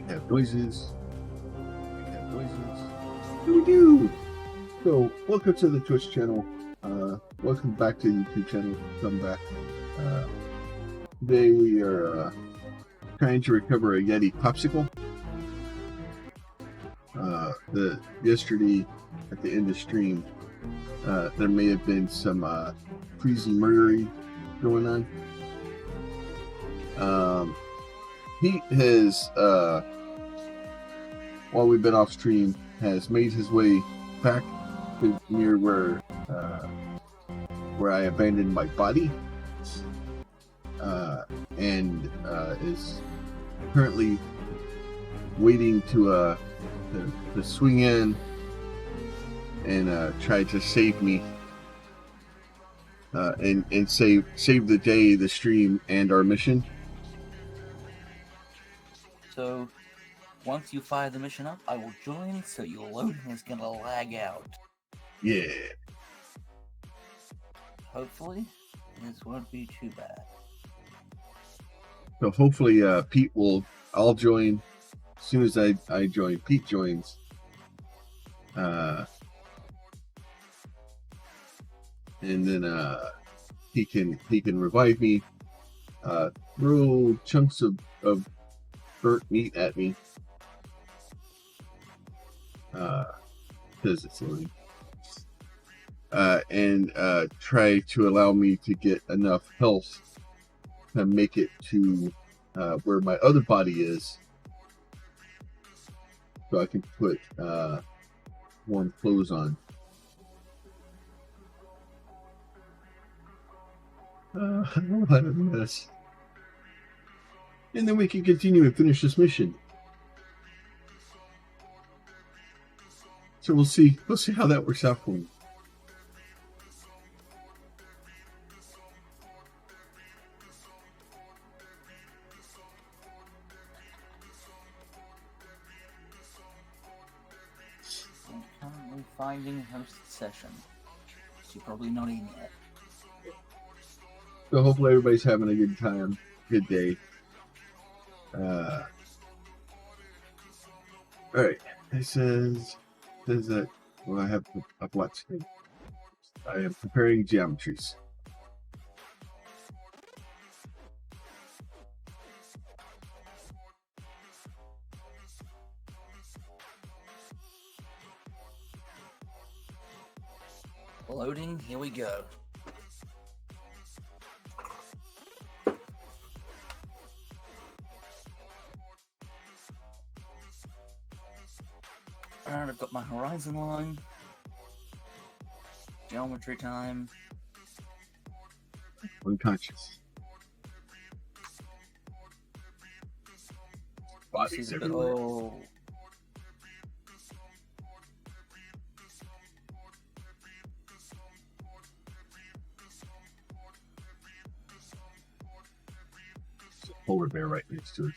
have noises. We have noises. We do. So, welcome to the Twitch channel. Welcome back to the YouTube channel. Come back. Today we are trying to recover a Yeti Popsicle. Yesterday at the end of stream, there may have been some crazy murdery going on. Pete has, while we've been off stream, has made his way back to near where I abandoned my body, and is currently waiting to swing in and try to save me, and save the day, the stream, and our mission. So, once you fire the mission up, I will join, so your loading is gonna lag out. Yeah. Hopefully, this won't be too bad. So hopefully Pete I'll join. As soon as I join, Pete joins. And then he can revive me, throw chunks of burnt meat at me, because it's loading, and try to allow me to get enough health to make it to where my other body is, so I can put warm clothes on. What a mess. And then we can continue and finish this mission. So we'll see how that works out for me. I'm currently finding host session. So you're probably not in yet. So hopefully everybody's having a good time, good day. Alright, it says that, well, I have a black screen. I am preparing geometries. Loading, here we go. Alright, I've got my horizon line. Geometry time. Unconscious. Bodies everywhere. Oh. There's a polar bear right next to it.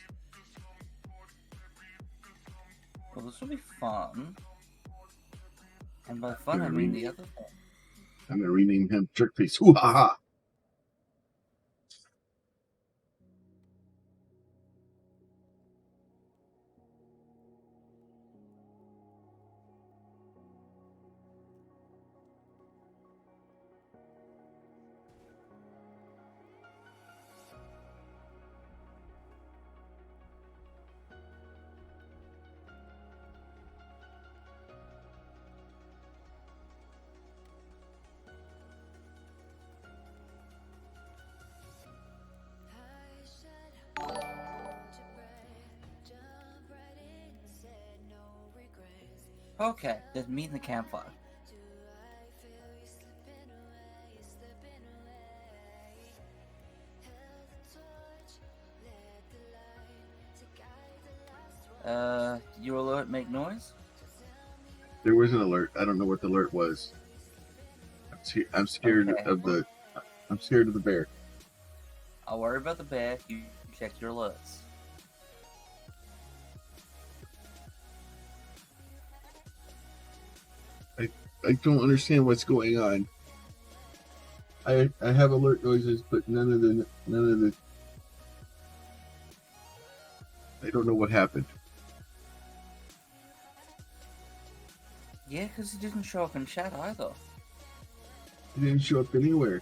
Well, this will be fun. And by fun, I mean the other thing. I'm gonna rename him Jerkface. Hoo ha ha! Okay, there's meat in the campfire. Did your alert make noise? There was an alert. I don't know what the alert was. I'm scared Okay. I'm scared of the bear. I'll worry about the bear. You check your alerts. I don't understand what's going on. I have alert noises, but none of the. I don't know what happened. Yeah, because he didn't show up in chat either. He didn't show up anywhere.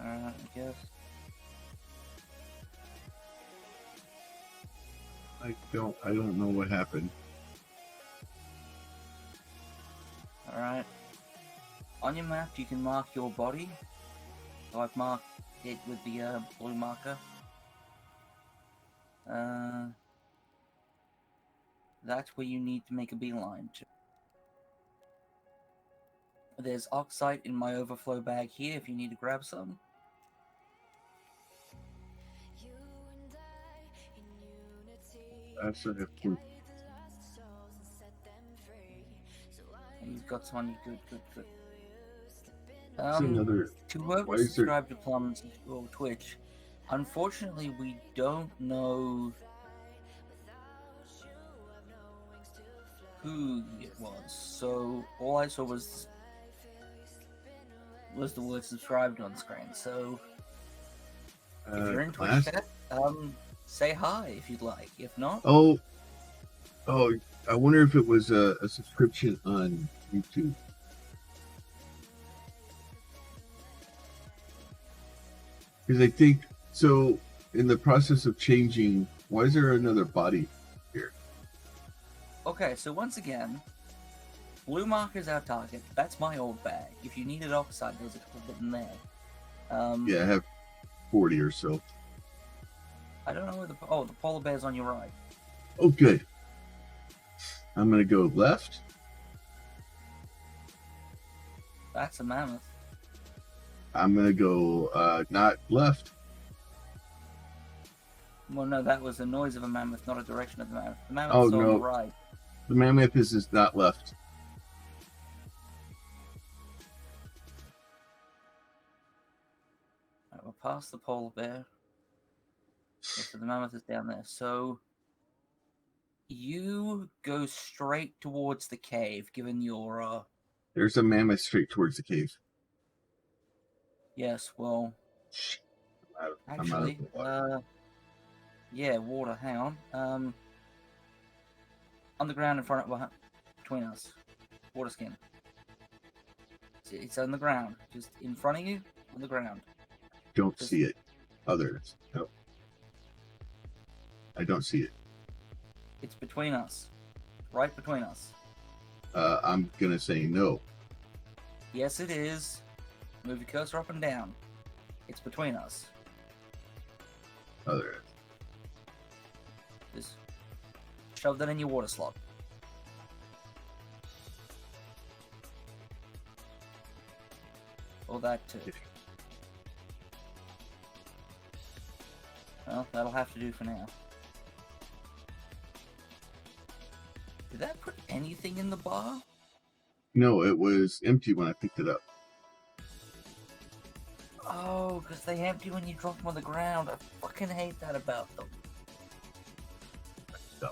I guess. I don't know what happened. Alright. On your map, you can mark your body. So I've marked it with the blue marker. That's where you need to make a beeline to. There's oxide in my overflow bag here if you need to grab some. That's a food. And you've got some on you. Good. It's another. To whoever subscribed to Plum's or Twitch, unfortunately we don't know who it was. So all I saw was the word subscribed on screen. So if you're in Twitch chat, say hi if you'd like. If not, oh, I wonder if it was a subscription on YouTube. Because I think so. In the process of changing, why is there another body here? Okay, so once again, blue marker's our target. That's my old bag. If you needed oxide, there's a couple of them there. Yeah, I have 40 or so. I don't know where the polar bear's on your right. Oh, good. I'm gonna go left. That's a mammoth. I'm gonna go not left. Well, no, that was the noise of a mammoth, not a direction of the mammoth. The mammoth's on the right. The mammoth is not left. Right, we're past the polar bear. Yeah, so the mammoth is down there. So you go straight towards the cave, given your There's a mammoth straight towards the cave. Yes, well, actually, yeah, water. Hang on. On the ground in front of between us, water skin. It's on the ground, just in front of you, on the ground. Don't see it. Others. No. I don't see it. It's between us, right between us. I'm gonna say no. Yes, it is. Move your cursor up and down. It's between us. Other. Just shove that in your water slot. Or that too. Well, that'll have to do for now. Did that put anything in the bar? No, it was empty when I picked it up. Oh, because they empty when you drop them on the ground. I fucking hate that about them. No.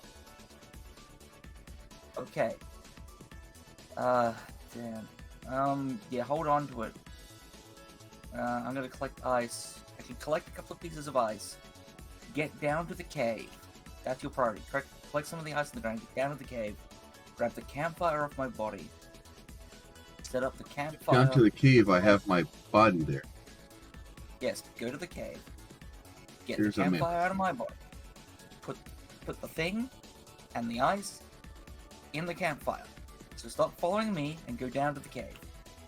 Okay. Damn. Yeah, hold on to it. I'm gonna collect ice. I can collect a couple of pieces of ice. Get down to the cave. That's your priority. Collect some of the ice on the ground. Get down to the cave. Grab the campfire off my body. Set up the campfire. Down to the cave, I have my body there. Yes, go to the cave. Get Here's the campfire out of my body. Put the thing and the ice in the campfire. So stop following me and go down to the cave.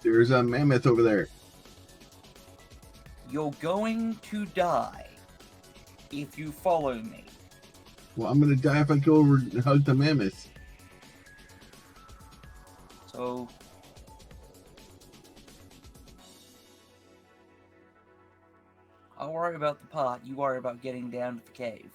There's a mammoth over there. You're going to die if you follow me. Well, I'm gonna die if I go over and hug the mammoth. So I'll worry about the pot, you worry about getting down to the cave.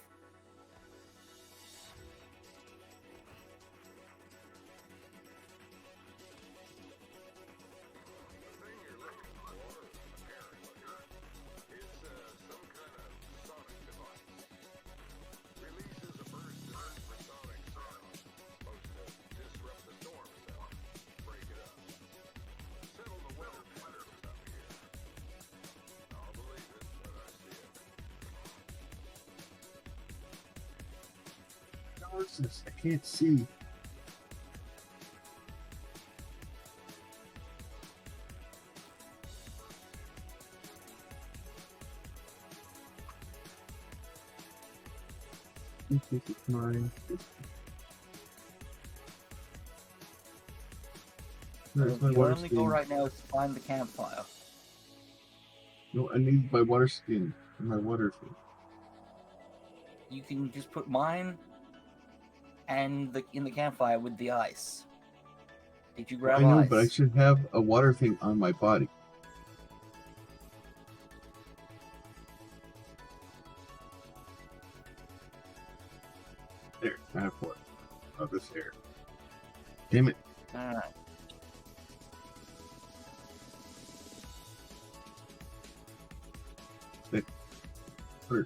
What's this? I can't see. This is mine. There's my Your water only goal skin. right now is to find the campfire. No, I need my water skin. My water skin. You can just put mine and in the campfire with the ice. Did you grab I know, ice? but I should have a water thing on my body. There, I have one. Oh, this air. Damn it. Alright. Water.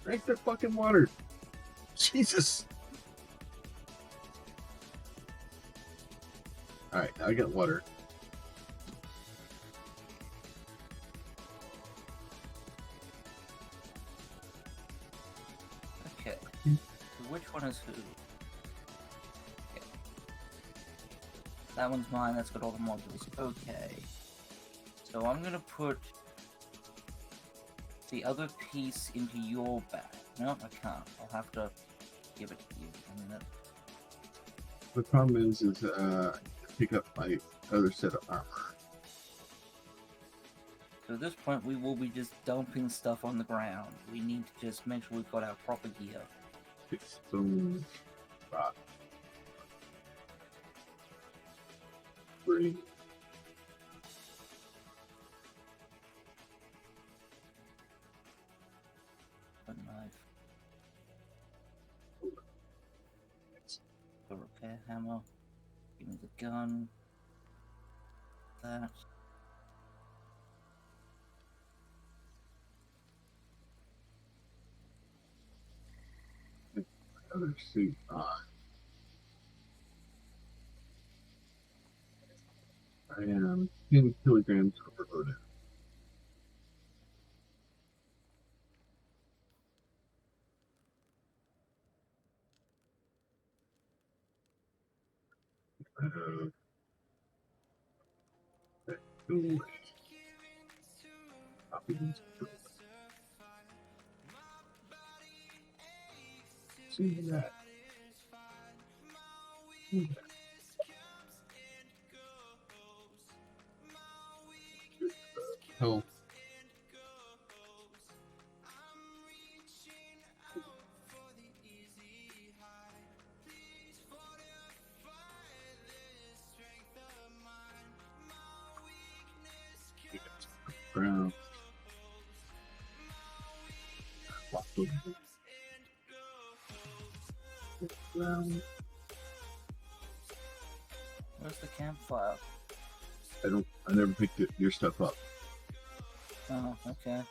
Drink the fucking water. Jesus. Alright, I got water. Okay. So which one is who? Okay. That one's mine, that's got all the modules. Okay. So I'm gonna put the other piece into your bag. No, I can't. I'll have to give it to you in a minute. The problem is pick up my other set of armor. So at this point, we will be just dumping stuff on the ground. We need to just make sure we've got our proper gear. It's stone, rock, green. A knife. A repair hammer. Give me the gun. That. Other suit on. I am 10 kilograms overloaded. See that. Hell. Brown. Brown. Where's the campfire? I never picked your stuff up. Oh, okay.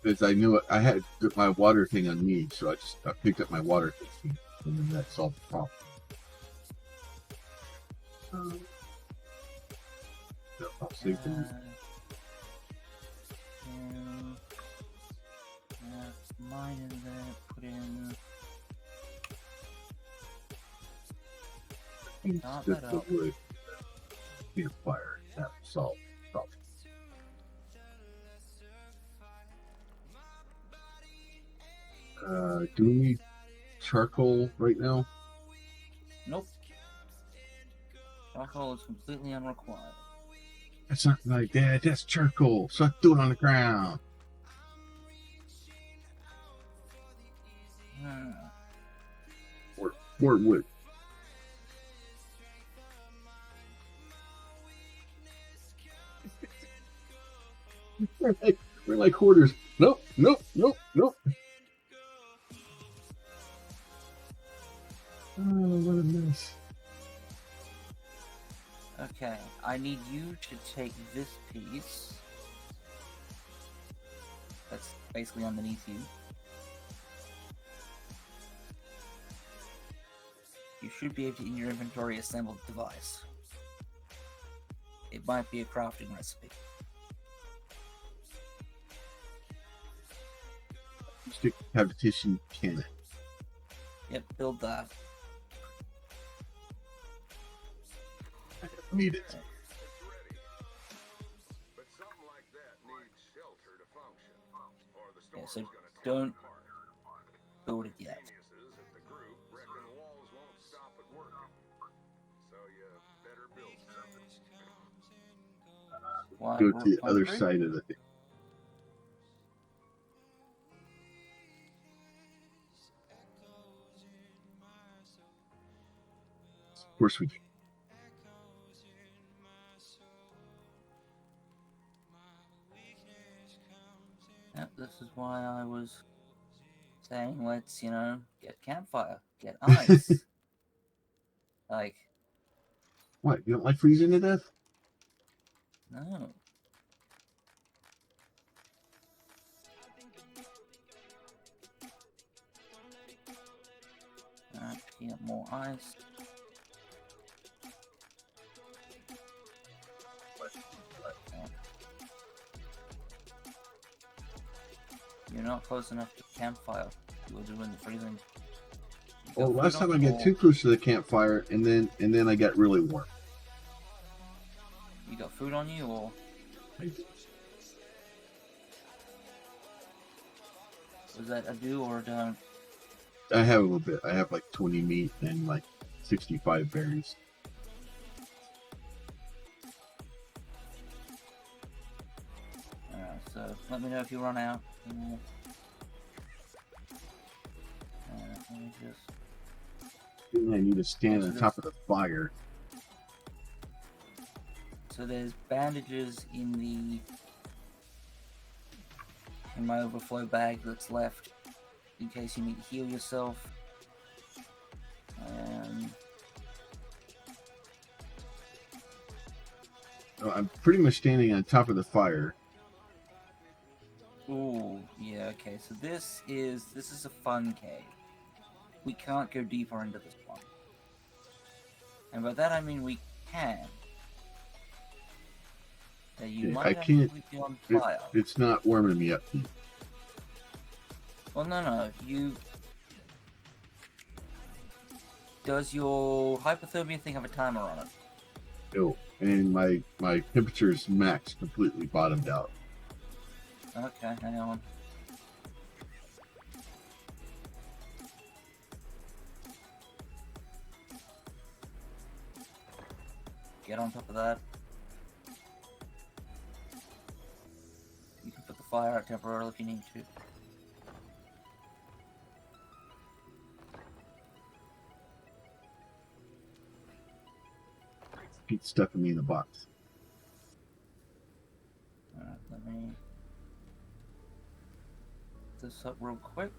Because I knew I had my water thing on me, so I picked up my water thing, and then that solved the problem. So I'll save them. Mine in there, put in. Not Just that the up. wood, fire, that solved the problem. Do we need charcoal right now? Nope. Charcoal is completely unrequired. That's not like that. That's charcoal. So I do it on the ground. Or wood. We're like hoarders. Nope, nope, nope, nope. Oh, what a mess. Okay, I need you to take this piece. That's basically underneath you. You should be able to, in your inventory, assemble the device. It might be a crafting recipe. stick cavitation cannon. Yep, build that. I need it. Yeah, so don't build it yet. Why, Go to the other concrete? side of the thing. Of course we do. Yep, this is why I was saying let's, get campfire, get ice. Like, What? You don't like freezing to death? no. Alright, get more ice. You're not close enough to campfire. You were doing the freezing. Well, last time I got too close to the campfire, and then I got really warm. You got food on you, or was that a do or a don't? I have a little bit. I have like 20 meat and like 65 berries. So let me know if you run out. Let me just. I need to stand on top of the fire. So there's bandages in my overflow bag that's left in case you need to heal yourself. I'm pretty much standing on top of the fire. Ooh, yeah, okay. So this is a fun cave. We can't go deeper into this one. And by that I mean we can. You might I can't. Be on fire. It's not warming me up. Well, no. Does your hypothermia thing have a timer on it? No, and my temperature's max, completely bottomed out. Okay, hang on. Get on top of that. You can put the fire out temporarily if you need to. Keep stuffing me in the box. Alright, let me put this up real quick.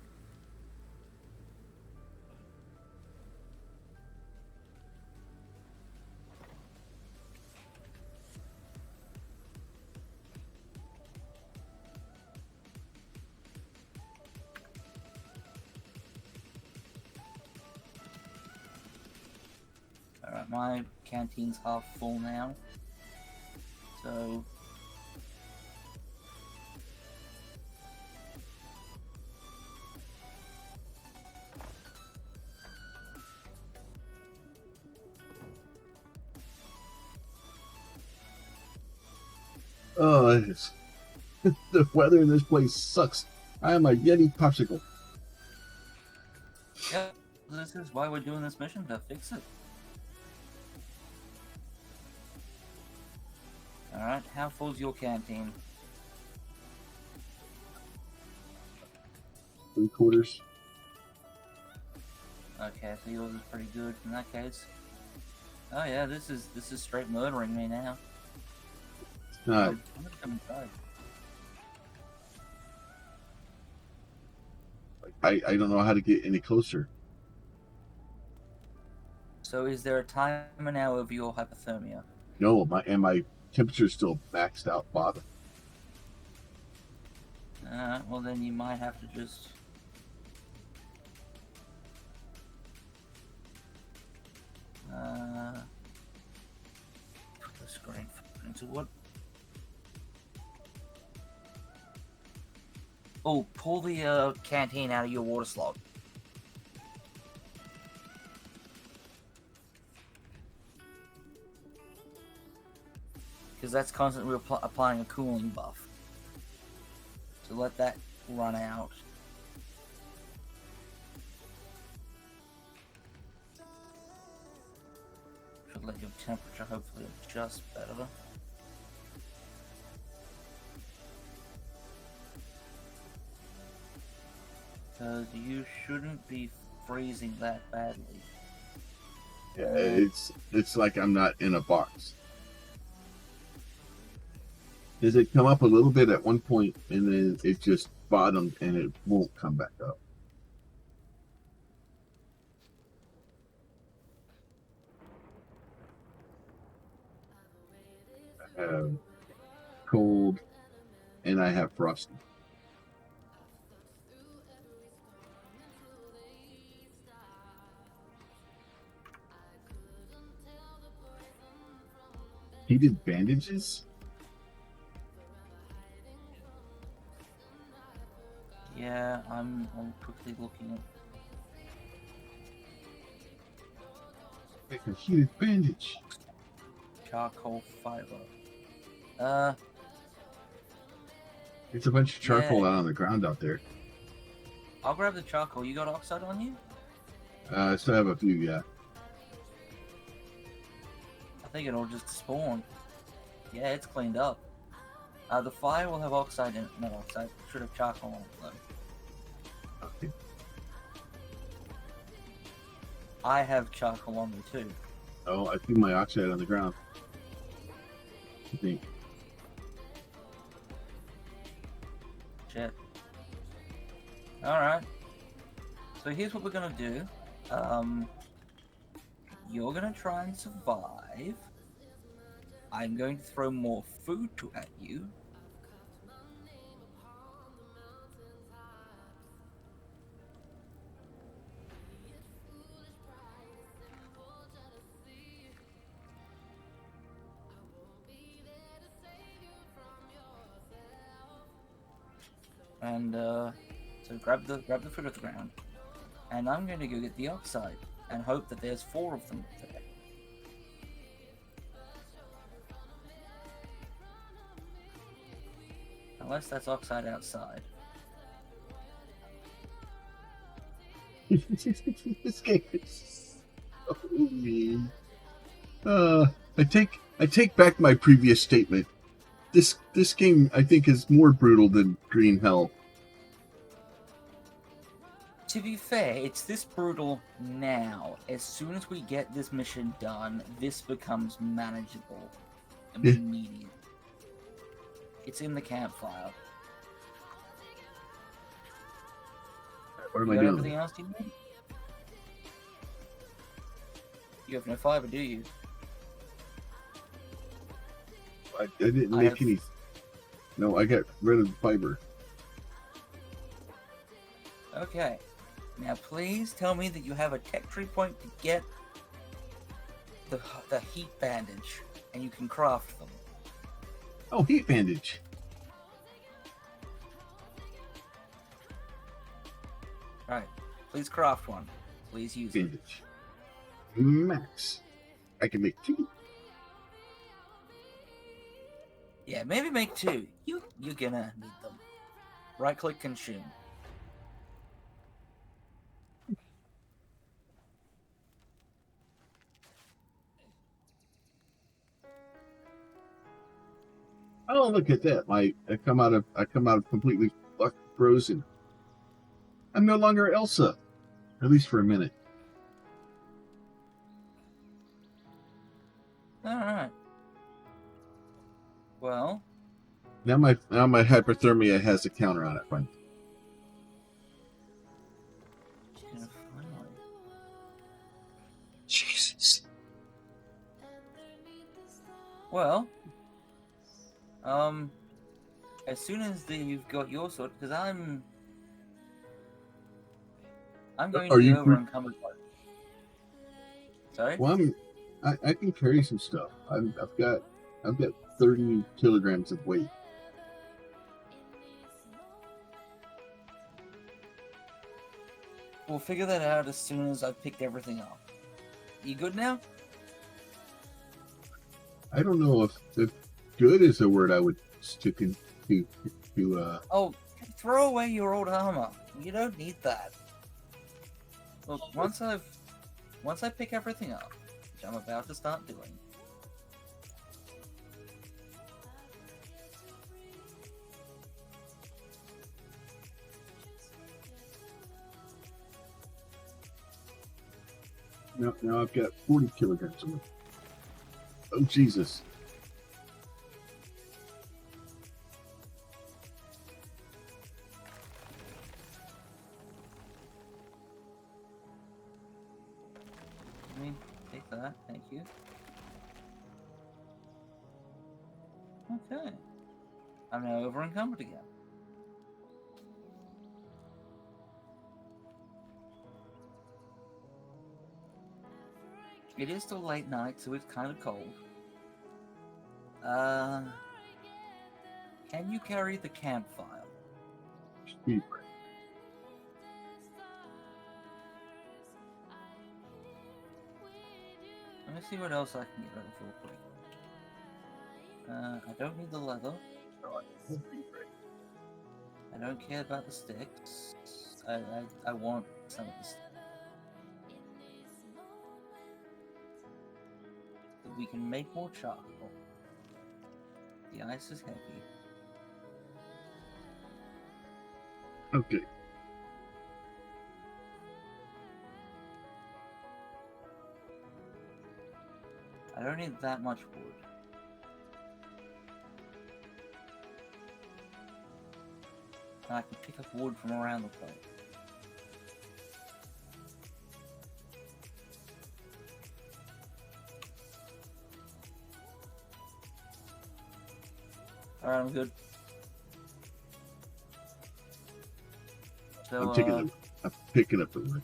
Alright, my canteen's half full now. So oh, the weather in this place sucks. I am a Yeti Popsicle. yeah, this is why we're doing this mission, to fix it. Alright, how full's your canteen? 3/4. Okay, so yours is pretty good in that case. Oh yeah, this is straight murdering me now. It's not. I'm gonna come inside. I don't know how to get any closer. So is there a timer now of your hypothermia? No, my temperature's still maxed out bottom. Well then you might have to just... put the screen into what? Oh, pull the canteen out of your water slot. Because that's constantly applying a cooling buff. So let that run out. Should let your temperature hopefully adjust better. Because you shouldn't be freezing that badly. Yeah, it's like I'm not in a box. Does it come up a little bit at one point and then it just bottomed and it won't come back up? I have cold and I have frosty. Heated bandages? Yeah, I'm quickly looking Like a heated bandage. at charcoal fiber. It's a bunch of charcoal Yeah. out on the ground out there. I'll grab the charcoal. You got oxide on you? I still have a few, yeah. I think it'll just spawn. Yeah, it's cleaned up. The fire will have oxide in it. No, oxide. It should have charcoal on it, though. Okay. I have charcoal on me, too. Oh, I threw my oxide on the ground. I think. Shit. Alright. So here's what we're gonna do. You're gonna try and survive. I'm going to throw more food at you. And so grab the food off the ground. And I'm going to go get the oxide and hope that there's 4 of them there. Unless that's oxide outside. This game is so mean. I take back my previous statement. This game, I think, is more brutal than Green Hell. To be fair, it's this brutal now. As soon as we get this mission done, this becomes manageable immediately. It's in the campfire. What am I You got doing? everything else you need? You have no fiber, do you? I didn't make any. No, I got rid of the fiber. Okay. Now please tell me that you have a tech tree point to get the heat bandage, and you can craft them. Oh, heat bandage. Alright. Please craft one. Please use it. Bandage. Max. I can make 2. Yeah, maybe make 2. You're gonna need them. Right click consume. Oh, look at that! I come out of completely frozen. I'm no longer Elsa, at least for a minute. All right. Well, Now my hypothermia has a counter on it. Fine. yeah, finally. Jesus. Well, as soon as you've got your sword, because I'm going to be over and come with. Sorry. Well, I can carry some stuff. I've got 30 kilograms of weight. We'll figure that out as soon as I've picked everything up. You good now? I don't know if good is a word I would stick into Oh, throw away your old armor. You don't need that. Look, once I pick everything up, which I'm about to start doing. now I've got 40 kilograms of it. Oh Jesus. Let me take that, thank you. Okay. I'm now over encumbered again. It is still late night, so it's kind of cold. Can you carry the campfire? Speed. Let me see what else I can get rid of real quick. I don't need the leather. I don't care about the sticks. I want some of the sticks. We can make more charcoal. The ice is heavy. Okay. I don't need that much wood. And I can pick up wood from around the place. Alright, I'm good. So, I'm picking up the wood.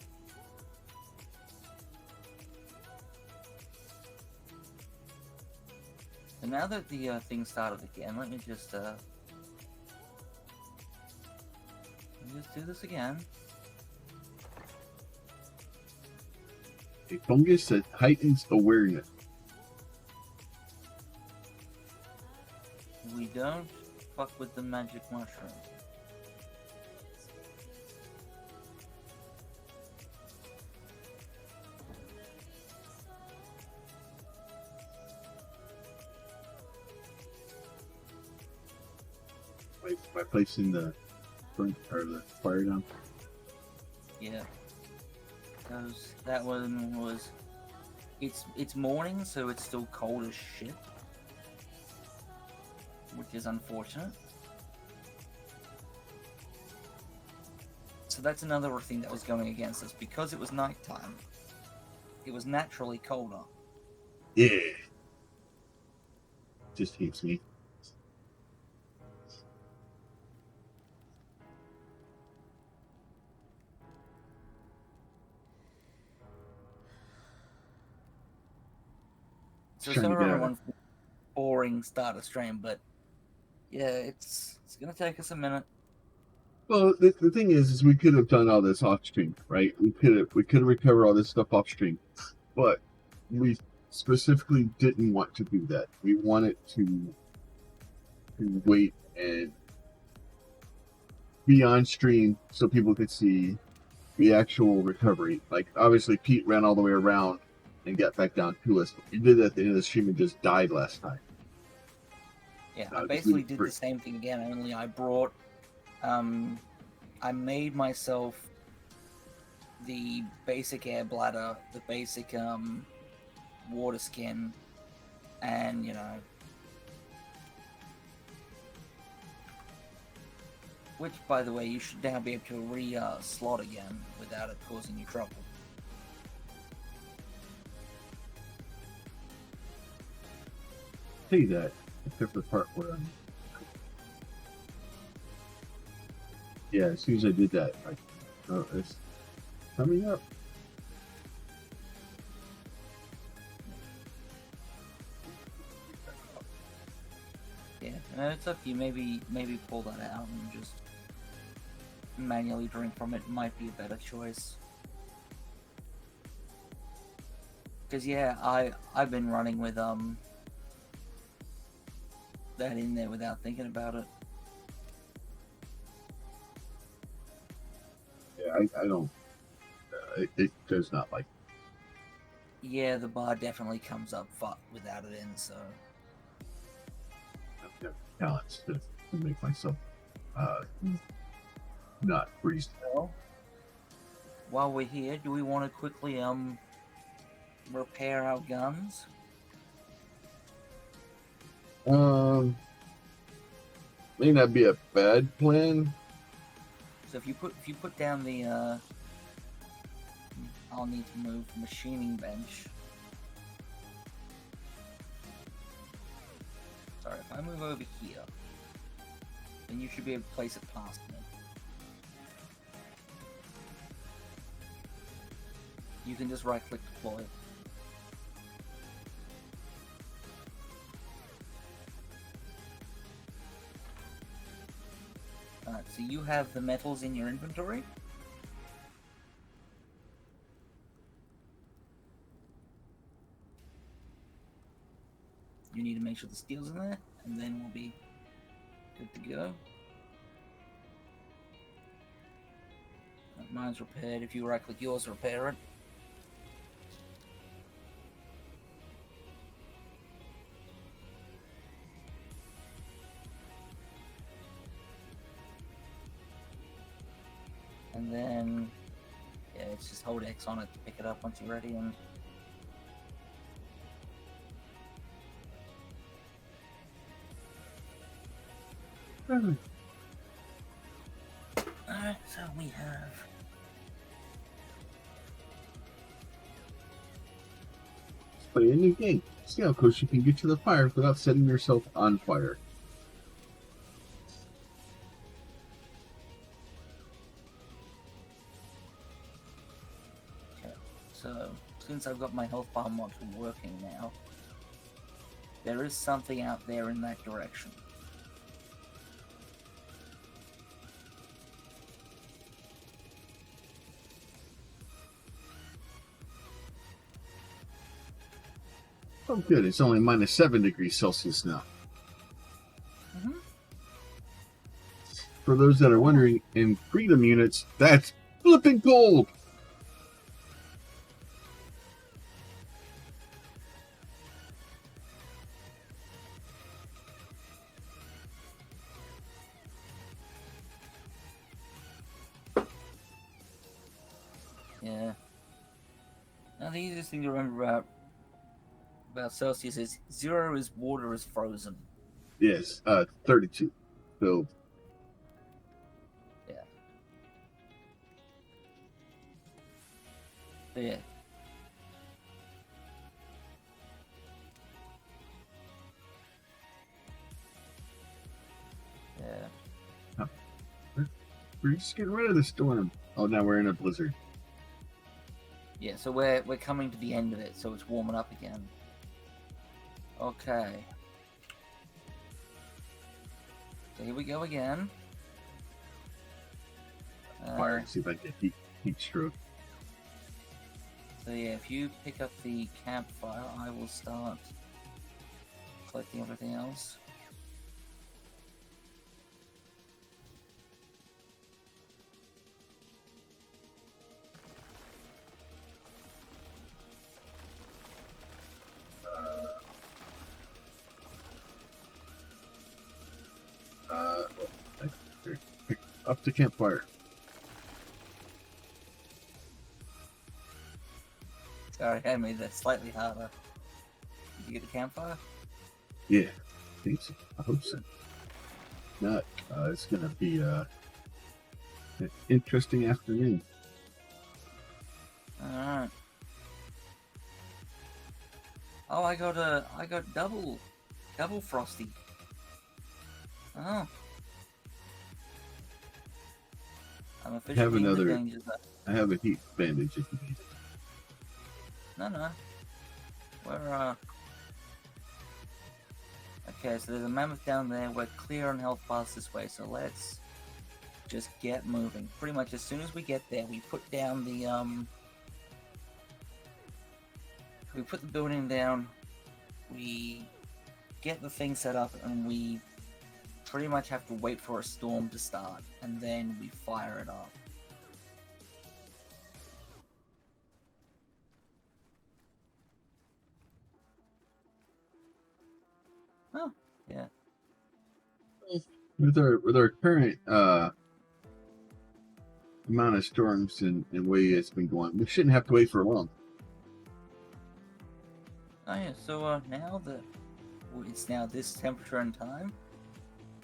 So now that the thing started again, let me just do this again. A fungus that heightens awareness. We don't fuck with the magic mushroom. By placing the burnt or the fire down. Yeah. Because that one was... It's morning, so it's still cold as shit. Which is unfortunate. So that's another thing that was going against us. Because it was nighttime, it was naturally colder. Yeah. Just hates me. So Trying to sorry get out. everyone for boring starter stream, but yeah, it's gonna take us a minute. Well, the thing is we could have done all this off stream, right? We could have recovered all this stuff off stream, but we specifically didn't want to do that. We wanted to wait and be on stream so people could see the actual recovery. Like obviously Pete ran all the way around and got back down to us. He did that at the end of the stream and just died last time. Yeah, I basically did the same thing again, only I brought I made myself the basic air bladder, the basic water skin, and you know, which by the way you should now be able to slot again without it causing you trouble. See that, except for the part where yeah, as soon as I did that, like, oh, it's coming up. Yeah, it's up to you. Maybe pull that out and just manually drink from it might be a better choice. Because yeah, I've been running with that in there without thinking about it. Yeah, I don't. It does not like. Yeah, the bar definitely comes up without it in, so. I have talents to make myself not freeze. Well, while we're here, do we want to quickly repair our guns? May not be a bad plan. So if you put down the I'll need to move the machining bench. Sorry, if I move over here, then you should be able to place it past me. You can just right-click deploy. Alright, so you have the metals in your inventory. You need to make sure the steel's in there, and then we'll be good to go. Mine's repaired. If you right-click yours, repair it. And then, yeah, it's just hold X on it to pick it up once you're ready. And alright, so we have. Play a new game. See how close you can get to the fire without setting yourself on fire. Okay, so since I've got my health bar module working now, there is something out there in that direction. Oh, good. It's only minus 7 degrees Celsius now. Mm-hmm. For those that are wondering, in freedom units, that's flipping cold. Yeah. Now the easiest thing to remember about Celsius is 0 is water is frozen. Yes, 32. So, Yeah. So yeah. Yeah. we're just getting rid of the storm. Oh, now we're in a blizzard. Yeah, so we're coming to the end of it, so it's warming up again. Okay. So here we go again. Fire. See if I can get heat stroke. So yeah, if you pick up the campfire, I will start collecting everything else. Up to campfire. Sorry, I made that slightly harder. Did you get the campfire? Yeah, I think so. I hope so. Not. It's gonna be an interesting afternoon. Alright. Oh, I got double frosty. Oh. I'm officially Have in the another- danger zone. I have a heat bandage if you need it. No. We're okay, so there's a mammoth down there. We're clear on health bars this way, so let's just get moving. Pretty much as soon as we get there, we put down the we put the building down, we get the thing set up, and we pretty much have to wait for a storm to start, and then we fire it up. Oh, yeah. With our current amount of storms and way it's been going, we shouldn't have to wait for long. Oh yeah, so now that it's now this temperature and time,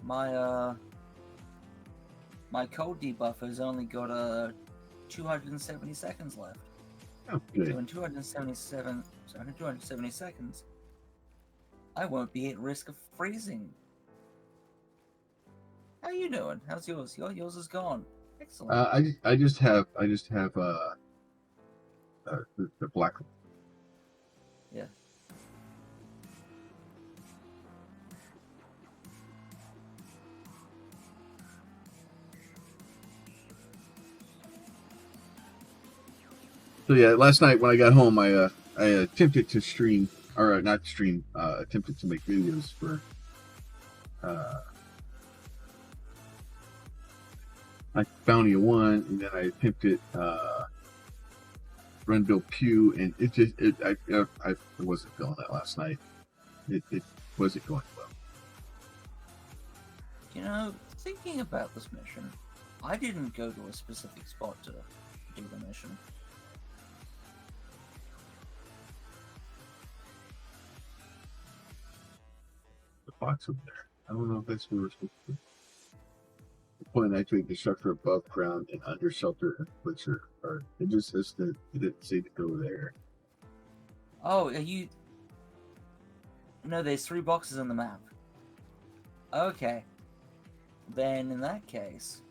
my cold debuffer has only got 270 seconds left. Oh, good. So in 270 seconds, I won't be at risk of freezing. How you doing? How's yours? Yours is gone. Excellent. I just have the black. Yeah. So yeah, last night when I got home, I attempted to stream, or not stream, attempted to make videos for like Bounty of One, and then I attempted Run Bill Pew, and I wasn't feeling that last night. It wasn't going well. You know, thinking about this mission, I didn't go to a specific spot to do the mission. The box over there. I don't know if that's where we're supposed to be. The point activate the structure above ground and under shelter and butcher. Or it just says that it didn't say to go there. Oh, are you? No, there's 3 boxes on the map. Okay. Then in that case,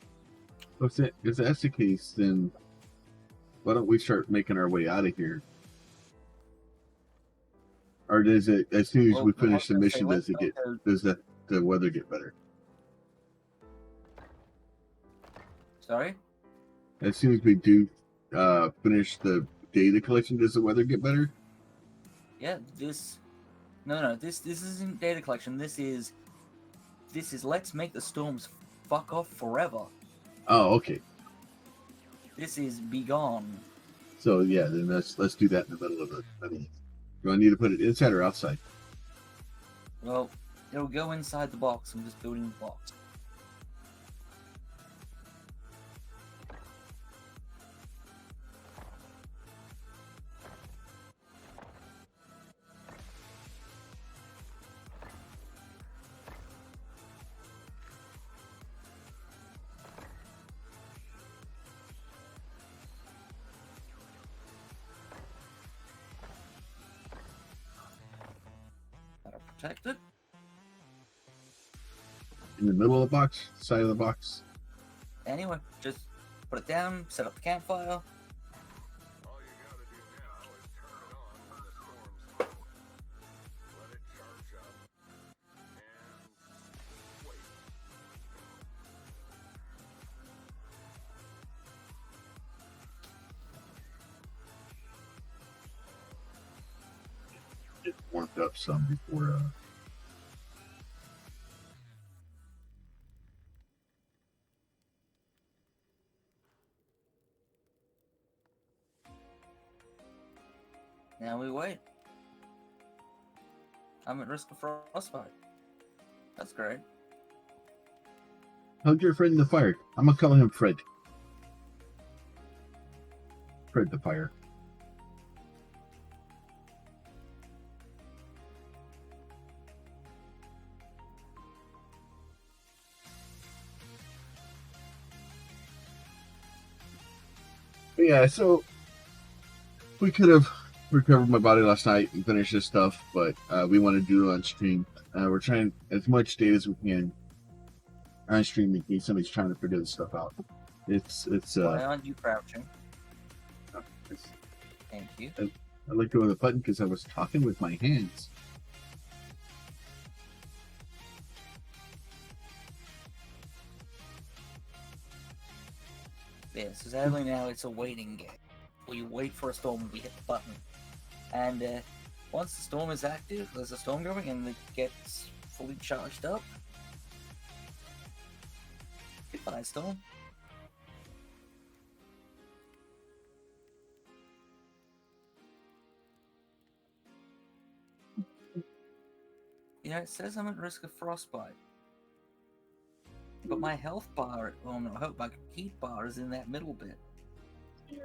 If that's the case, then why don't we start making our way out of here? Or does it, as soon as well, we I was finish the gonna mission, say, does the weather get better? Sorry? As soon as we do finish the data collection, does the weather get better? Yeah, this isn't data collection. This is let's make the storms fuck off forever. Oh, okay. This is be gone. So yeah, then let's do that in the middle of it. I mean, do I need to put it inside or outside? Well, it'll go inside the box. I'm just building the box. Gotta protect it. In the middle of the box, side of the box. Anyway, just put it down, set up the campfire. All you gotta do now is turn it on when the storm's over. Let it charge up and wait. It warmed up some before. Now we wait. I'm at risk of frostbite. That's great. Hug your friend in the fire. I'm gonna call him Fred. Fred the fire. But yeah, so we could have recovered my body last night and finished this stuff, but we want to do it on stream. We're trying as much data as we can on stream in case somebody's trying to figure this stuff out. It's Why aren't you crouching? it's, Thank you. I let go of the button because I was talking with my hands. Yeah, so sadly now it's a waiting game. Where you wait for a storm and we hit the button. And once the storm is active, there's a storm going and it gets fully charged up. Goodbye, storm. Yeah, it says I'm at risk of frostbite. But my health bar, well, no, I hope my heat bar is in that middle bit. Yeah.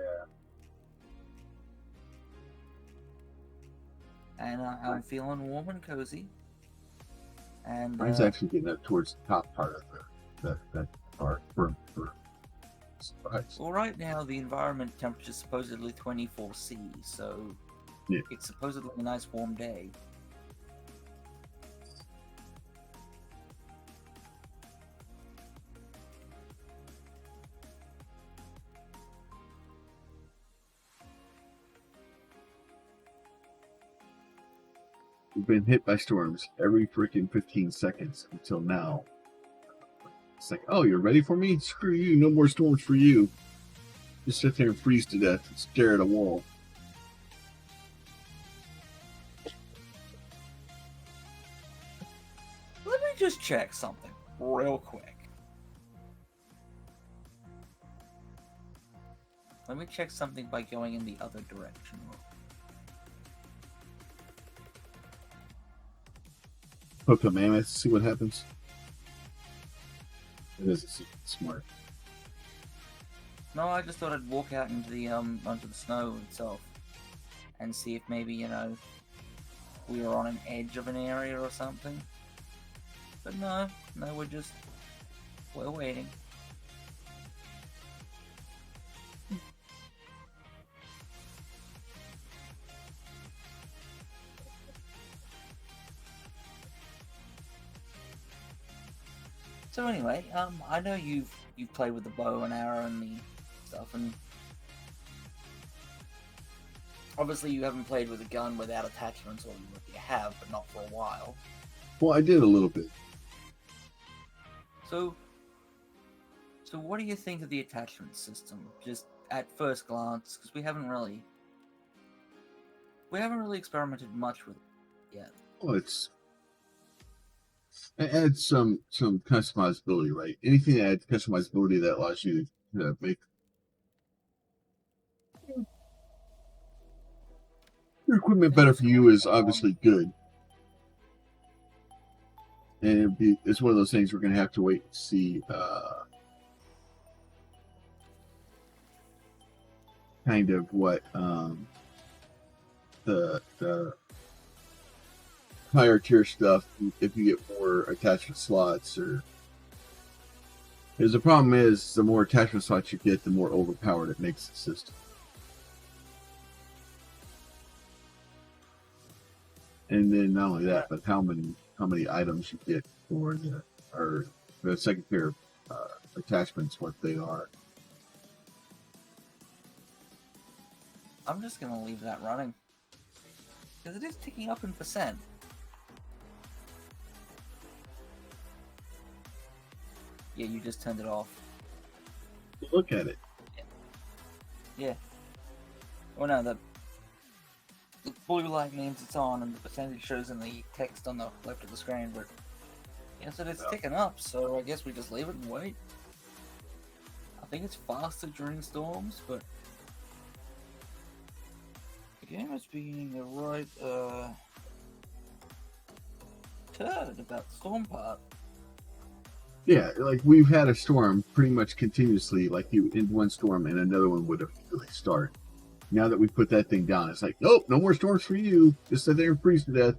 And I'm feeling warm and cozy. And Mine's actually getting up towards the top part of that part for surprise. well, right now the environment temperature is supposedly 24°C, so Yeah. it's supposedly a nice warm day. We've been hit by storms every freaking 15 seconds until now. It's like, oh, you're ready for me? Screw you. No more storms for you. Just sit there and freeze to death and stare at a wall. Let me just check something real quick. Let me check something by going in the other direction. Hook a mammoth, see what happens. It is smart. No, I just thought I'd walk out into the onto the snow itself and see if maybe, you know, we were on an edge of an area or something. But no, we're waiting. So anyway, I know you've played with the bow and arrow and the stuff, and obviously you haven't played with a gun without attachments, or you have, but not for a while. Well, I did a little bit. So what do you think of the attachment system, just at first glance? Because we haven't really experimented much with it yet. Well, it adds some customizability, right? Anything that adds customizability that allows you to make your equipment better for you is obviously good. And it's one of those things we're going to have to wait and see kind of what the higher tier stuff, if you get more attachment slots, or because the problem is the more attachment slots you get, the more overpowered it makes the system. And then not only that, but how many items you get for the second pair of attachments, what they are. I'm just gonna leave that running because it is ticking up in percent. Yeah, you just turned it off. Look at it. Yeah. Oh no, the blue light means it's on, and the percentage shows in the text on the left of the screen. But yeah, so it's ticking up. So I guess we just leave it and wait. I think it's faster during storms, but the game is being a right turd about the storm part. Yeah, like we've had a storm pretty much continuously, like you in one storm and another one would really start. Now that we put that thing down, it's like, nope, no more storms for you. Just sit there and freeze to death.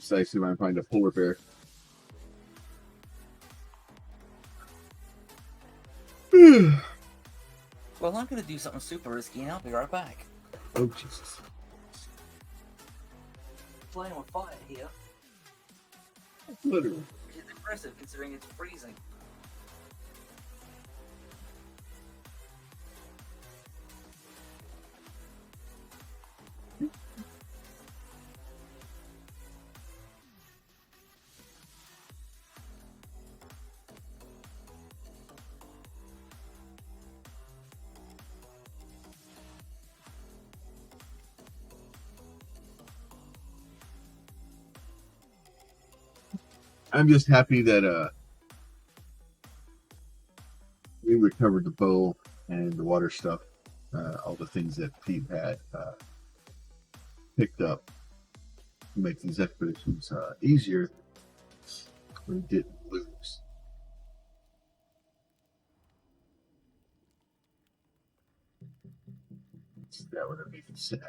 precisely when I find a polar bear. Well, I'm gonna do something super risky, and I'll be right back. Oh, Jesus. Playing with fire here Literally. is impressive considering it's freezing. I'm just happy that we recovered the bow and the water stuff, all the things that Pete had picked up to make these expeditions easier. We didn't lose. That would have made me sad.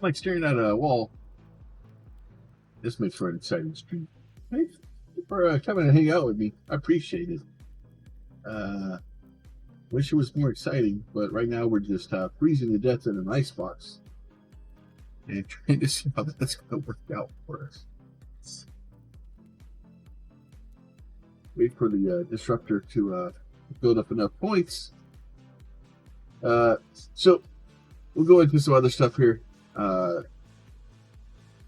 Like staring at a wall. This makes for an exciting stream. Thanks for coming to hang out with me. I appreciate it. Wish it was more exciting, but right now we're just freezing to death in an icebox and trying to see how that's going to work out for us. Wait for the disruptor to build up enough points. So we'll go into some other stuff here.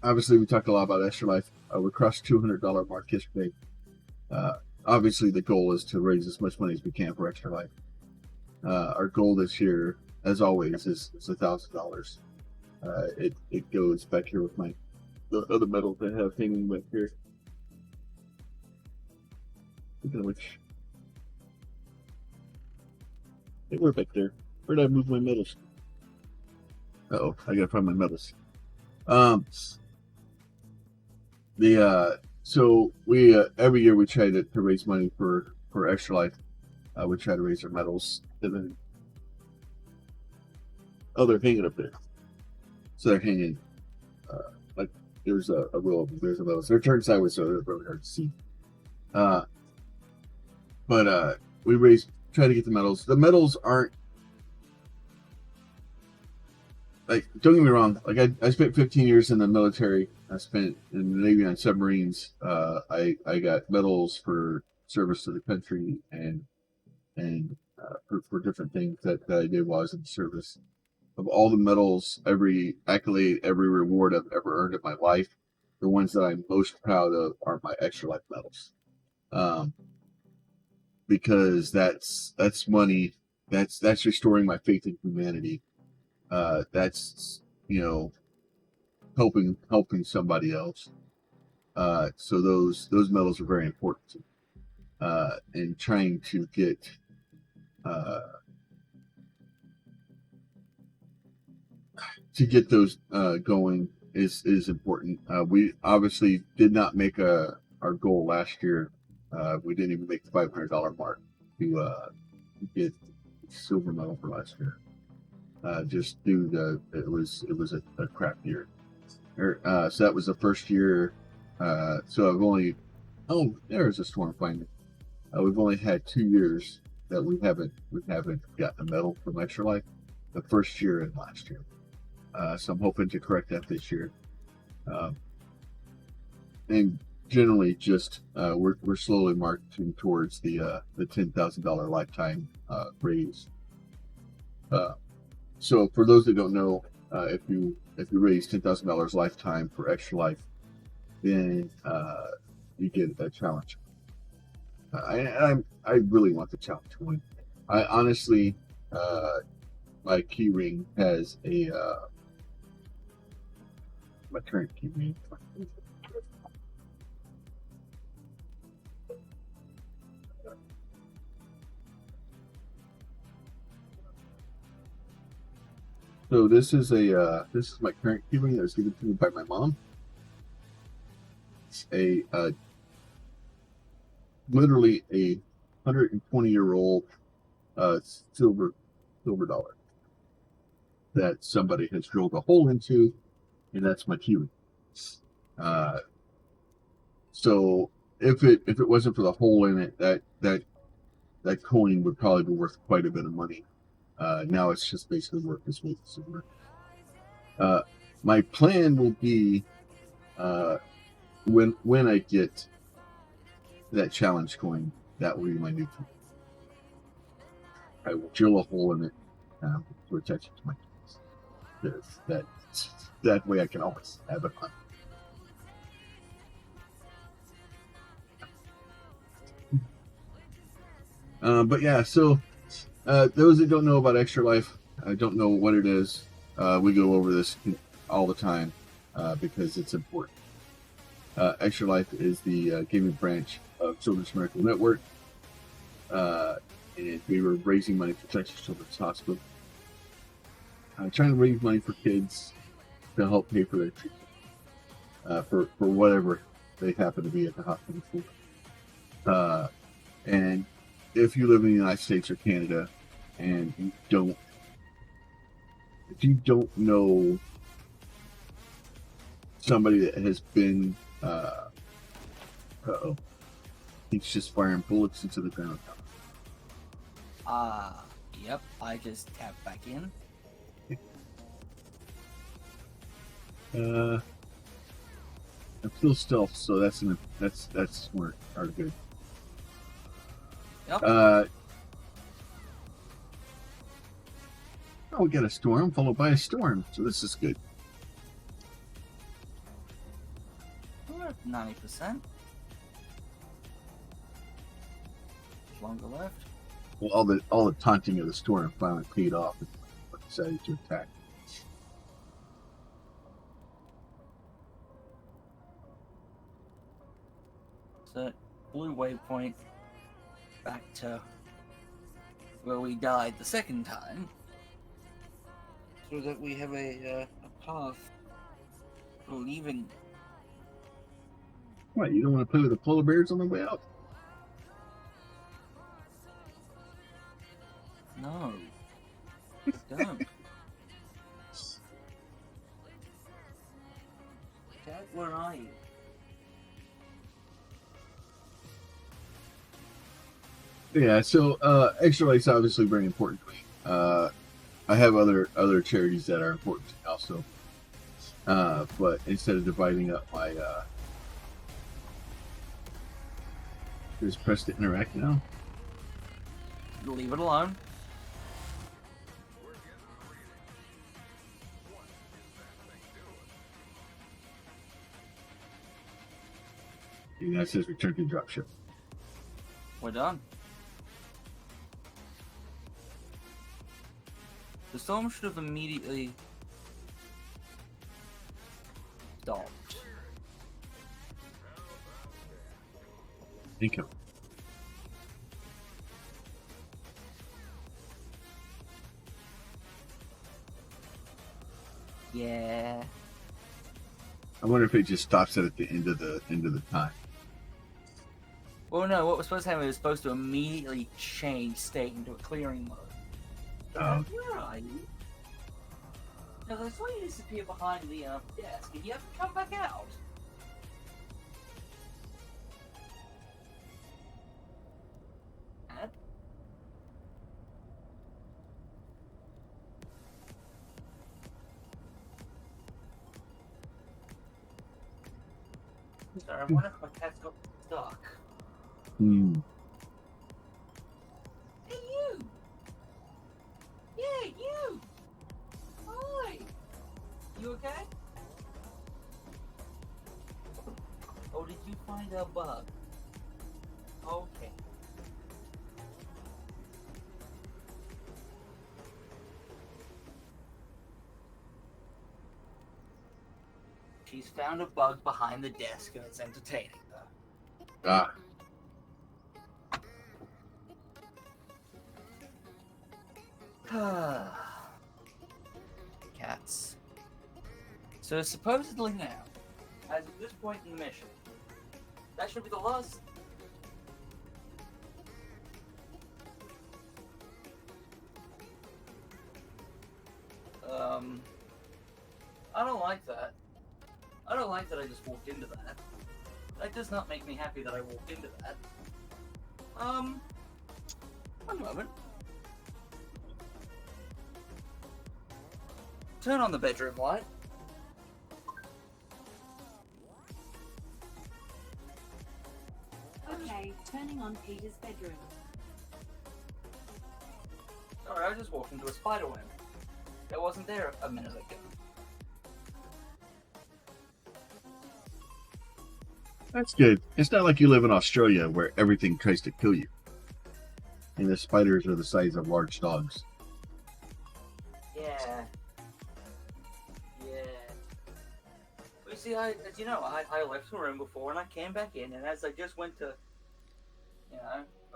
Obviously, we talked a lot about Extra Life. We crossed $200 mark yesterday. Obviously, the goal is to raise as much money as we can for Extra Life. Our goal this year, as always, is $1,000. It goes back here with the other medals I have hanging back here. Speaking of which, they were back there. Where did I move my medals? Uh-oh, I gotta find my medals. So we every year we try to raise money for Extra Life. We try to raise our medals, and then they're hanging up there. So they're hanging like there's a row of them. There's a medals. They're turned sideways, so they're really hard to see. But we try to get the medals. The medals aren't like, don't get me wrong. Like I spent 15 years in the military. I spent in the Navy on submarines. I got medals for service to the country and for different things that I did while I was in the service. Of all the medals, every accolade, every reward I've ever earned in my life, the ones that I'm most proud of are my Extra Life medals. Because that's money. That's restoring my faith in humanity. That's helping somebody else. So those medals are very important. And trying to get those going is important. We obviously did not make our goal last year. We didn't even make the $500 mark to get silver medal for last year. Just due to it was a crap year. So that was the first year. So I've only there's a storm finally. We've only had 2 years that we haven't gotten a medal from Extra Life. The first year and last year. So I'm hoping to correct that this year. And generally, just we're slowly marching towards the $10,000 lifetime raise. So for those that don't know, if you raise $10,000 lifetime for Extra Life, then you get a challenge. I really want the challenge to win. I honestly, my key ring has a my current key ring. So this is my current key ring that was given to me by my mom. It's a literally a 120-year-old silver dollar that somebody has drilled a hole into, and that's my key ring. So if it wasn't for the hole in it, that coin would probably be worth quite a bit of money. Now it's just basically worth its weight in silver. My plan will be when I get that challenge coin, that will be my new coin. I will drill a hole in it to attach it to my keys. That way I can always have it on. But yeah, so those that don't know about Extra Life, I don't know what it is. We go over this all the time because it's important. Extra Life is the gaming branch of Children's Miracle Network, and we were raising money for Texas Children's Hospital, trying to raise money for kids to help pay for their treatment, for whatever they happen to be at the hospital for. And if you live in the United States or Canada, and if you don't know somebody that has been, he's just firing bullets into the ground. Yep, I just tapped back in. I'm still stealth, so that's smart. Are good. Yep. We get a storm followed by a storm, so this is good. We're at 90%. Longer left. Well, all the taunting of the storm finally paid off and decided to attack. So, blue waypoint back to where we died the second time, so that we have a path for leaving. What, you don't want to play with the polar bears on the way out? No, don't. Dad, where are you? Yeah, so Extra Life's obviously very important to me. I have other charities that are important to me also. But instead of dividing up my just press to interact now. Leave it alone. And that says return to dropship. We're done. The storm should have immediately stopped. Income. Yeah. I wonder if it just stops it at the end of the time. Well, no. What was supposed to happen was supposed to immediately change state into a clearing mode. Oh. Where are you? No, I saw you disappear behind the desk, and you have to come back out. Dad? Sorry, I wonder if my cat's got stuck. Hmm. Hey, you! Yeah, find a bug. Okay. She's found a bug behind the desk and it's entertaining her. Ah, Cats. So supposedly now, as of this point in the mission, that should be the last. I don't like that. I don't like that I just walked into that. That does not make me happy that I walked into that. One moment. Turn on the bedroom light. Okay, turning on Peter's bedroom. Sorry, I just walked into a spider web. That wasn't there a minute ago. that's good. It's not like you live in Australia where everything tries to kill you. And the spiders are the size of large dogs. Yeah. Yeah. But you see, as you know, I left the room before and I came back in, and as I just went to,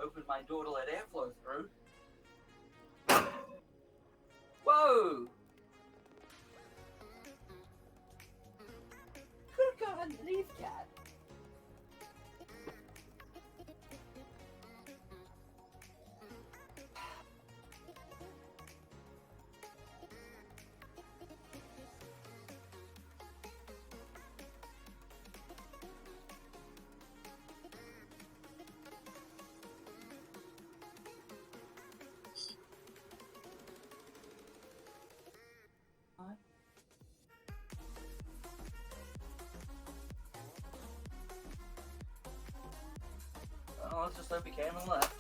open my door to let airflow through. Whoa! Could have gone underneath, cat. Well, let's just hope he came and left.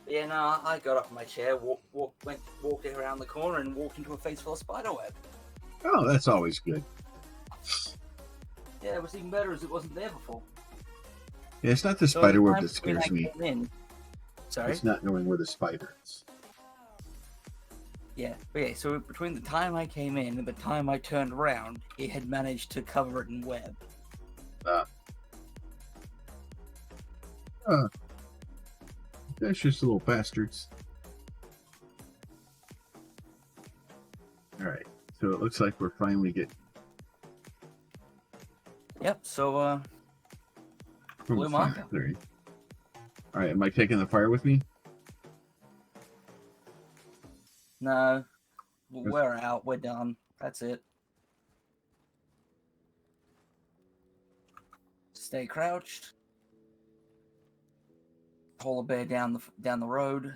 But yeah, no, I got up from my chair, walked around the corner, and walked into a face full of spider web. Oh, that's always good. Yeah, it was even better as it wasn't there before. Yeah, it's not the So spider the web time that scares between me. I came in- Sorry? It's not knowing where the spider is. Yeah, but yeah, so between the time I came in and the time I turned around, he had managed to cover it in web. That's just little bastards. Alright, so it looks like we're finally getting Yep, so, from Blue the marker. fire clearing. Alright, am I taking the fire with me? no, we're out, we're done. That's it. Stay crouched. Polar bear down the road.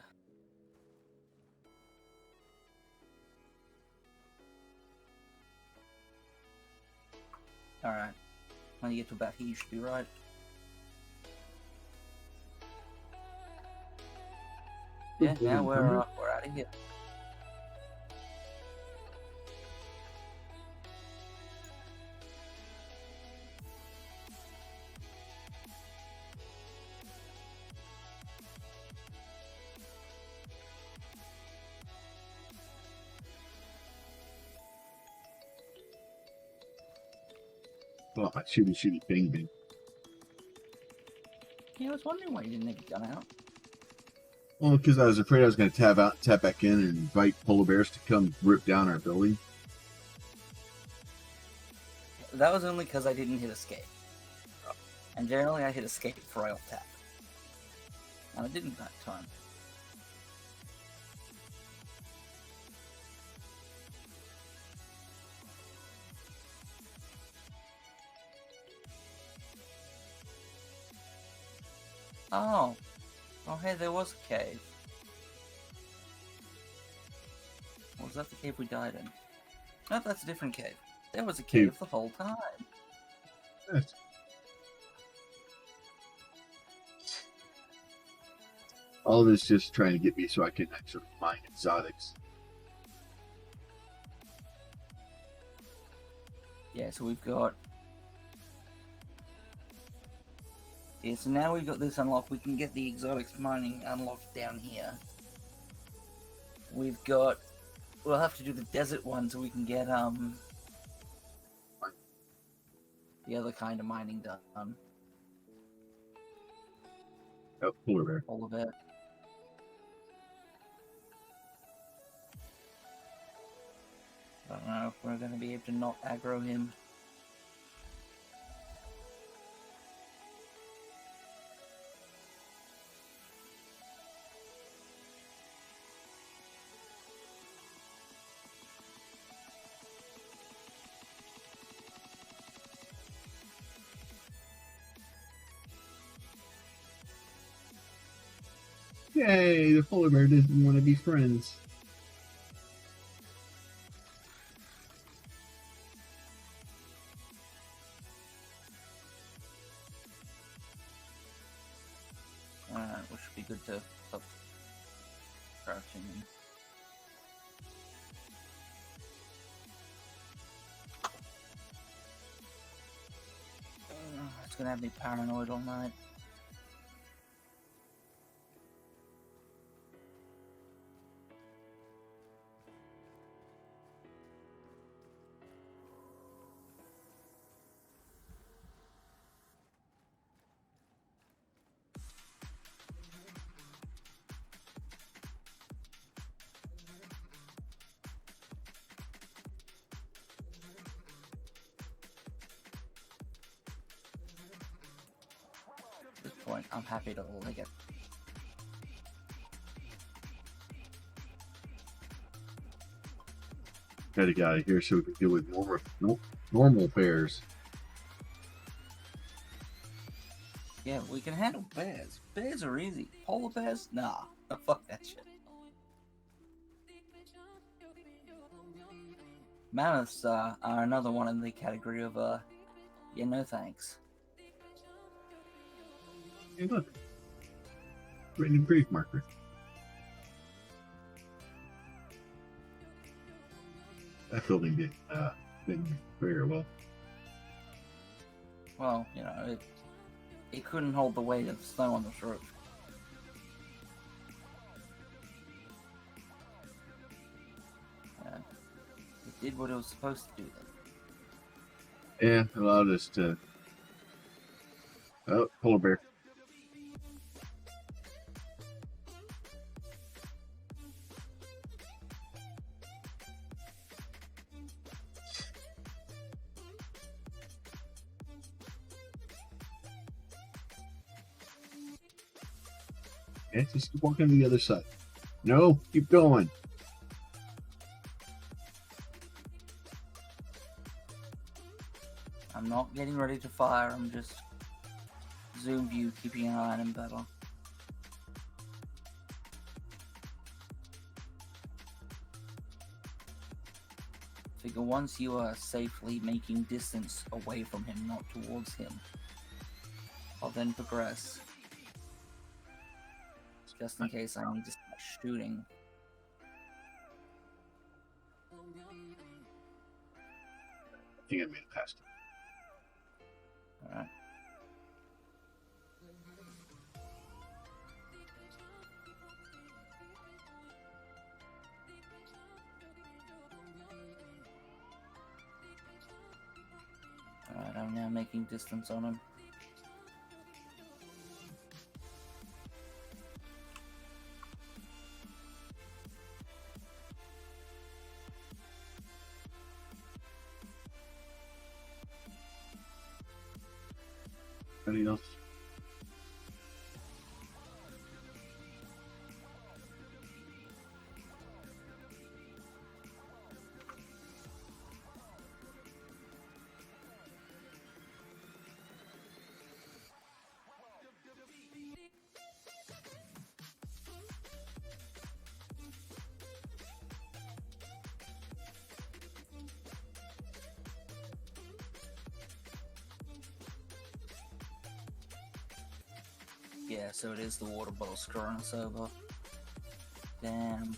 Alright. When you get to about here, you should be right. Yeah, now we're out of here. Oh, my shooty bang bang. Yeah, I was wondering why you didn't have a gun out. Well, because I was afraid I was going to tap back in and invite polar bears to come rip down our building. That was only because I didn't hit escape. And generally I hit escape before I tap. And I didn't that time. Oh. Oh, hey, there was a cave. Or was that the cave we died in? No, that's a different cave. There was a cave the whole time. Yes. All this just trying to get me so I can actually mine exotics. Yeah, so we've got... Yeah, so now we've got this unlocked, we can get the exotics mining unlocked down here. We've got... We'll have to do the desert one so we can get, the other kind of mining done. Oh, polar bear. All of it. I don't know if we're going to be able to not aggro him. Yay, the polar bear didn't want to be friends. Which should be good to stop crouching. It's gonna have me paranoid all night. At this point, I'm happy to lick it. Gotta get out of here so we can deal with normal bears. Yeah, we can handle bears. Bears are easy. Polar bears? Nah. Fuck that shit. Mammoths are another one in the category of, yeah, no thanks. Hey, look. Random grave marker. That building didn't very well. Well, you know, it couldn't hold the weight of the snow on the roof. It did what it was supposed to do, then. Yeah, allowed us to... Oh, polar bear. Yeah, just walk on the other side. No, keep going. I'm not getting ready to fire, I'm just zoom view, keeping an eye on him better. Figure once you are safely making distance away from him, not towards him, I'll then progress. Just in case I need to start shooting. I think I made it past it. Alright. Alright, I'm now making distance on him. Anything else? Yeah, so it is the water bottle screwing us over. Damn.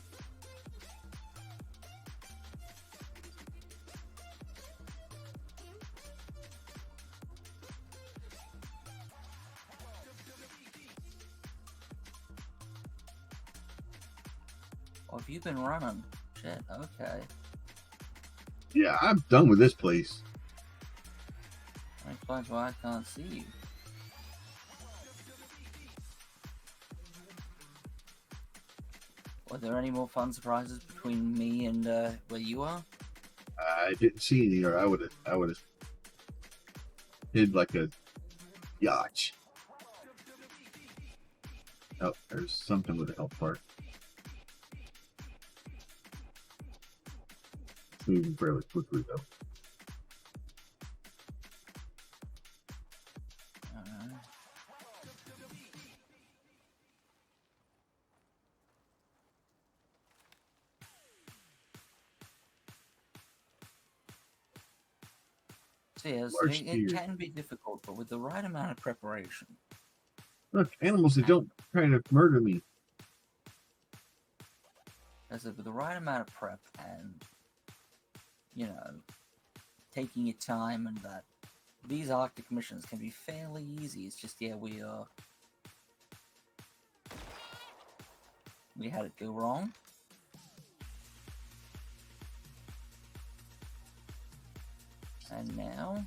Oh, have you been running? Shit, okay. Yeah, I'm done with this place. That explains why I can't see you. Were there any more fun surprises between me and where you are? I didn't see any, or I would have hid like a yacht. Oh, there's something with a health bar. It's moving fairly quickly though. Alright. So yes, Large it deer. can be difficult, but with the right amount of preparation. Look, animals that don't try to murder me. As if with the right amount of prep and, you know, taking your time and that, these Arctic missions can be fairly easy. It's just, yeah, we had it go wrong. And now,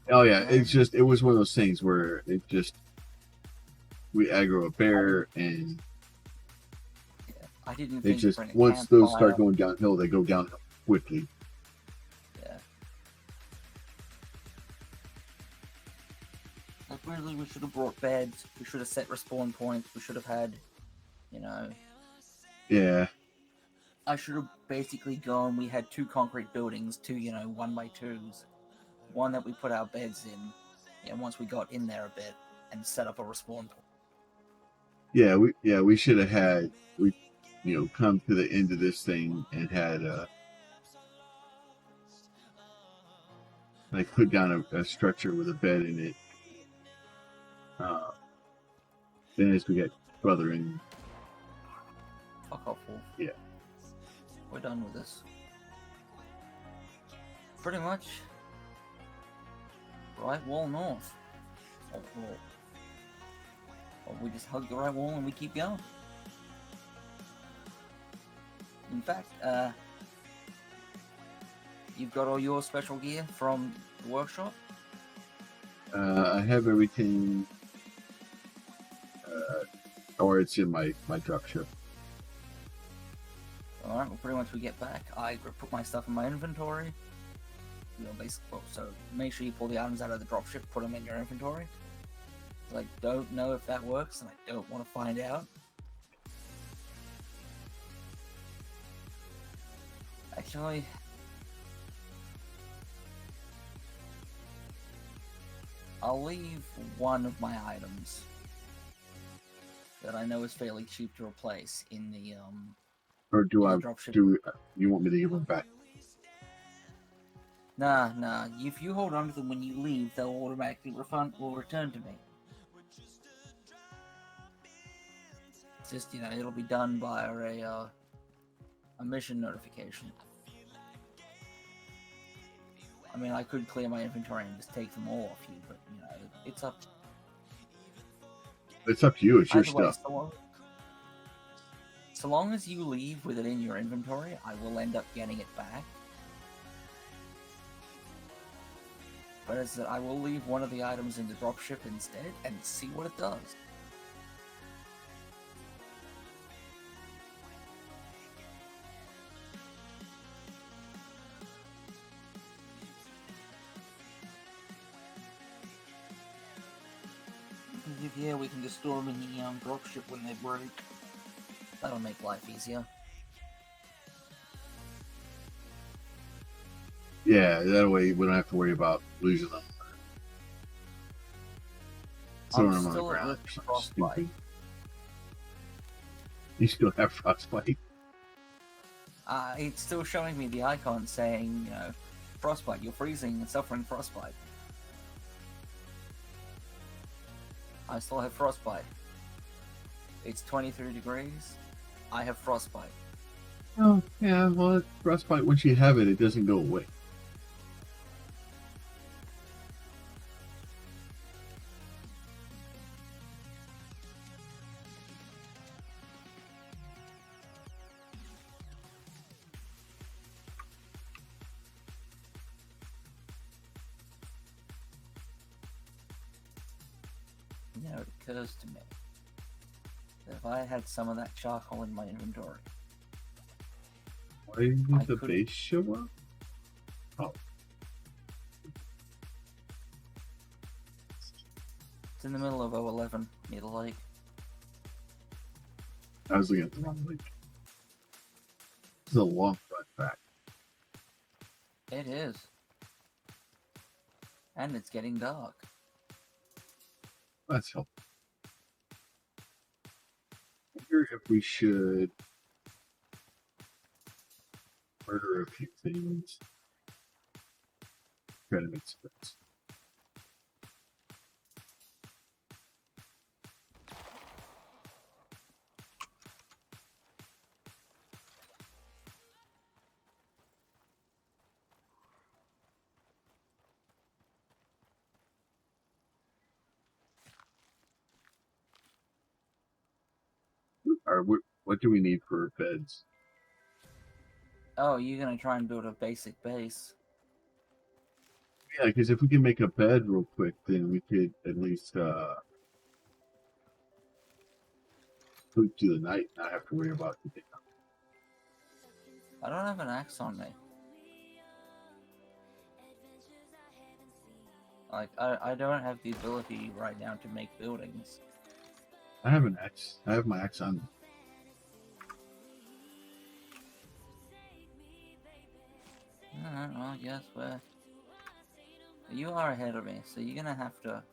Oh yeah, it was one of those things where we aggro a bear and yeah, I didn't it think just for an once those campfire- start going downhill, they go downhill quickly. Yeah. Like really, we should have brought beds. We should have set respawn points. We should have had, you know. Yeah, I should have basically gone. We had 2 concrete buildings, 2, 1x2s. One that we put our beds in, once we got in there a bit, and set up a respawn point. we should have had come to the end of this thing and had like put down a structure with a bed in it. Then as we get further in, Fuck off, Wolf. Yeah. We're done with this. Pretty much. Right wall north. Or we just hug the right wall and we keep going. In fact, you've got all your special gear from the workshop? I have everything, or it's in my drop ship. Alright, well pretty much we get back. I put my stuff in my inventory. Basically, so make sure you pull the items out of the dropship, put them in your inventory. I don't know if that works, and I don't want to find out. Actually, I'll leave one of my items that I know is fairly cheap to replace in the Or do in I the dropship. do you want me to give them back? Nah. If you hold on to them when you leave, they'll automatically return to me. It's just, it'll be done by a mission notification. I mean, I could clear my inventory and just take them all off you, but, it's up. It's up to you. It's your Either way, stuff. so long as you leave with it in your inventory, I will end up getting it back. But as I will leave one of the items in the dropship instead and see what it does. Yeah, we can just store them in the dropship when they break. That'll make life easier. Yeah, that way we don't have to worry about losing them. Throwing them on the still ground. allergic to frostbite. Stupid. You still have frostbite. It's still showing me the icon saying, frostbite, you're freezing and suffering frostbite. I still have frostbite. It's 23 degrees. I have frostbite. Oh, yeah, well, frostbite, once you have it, it doesn't go away. Now it occurs to me that if I had some of that charcoal in my inventory, Why didn't I the could've- base show up? Oh, it's in the middle of O11 near the lake. I was looking at the wrong link. This is a long run back. It is. And it's getting dark. That's helpful. I wonder if we should murder a few things. Try to make sense. What do we need for beds? Oh, you're gonna try and build a basic base. Yeah, because if we can make a bed real quick, then we could at least sleep through the night, not have to worry about the day. I don't have an axe on me. Like, I don't have the ability right now to make buildings. I have an axe. I have my axe on me. Alright, well, I guess you are ahead of me, so you're gonna have to.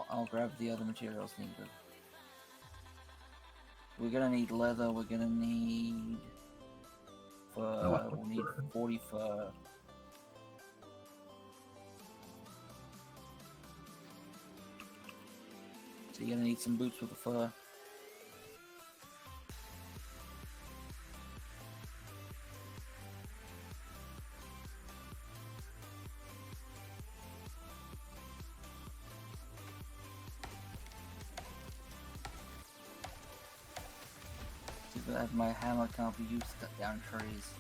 I'll grab the other materials needed. We're gonna need leather. We're gonna need fur. We'll need 40 fur. So you're gonna need some boots with the fur. Too bad my hammer can't be used to cut down trees.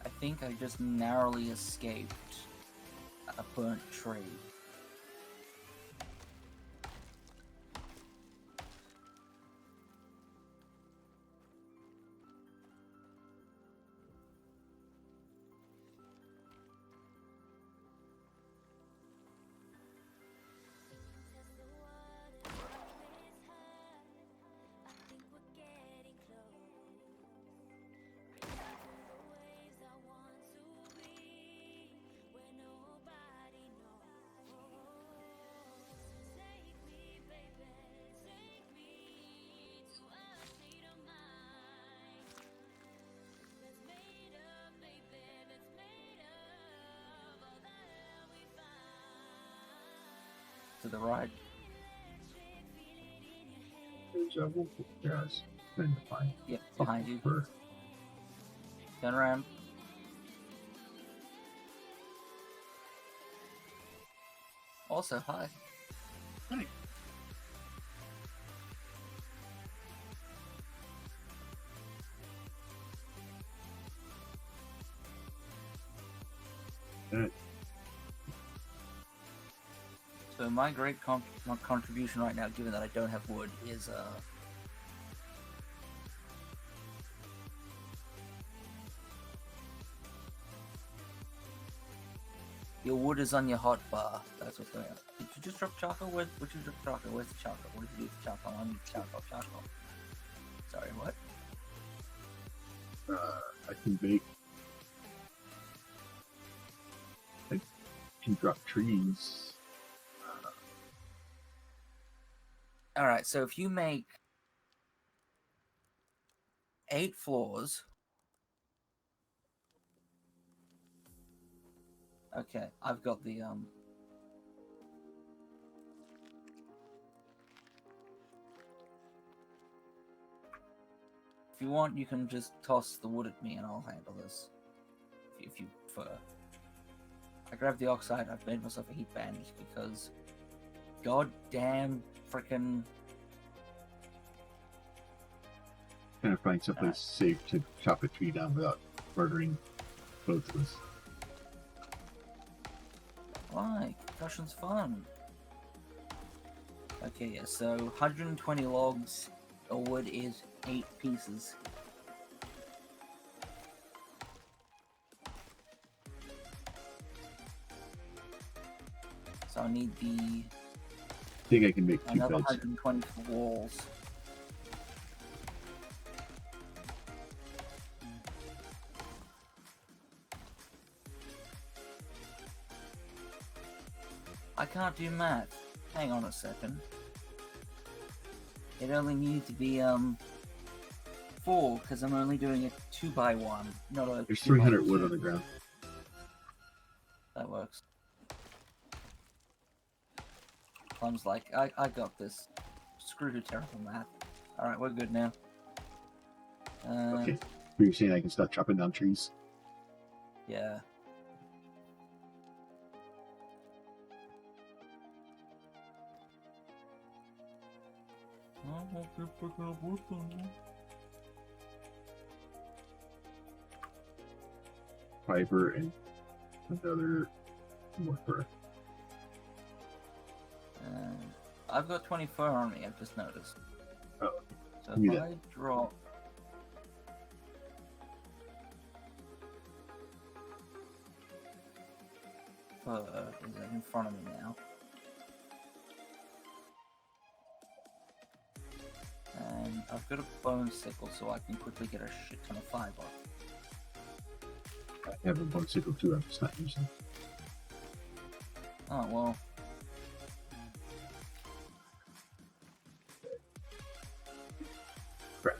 I think I just narrowly escaped a burnt tree. To the right. There's a wolf guys. Trying to find. Yep, behind you. Fur. Turn around. Also, hi. Hi. Alright. So my great my contribution right now, given that I don't have wood, is your wood is on your hot bar. That's what's going on. Did you just drop charcoal? Would you drop charcoal? Where's the charcoal? What did you do with the charcoal? I need charcoal. Sorry, what? I can bake. I can drop trees. Alright, so if you make 8 floors. Okay, I've got the if you want, you can just toss the wood at me and I'll handle this. If you prefer. I grabbed the oxide, I've made myself a heat bandage because goddamn frickin' Trying to find someplace safe to chop a tree down without murdering both of us. Why? Concussion's fun. Okay, yeah, so 120 logs of wood is 8 pieces. So I need I think I can make 2 another beds. 120 for walls. I can't do math. Hang on a second. It only needs to be 4 because I'm only doing a 2x1, not a There's 2 by 300 wood 2. on the ground. That works. Plum's like, I got this. Screw the terrible math. Alright, we're good now. Okay. Were you saying I can start chopping down trees? Yeah. Fiber and another mortar. I've got 20 fur on me, I've just noticed. Oh, So give me if that. I drop... Fur is in front of me now. And I've got a bone sickle so I can quickly get a shit ton of fiber. I have a bone sickle too, I'm just not using it. Oh, well. Crap.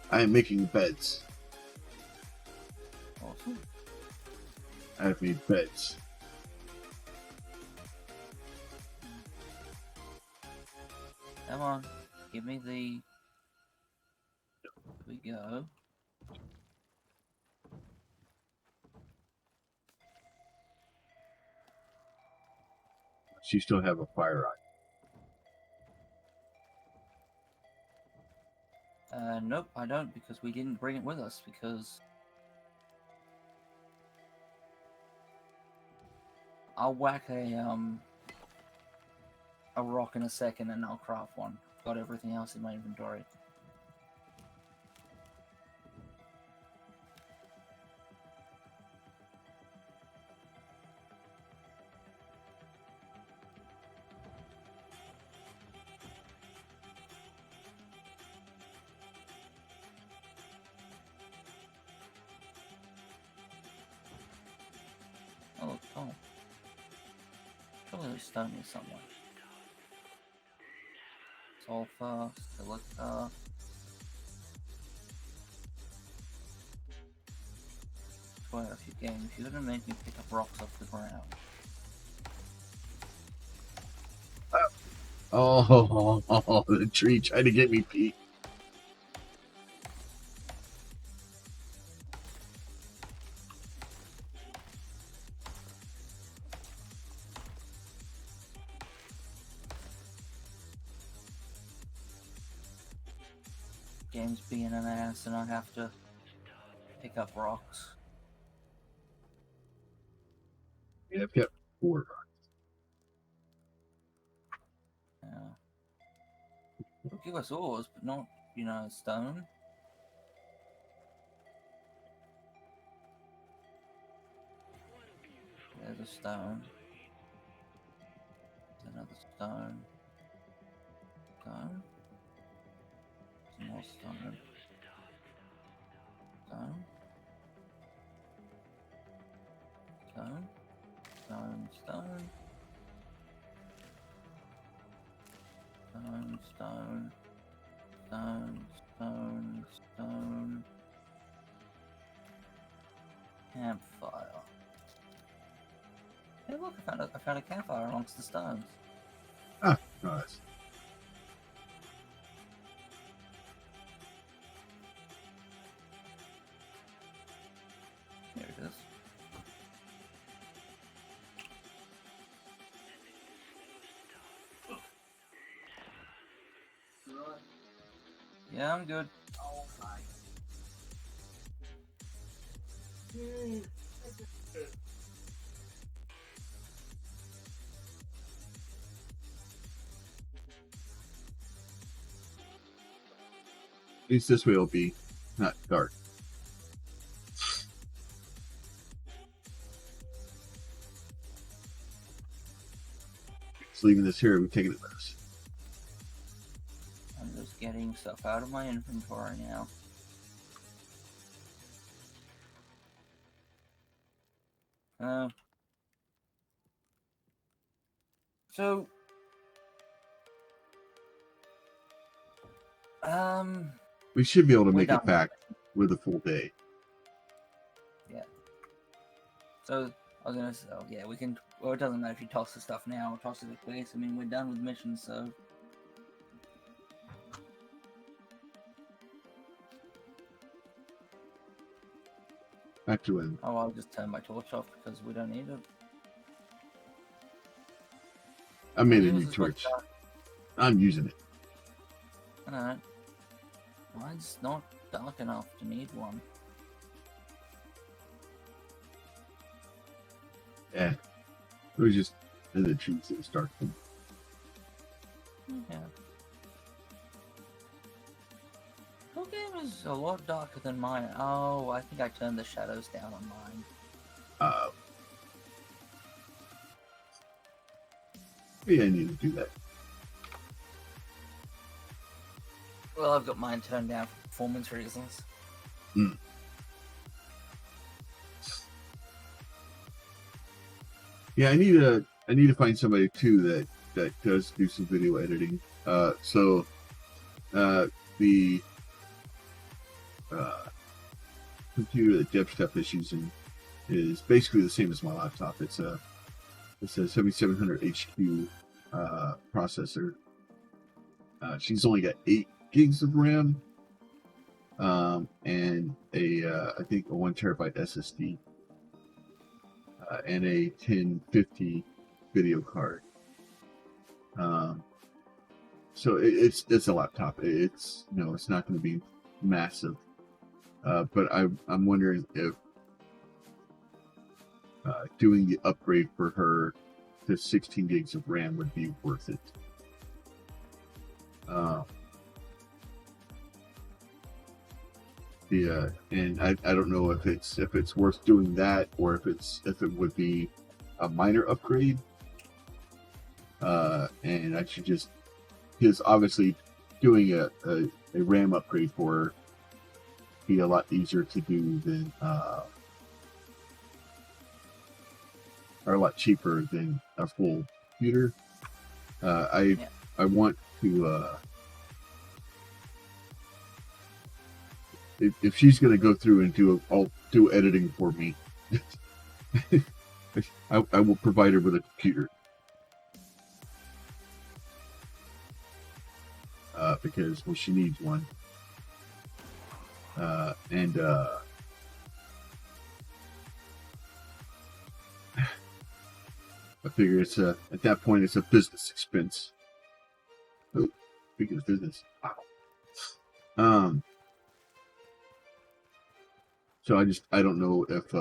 I am making beds. Awesome. I have made beds. Come on. Give me the... Here we go. So you still have a fire on. Nope, I don't, because we didn't bring it with us, because... I'll whack a rock in a second and I'll craft one. Got everything else in my inventory. Oh, look, oh. Surely there's stone here somewhere. Sulfur, silica. Swear, if you're gonna make me pick up rocks off the ground. Oh, the tree trying to get me, Pete. Game's being an ass and I have to pick up rocks. Yeah, I've got 4. Yeah. It'll give us ores, but not, stone. There's a stone. There's another stone. Stone. Some more stone. Stone. Stone. Stone. Stone. Stone. Stone. Stone. Stone. Stone. Campfire. Hey, look! I found a campfire amongst the stones. Ah, nice. Here it is. Yeah, I'm good. At least this way it'll be not dark. Just leaving this here, we're taking it with us. I'm just getting stuff out of my inventory now. So, We should be able to we're make done it back with a full day. So, I was gonna say, oh, yeah, we can, well, it doesn't matter if you toss the stuff now or toss it at base. I mean, we're done with missions, so. Back to him. Oh, I'll just turn my torch off because we don't need it. I made a Yours new is much torch. darker. I'm using it. Alright. Mine's not dark enough to need one. Yeah. It was just in the trees that was dark. Yeah. Your game is a lot darker than mine. Oh, I think I turned the shadows down on mine. Yeah, I need to do that. Well, I've got mine turned down for performance reasons. Yeah, I need to find somebody too that does do some video editing. So the computer that DevStep is using is basically the same as my laptop. It's a 7700 HQ processor. She's only got 8 gigs of RAM and I think a 1 terabyte SSD and a 1050 video card. So it's a laptop. It's it's not going to be massive, but I'm wondering if doing the upgrade for her to 16 gigs of RAM would be worth it. And I don't know if it's worth doing that or if it would be a minor upgrade. And I should just, because obviously doing a RAM upgrade for her be a lot easier to do than or a lot cheaper than a full computer. I want to if she's going to go through and do editing for me, I will provide her with a computer. Because she needs one. And I figure it's at that point it's a business expense. Oh, speaking of business, wow. So I don't know if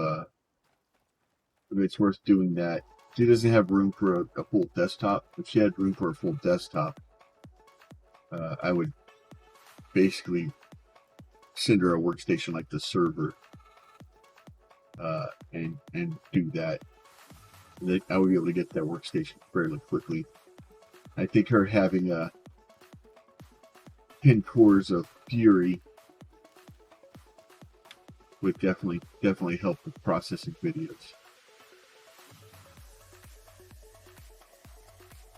it's worth doing that. She doesn't have room for a full desktop. If she had room for a full desktop, I would basically send her a workstation like the server, and do that. I would be able to get that workstation fairly quickly. I think her having 10 cores of Fury would definitely help with processing videos.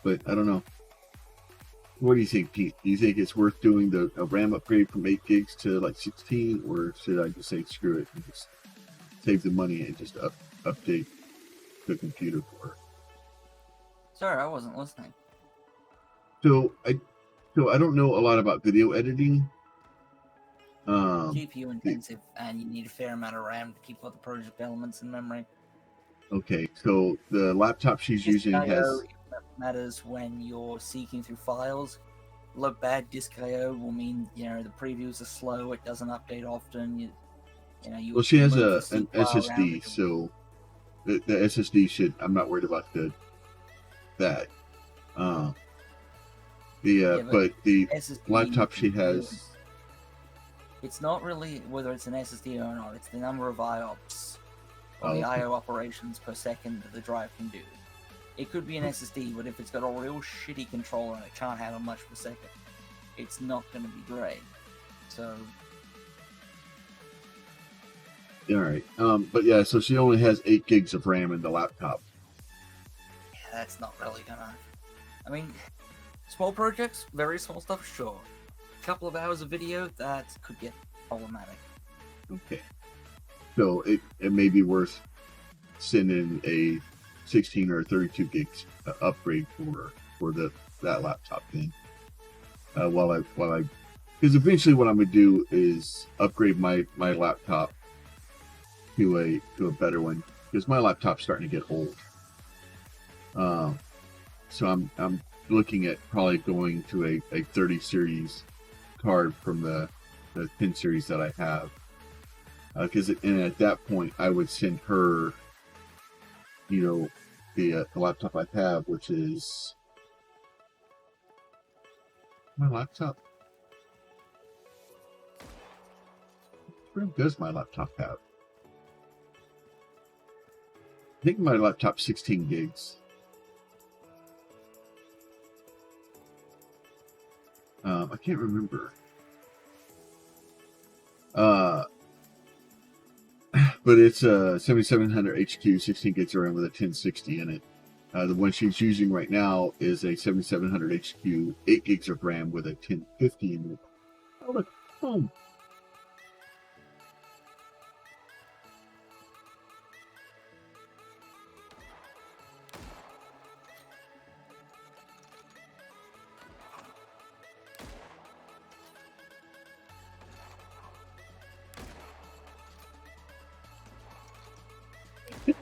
But I don't know. What do you think, Pete? Do you think it's worth doing a RAM upgrade from 8 gigs to like 16, or should I just say screw it and just save the money and just update the computer for her? Sorry, I wasn't listening. So I don't know a lot about video editing. GPU intensive, and you need a fair amount of RAM to keep all the project elements in memory. Okay, so the laptop she's using Disk has. IO matters when you're seeking through files. Bad disk IO will mean the previews are slow. It doesn't update often. You know, you Well, she has move the an seat bar around SSD, and- so the SSD should. I'm not worried about that. Yeah, But the SSD laptop she really- has. It's not really whether it's an SSD or not, it's the number of IOPS, or Oh, the okay. IO operations per second that the drive can do. It could be an SSD, but if it's got a real shitty controller and it can't handle much per second, it's not going to be great. So, All right. But yeah, so she only has 8 gigs of RAM in the laptop. yeah, that's not really gonna... I mean, small projects, very small stuff, sure. A couple of hours of video, that could get problematic. Okay. So it may be worth sending a 16 or 32 gigs upgrade for that laptop then. While I because eventually what I'm gonna do is upgrade my laptop to a better one, because my laptop's starting to get old. So I'm looking at probably going to a 30 series card from the 10 series that I have, because and at that point I would send her, you know, the laptop I have, which is my laptop. Where does my laptop have? I think my laptop's 16 gigs. I can't remember. But it's a 7700 HQ, 16 gigs of RAM with a 1060 in it. The one she's using right now is a 7700 HQ, 8 gigs of RAM with a 1050 in it. Oh, look, home.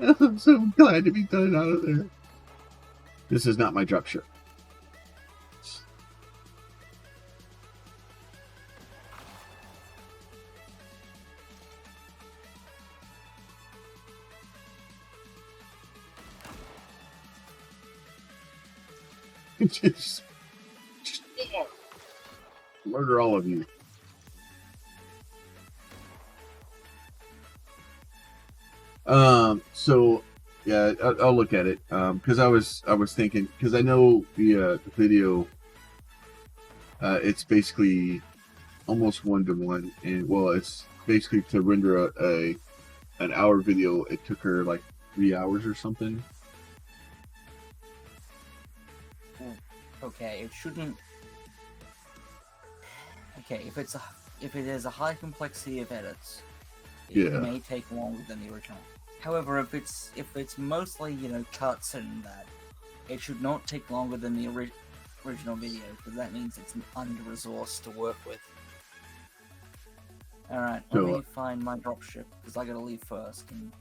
I'm so glad to be done out of there. This is not my dropship. just murder all of you. So yeah, I'll look at it. Because I was thinking, because I know the video, it's basically almost 1-to-1, and well, it's basically to render an hour video. It took her like 3 hours or something. Okay, it shouldn't... Okay, if it is a high complexity of edits, it Yeah. may take longer than the original. However, if it's mostly, you know, cuts and that, it should not take longer than the original video, because that means it's an under-resourced to work with. Alright, let So, me find my dropship, because I gotta leave first. And...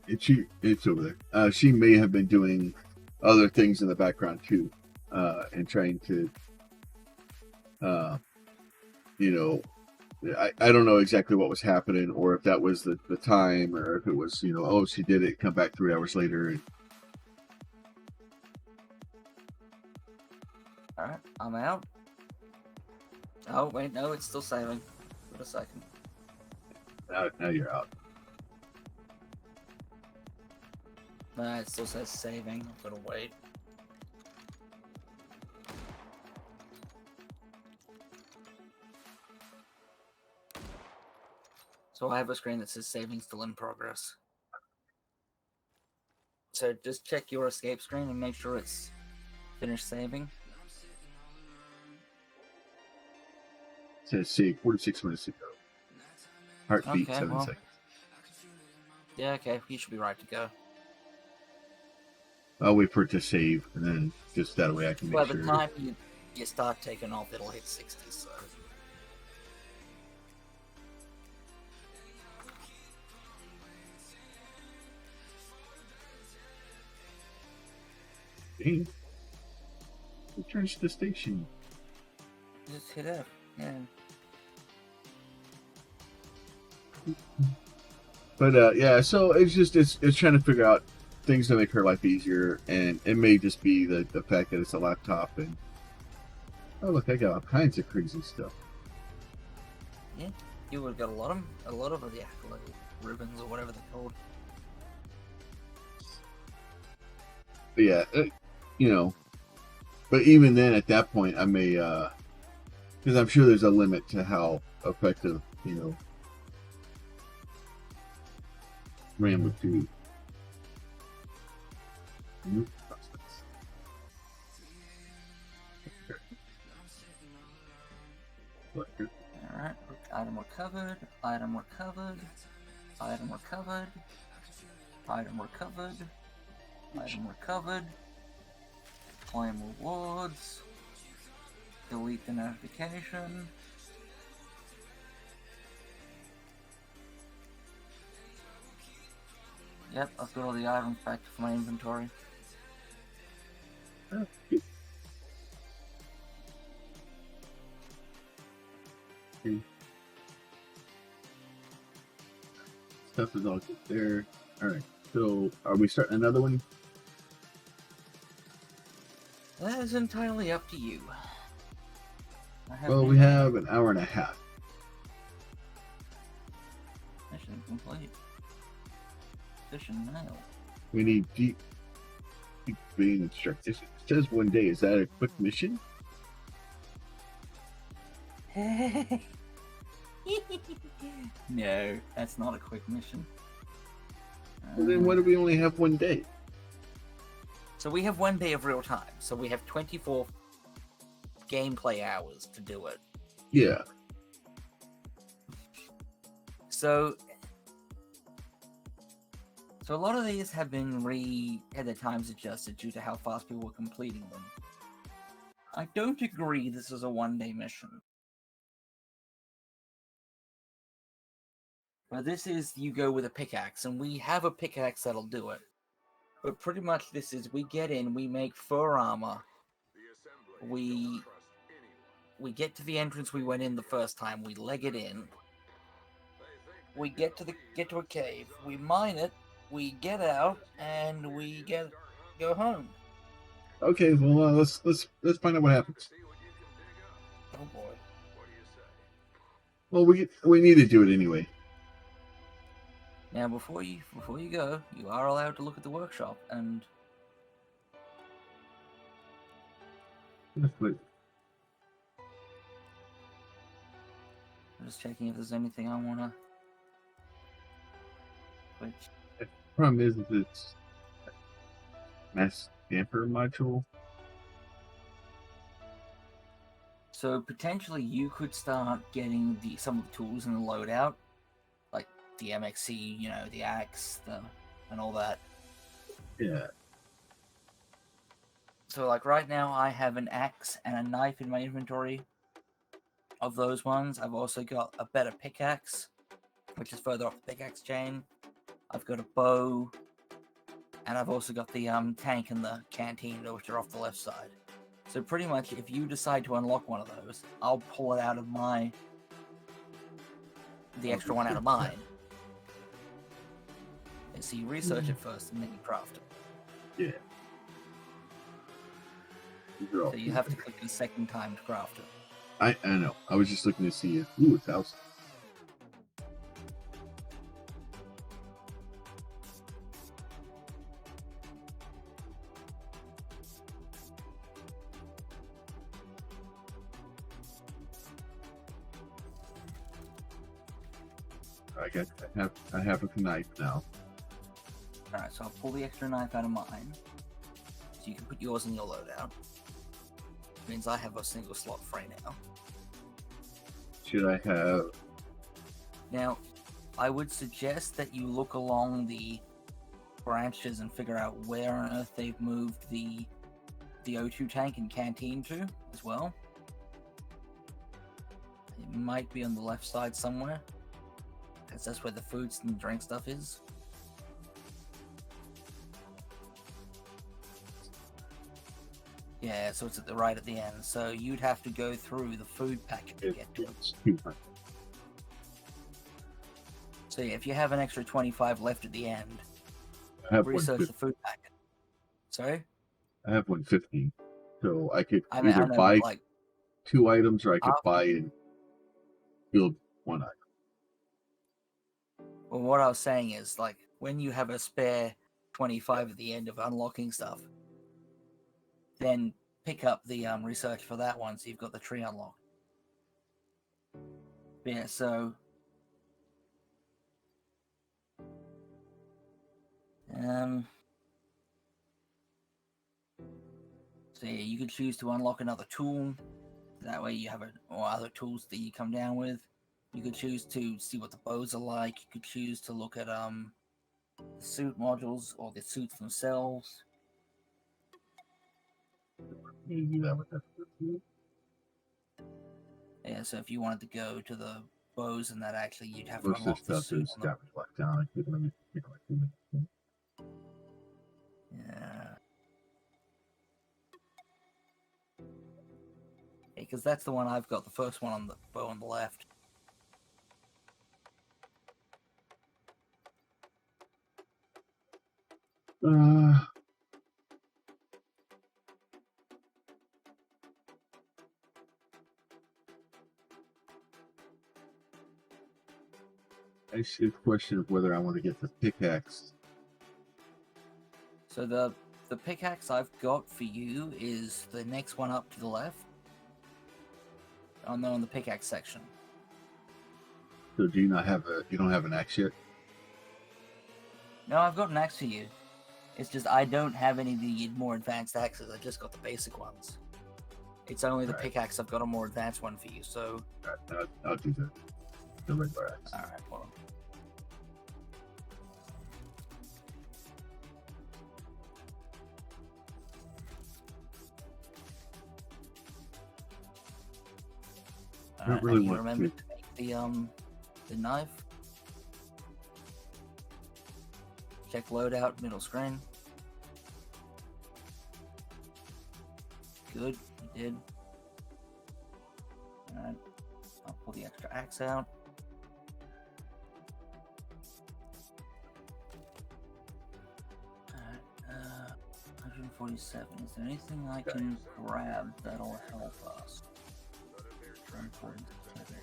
It's over there. She may have been doing other things in the background too, and trying to, you know, I don't know exactly what was happening, or if that was the time, or if it was, you know, oh, she did it, come back 3 hours later. And... Alright, I'm out. Oh, wait, no, it's still saving. Wait a second. Now you're out. Nah, it still says saving. I'm gonna wait. So I have a screen that says saving still in progress. So just check your escape screen and make sure it's finished saving. It says save 46 minutes ago. Heartbeat Okay, 7 well. seconds. Yeah, okay, you should be right to go. I'll wait for it to save, and then just that way I can make By sure. the time you start taking off, it'll hit 60, so... Dang. Return to the station. Just hit F, yeah. But yeah, so it's trying to figure out things to make her life easier, and it may just be the fact that it's a laptop. And oh look, I got all kinds of crazy stuff. Yeah, you would have got a lot of the accolade ribbons or whatever they're called. But yeah, you know. But even then, at that point, I may, because I'm sure there's a limit to how effective, RAM would be. Alright, item recovered, item recovered, item recovered, item recovered, item recovered, claim rewards, delete the notification. Yep, I've got all the items back to my inventory. Stuff is all good there. Alright, so are we starting another one? That is entirely up to you. Well, we have an hour and a half. Mission complete. Mission nailed. We need deep being instructed. It says 1 day. Is that a quick mission? No, that's not a quick mission. Well, then why do we only have 1 day? So we have 1 day of real time. So we have 24 gameplay hours to do it. Yeah. So a lot of these have been had their times adjusted due to how fast people were completing them. I don't agree this is a 1 day mission. But this is you go with a pickaxe, and we have a pickaxe that'll do it. But pretty much this is we get in, we make fur armor, we get to the entrance we went in the first time, we leg it in, we get to a cave, we mine it, we get out, and we go home. Okay, well let's find out what happens. Oh boy. Well, we need to do it anyway. Now before you go, you are allowed to look at the workshop and Wait. I'm just checking if there's anything I wanna switch. The problem is it's mass damper module. So potentially you could start getting some of the tools in the loadout, like the MXC, the axe, and all that. Yeah. So like right now I have an axe and a knife in my inventory. Of those ones, I've also got a better pickaxe, which is further up the pickaxe chain. I've got a bow, and I've also got the tank and the canteen, which are off the left side. So pretty much, if you decide to unlock one of those, I'll pull it out of the extra one out of mine. And so you research it first, and then you craft it. Yeah. So you have to click the second time to craft it. I know. I was just looking to see if... Ooh, it's house. I have a knife now. Alright, so I'll pull the extra knife out of mine. So you can put yours in your loadout. Which means I have a single slot free now. Should I have... Now, I would suggest that you look along the branches and figure out where on earth they've moved the O2 tank and canteen to, as well. It might be on the left side somewhere, because that's where the foods and drink stuff is. Yeah, so it's at the right at the end. So you'd have to go through the food packet to get to it. So yeah, if you have an extra 25 left at the end, I have research 150. the food packet. Sorry? I have 150, so I could I mean, either I know, buy but like, 2 items or I could after, buy and build 1 item. well, what I was saying is, like, when you have a spare 25 at the end of unlocking stuff, then pick up the research for that one so you've got the tree unlocked. Yeah, so so yeah, you could choose to unlock another tool. That way you have or other tools that you come down with. You could choose to see what the bows are like. You could choose to look at the suit modules or the suits themselves. You do that with that. Yeah, so if you wanted to go to the bows and that, actually you'd have to Most of unlock this the stuff suit is on the... got me locked down. I couldn't really, Yeah. Because that's the one I've got, the first one on the bow on the left. I see a question of whether I want to get the pickaxe. So the pickaxe I've got for you is the next one up to the left. On the pickaxe section. So do you not have you don't have an axe yet? No, I've got an axe for you. It's just I don't have any of the more advanced axes. I just got the basic ones. It's only the Right. pickaxe I've got a more advanced one for you. So I'll do the regular axe. all right, well. I don't really you want remember to. to make the knife. Check loadout, middle screen. Good, you did. Alright, I'll pull the extra axe out. Alright, 147. Is there anything I can grab that'll help us? 147.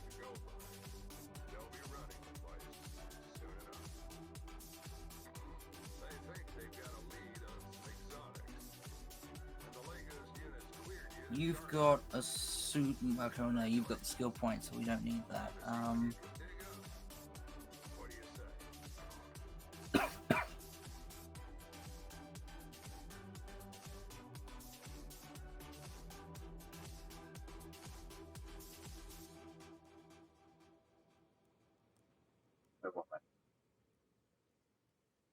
You've got a suit. Okay, no, you've got the skill points, so we don't need that.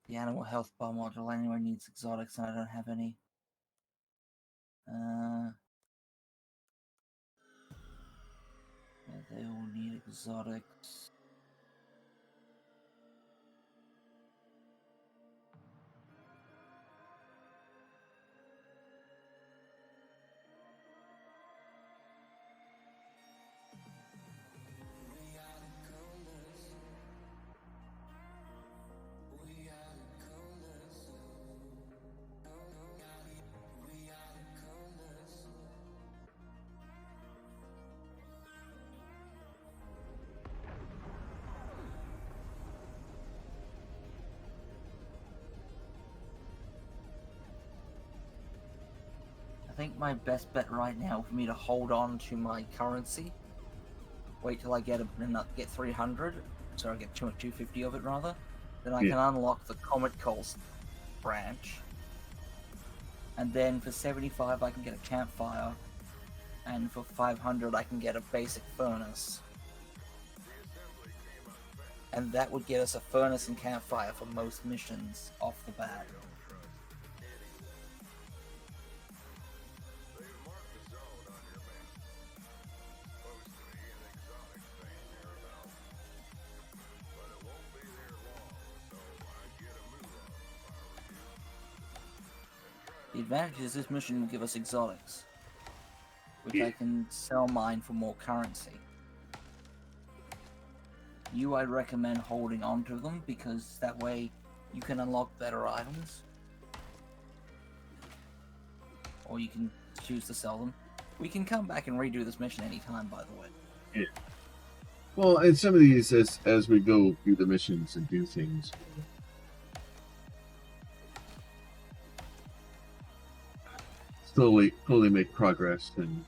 The animal health bar module anyway needs exotics, and I don't have any. Yeah, they all need exotics. I think my best bet right now for me to hold on to my currency, wait till I get 300, so I get 250 of it rather, then I can unlock the Comet Coals branch, and then for 75 I can get a campfire, and for 500 I can get a basic furnace. And that would get us a furnace and campfire for most missions off the bat. The advantage is this mission will give us exotics, which I can sell mine for more currency. I'd recommend holding on to them because that way you can unlock better items. Or you can choose to sell them. We can come back and redo this mission anytime, by the way. Yeah. Well, and some of these, as we go through the missions and do things, slowly make progress. And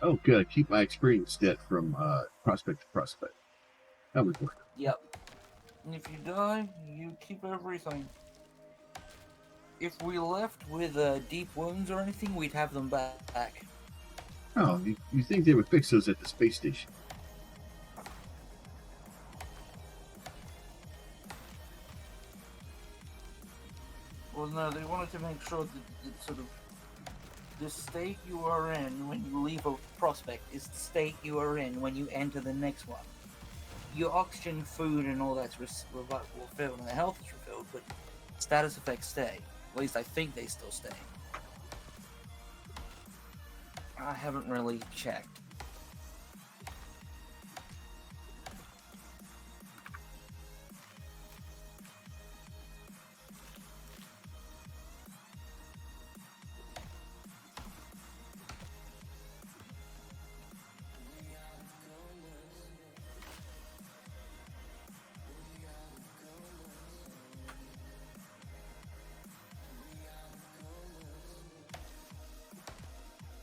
oh, good, keep my experience debt from prospect to prospect. That would work. Yep. And if you die, you keep everything. If we left with deep wounds or anything, we'd have them back. Oh, you think they would fix those at the space station? Well, no, they wanted to make sure that sort of the state you are in when you leave a prospect is the state you are in when you enter the next one. Your oxygen, food, and all that's refilled, and the health is refilled, but status effects stay. At least I think they still stay. I haven't really checked.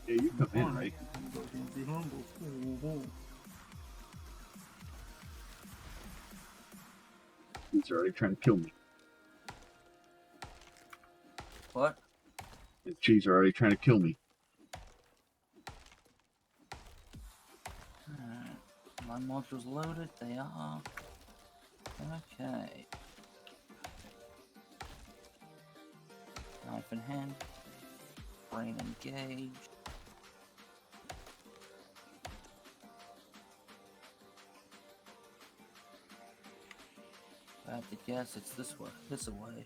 Yeah, you come in, right? He's already trying to kill me. What? The cheese are already trying to kill me. My modules loaded, they are. Okay. Knife in hand. Brain engaged. I have to guess it's this way. This away.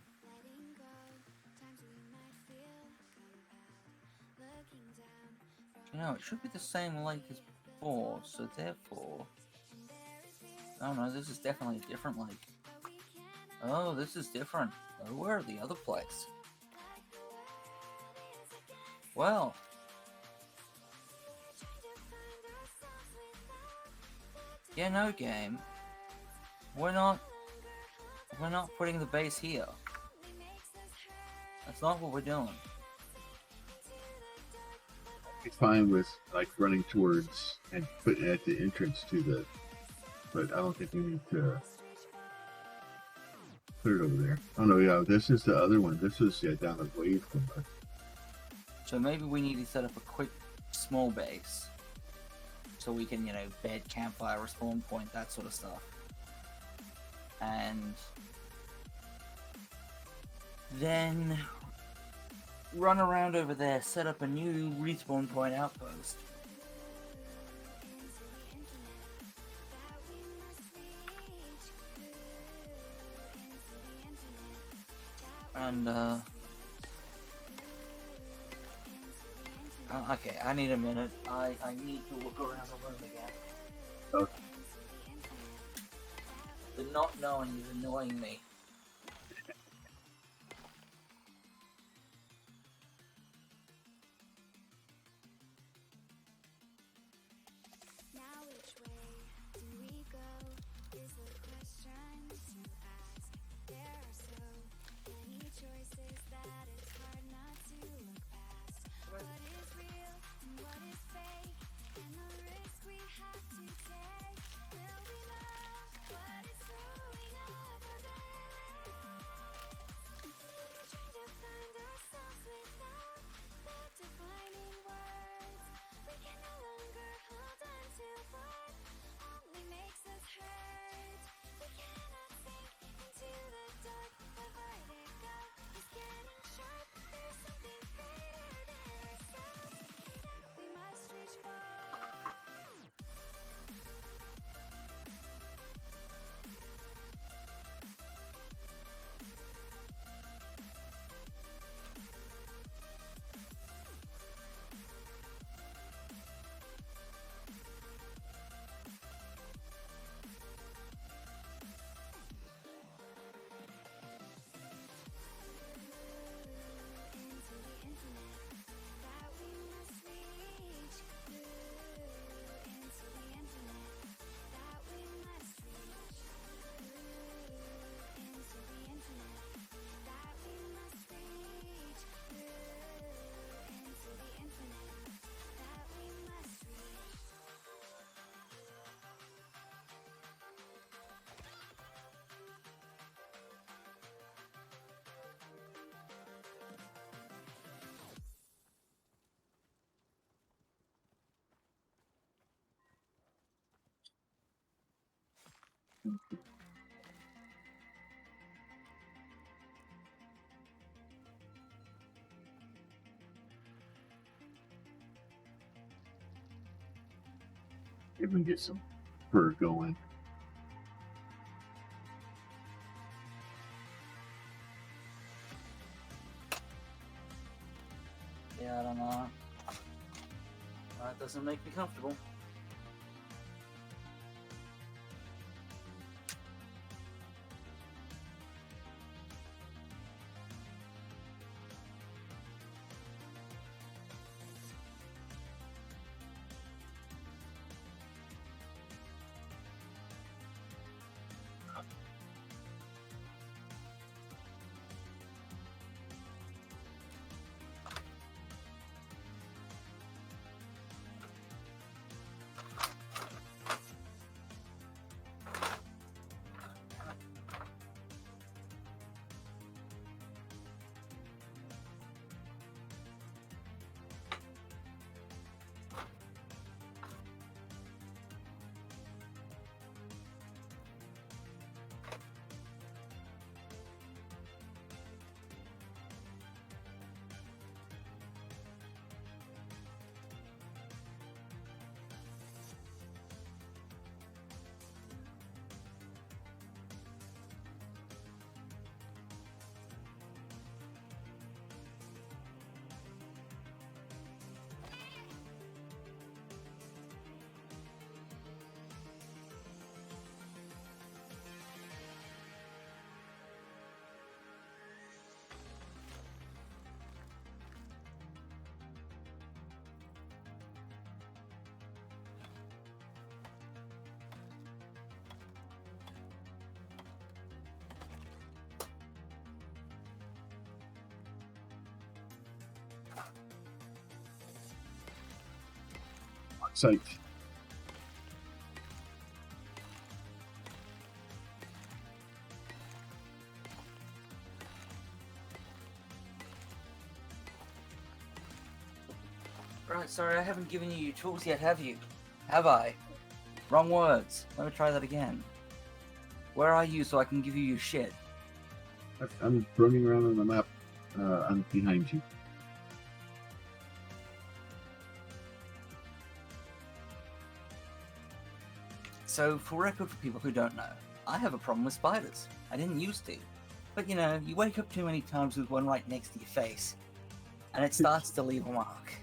You know, it should be the same lake as before, so therefore... Oh no, this is definitely a different lake. Oh, this is different. Oh, where are the other place? Well... Yeah, no game. We're not putting the base here. That's not what we're doing. Be fine with like running towards and putting it at the entrance to the, but I don't think we need to put it over there. Oh no, yeah, this is the other one. This is down the way from the. So maybe we need to set up a quick small base. So we can, bed, campfire, respawn point, that sort of stuff. And then run around over there, set up a new respawn point outpost. And, okay, I need a minute. I need to look around the room again. Okay. The not knowing is annoying me. If we can get some fur going. Yeah, I don't know. That doesn't make me comfortable. Psych. Right, sorry, I haven't given you your tools yet, have you? Have I? Wrong words. Let me try that again. Where are you so I can give you your shit? I'm running around on the map. I'm behind you. So, for record for people who don't know, I have a problem with spiders. I didn't used to. But you know, you wake up too many times with one right next to your face, and it starts to leave a mark.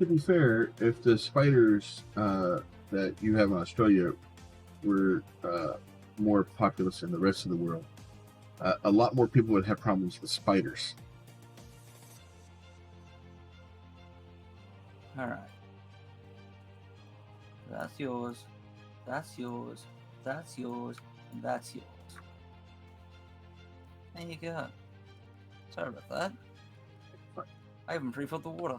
To be fair, if the spiders that you have in Australia were more populous than the rest of the world, a lot more people would have problems with spiders. Alright. That's yours. That's yours. That's yours. And that's yours. There you go. Sorry about that. I haven't refilled the water.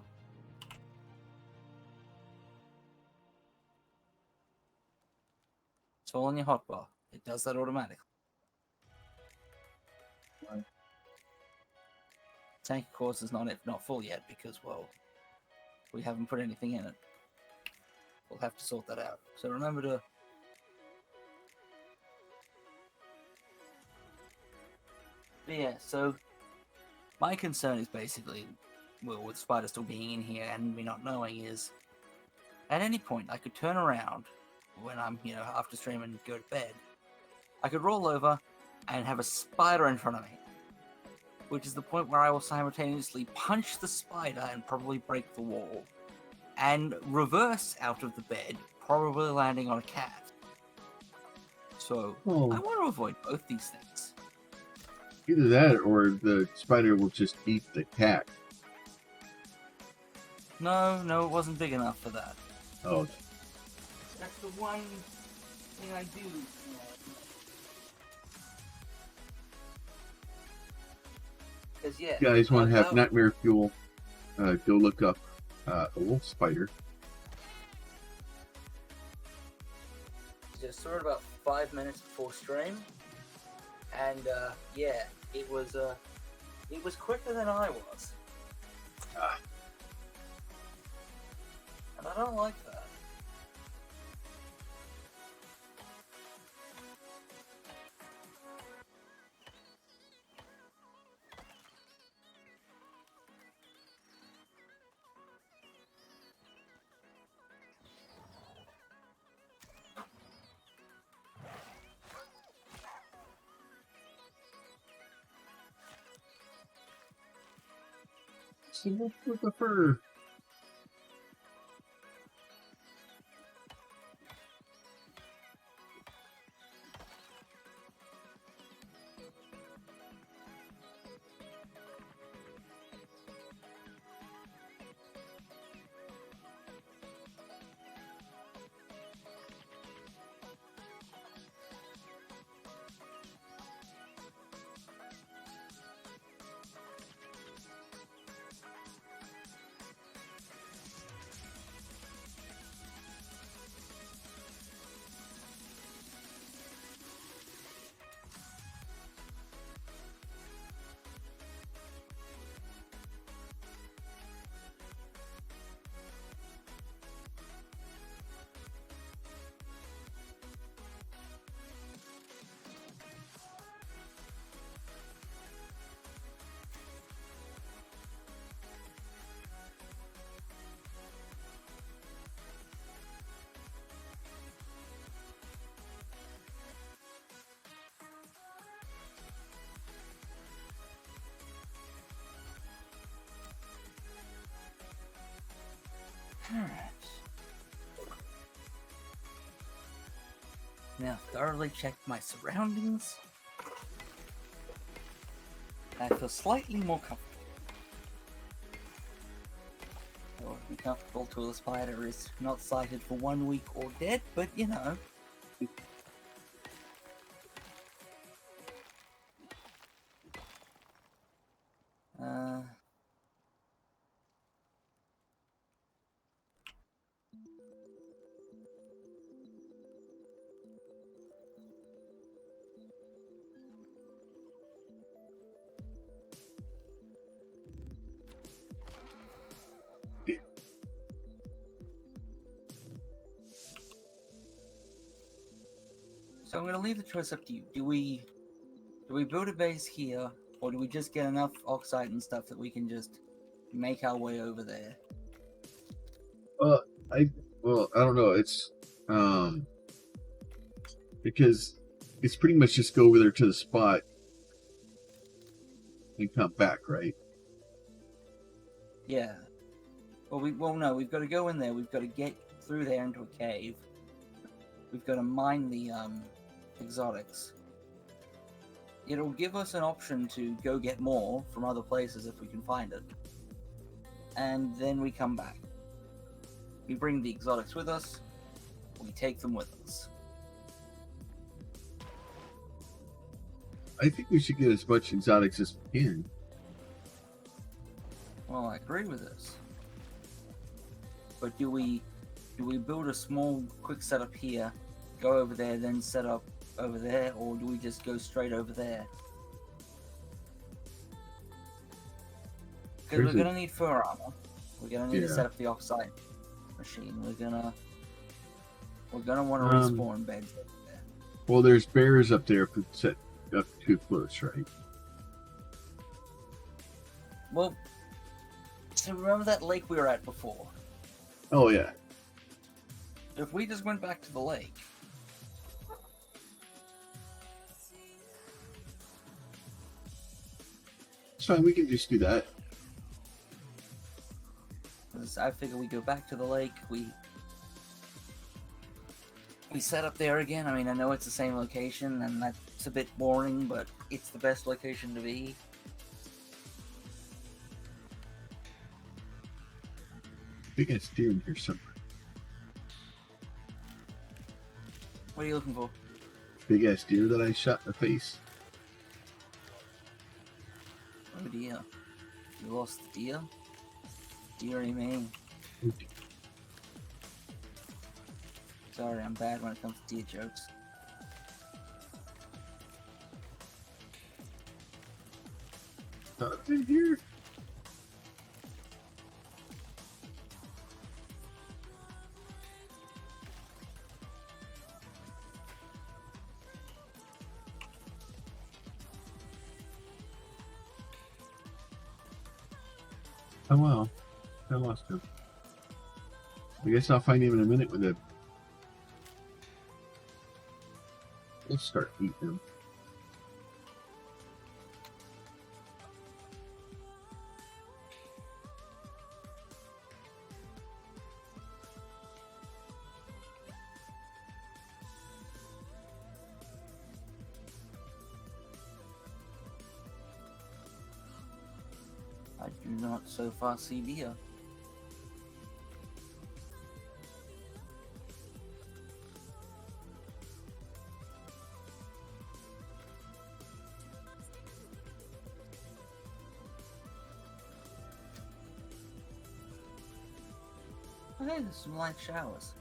It's all in your hotbar. It does that automatically. Right. Tank, of course, is not full yet because, well, we haven't put anything in it. We'll have to sort that out. So remember to... But yeah, so my concern is basically, well, with Spider still being in here and me not knowing is, at any point I could turn around when I'm, after stream and go to bed. I could roll over and have a spider in front of me, which is the point where I will simultaneously punch the spider and probably break the wall, and reverse out of the bed, probably landing on a cat. So, I want to avoid both these things. Either that or the spider will just eat the cat. No, it wasn't big enough for that. Oh, That's the one thing I do. Because, yeah. you guys want to have that- nightmare fuel? Go look up a wolf spider. Just saw it about 5 minutes before stream, and yeah, it was quicker than I was, Ah. and I don't like that. the wolf with the fur. Alright. Now thoroughly check my surroundings. I feel slightly more comfortable. Or comfortable till the spider is not sighted for 1 week or dead, but you know. So I'm gonna leave the choice up to you. Do we build a base here, or do we just get enough oxide and stuff that we can just make our way over there? I don't know. It's because it's pretty much just go over there to the spot and come back, right? Yeah. Well, no, we've got to go in there. We've got to get through there into a cave. We've got to mine the exotics. It'll give us an option to go get more from other places if we can find it. And then we come back. We bring the exotics with us. We take them with us. I think we should get as much exotics as we can. Well, I agree with this. But do we build a small, quick setup here, go over there, then set up over there, or do we just go straight over there? Because we're gonna need fur armor. We're gonna need to set up the oxide machine. We're gonna want to respawn beds over there. Well, there's bears up there if it's set up too close, right? Well, so remember that lake we were at before? Oh yeah. If we just went back to the lake, it's fine. We can just do that. 'cause I figure we go back to the lake, we set up there again. I mean, I know it's the same location, and that's a bit boring, but it's the best location to be. Big ass deer in here somewhere. What are you looking for? Big ass deer that I shot in the face. Oh dear. You lost the deer? Deary me. Sorry, I'm bad when it comes to deer jokes. Not in here. Oh wow, I lost him. I guess I'll find him in a minute with it. Let's start eating him. do not so far see deer. Oh, hey, there's some light showers.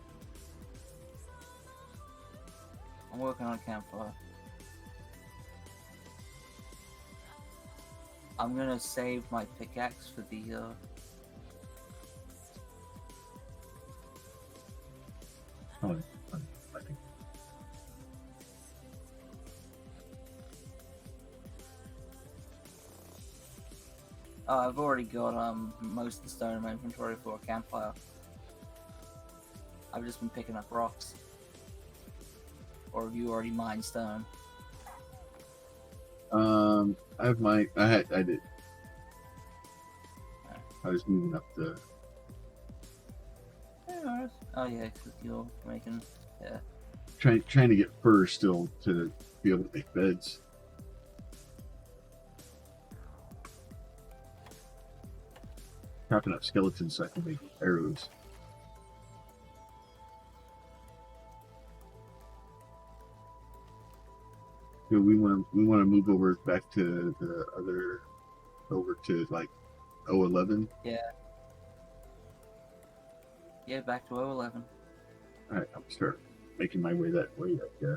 I'm working on a campfire. I'm gonna save my pickaxe for the Oh, I think. I've already got most of the stone in my inventory for a campfire. I've just been picking up rocks. Or have you already mined stone? I have I did. I was moving up the. Oh yeah, because you're making, yeah. Trying to get fur still to be able to make beds. Chopping up skeletons so I can make arrows. So we want to move over back to the other, over to like 011. Yeah, back to 011. All right, I'm start making my way that way. Yeah.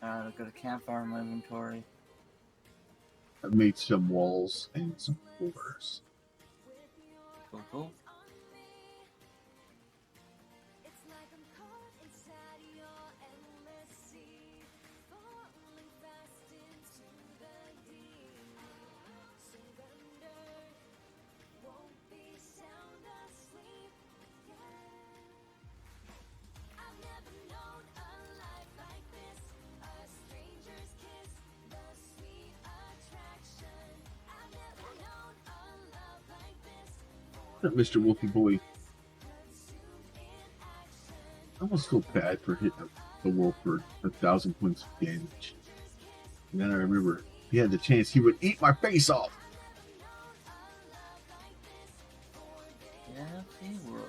Alright, I've got a campfire in my inventory. I've made some walls and some floors. Cool, cool. That Mr. Wolfie Boy. I almost feel bad for hitting the wolf for 1,000 points of damage. And then I remember he had the chance, he would eat my face off. Yeah, he would.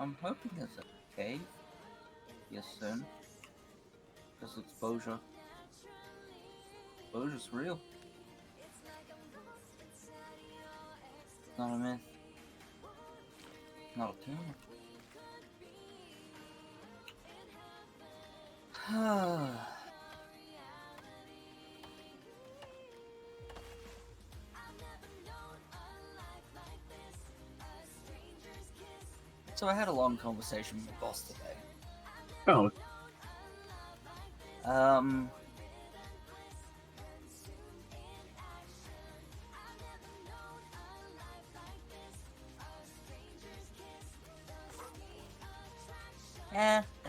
I'm hoping there's a cave. Yes, soon. Because exposure. Exposure's real. It's not a myth. Not a tumor. So I had a long conversation with the boss today. Oh,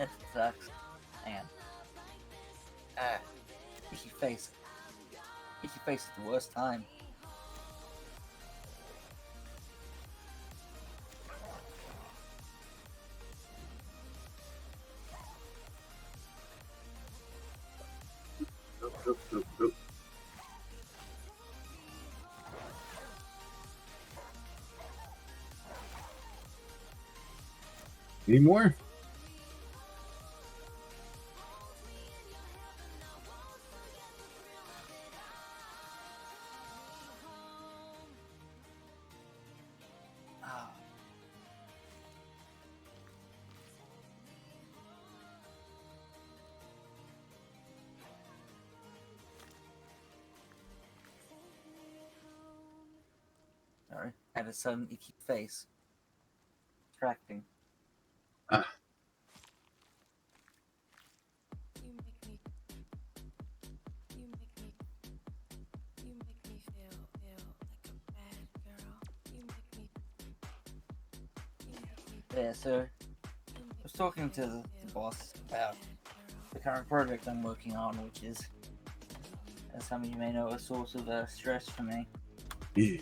It sucks. Man. Icky face. Icky face at the worst time. Nope. Any more? Ah. had a sudden icky face. Distracting. Ah, You make me feel like a bad girl. You make me Yeah, so I was talking to the boss about the current project I'm working on, which is, as some of you may know, a source of stress for me. yeah.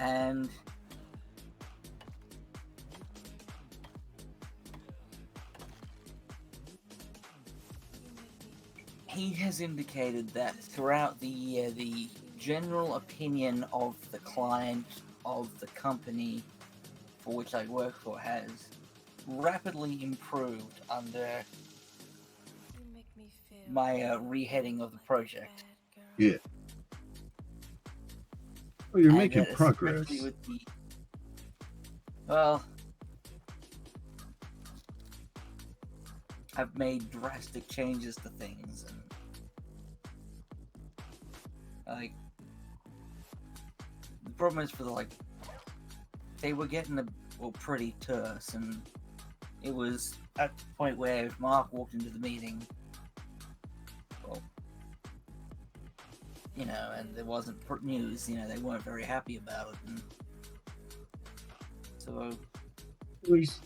And he has indicated that throughout the year, the general opinion of the client of the company for which I work for has rapidly improved under my reheading of the project. Yeah. Well, you're And making that especially progress. with the, well, I've made drastic changes to things, and like the problem is for the they were getting pretty terse, and it was at the point where if Mark walked into the meeting, well, and there wasn't news, they weren't very happy about it, and so There's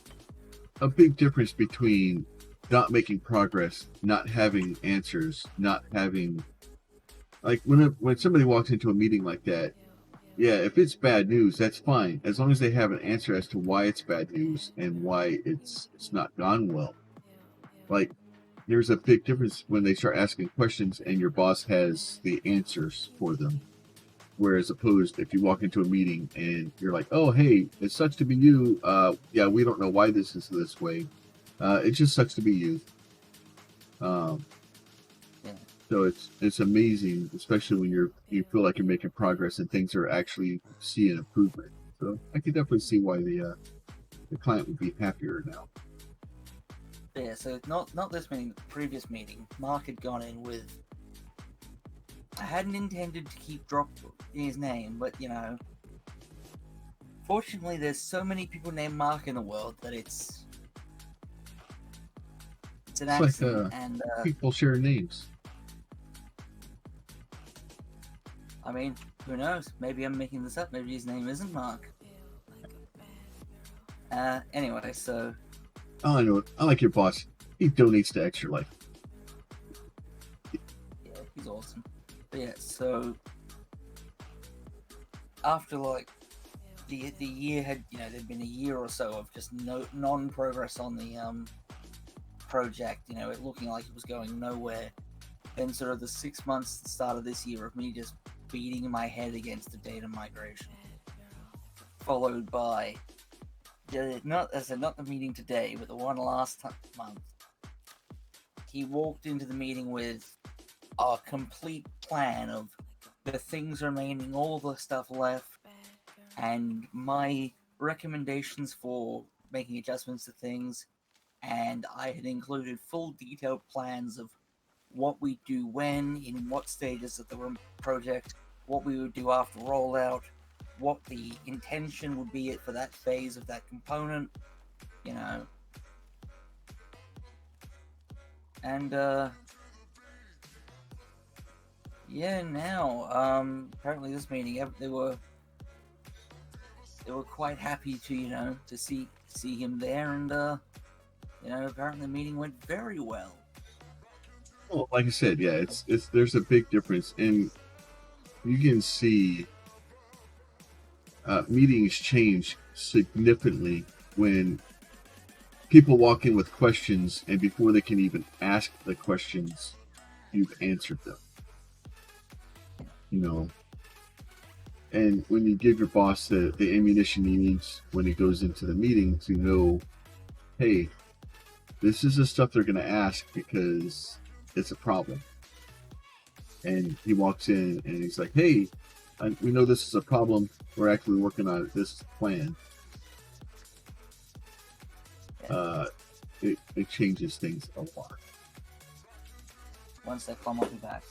a big difference between not making progress, not having answers, not having when somebody walks into a meeting like that. Yeah, if it's bad news, that's fine as long as they have an answer as to why it's bad news and why it's not gone well. Like, there's a big difference when they start asking questions and your boss has the answers for them. Whereas opposed, if you walk into a meeting and you're like, "Oh, hey, it sucks to be you. Yeah, we don't know why this is this way. It just sucks to be you." Um, yeah. so it's amazing, especially when you feel like you're making progress and things are actually seeing improvement. So I could definitely see why the client would be happier now. Yeah, so not this meeting, the previous meeting, Mark had gone in with. I hadn't intended to keep dropping his name, but fortunately, there's so many people named Mark in the world that it's an It's like accident, and people share names. I mean, who knows? Maybe I'm making this up. Maybe his name isn't Mark. Anyway, so Oh, I know. I like your boss. He donates to Extra Life. yeah, he's awesome. But yeah, so after the year had there'd been a year or so of just non-progress on the project, it looking like it was going nowhere. Then sort of the 6 months at the start of this year of me just beating my head against the data migration, followed by not the meeting today, but the one last month. He walked into the meeting with a complete plan of the things remaining, all the stuff left, and my recommendations for making adjustments to things. And I had included full detailed plans of what we do when, in what stages of the project, what we would do after rollout, what the intention would be for that phase of that component, and yeah, now apparently this meeting they were quite happy to see him there, and apparently the meeting went very well. Well, like I said, yeah, it's there's a big difference, and you can see meetings change significantly when people walk in with questions, and before they can even ask the questions, you've answered them. And when you give your boss the ammunition he needs when he goes into the meeting to know, hey, this is the stuff they're going to ask because it's a problem. And he walks in and he's like, hey, we know this is a problem. We're actually working on it. This is the plan. It changes things a lot. One sec, I'll be back.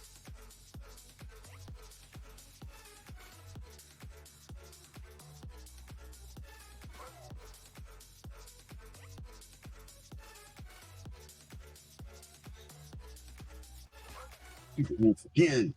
People wolf again.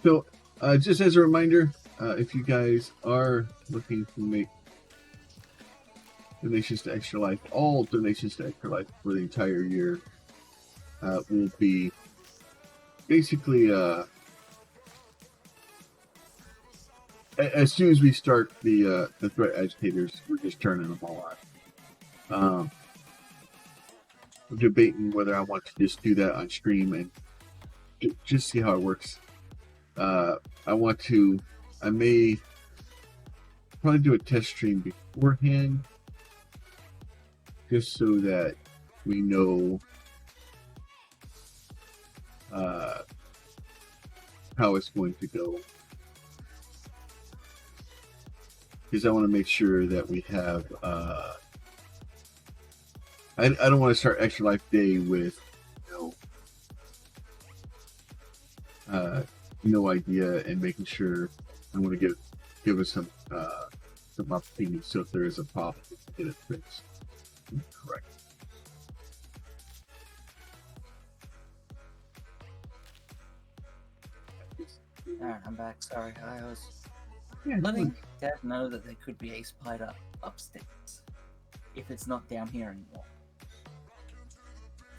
So, just as a reminder, if you guys are looking to make donations to Extra Life, all donations to Extra Life for the entire year will be basically as soon as we start the threat agitators, we're just turning them all on. I'm debating whether I want to just do that on stream and just see how it works. I may probably do a test stream beforehand, just so that we know how it's going to go. Because I want to make sure that we have. I don't want to start Extra Life Day with no idea, and making sure I want to give us some opportunities. So if there is a problem, get it fixed. Correct. Alright, I'm back. Sorry, I was Yeah, letting Dad know that there could be a spider upstairs if it's not down here anymore.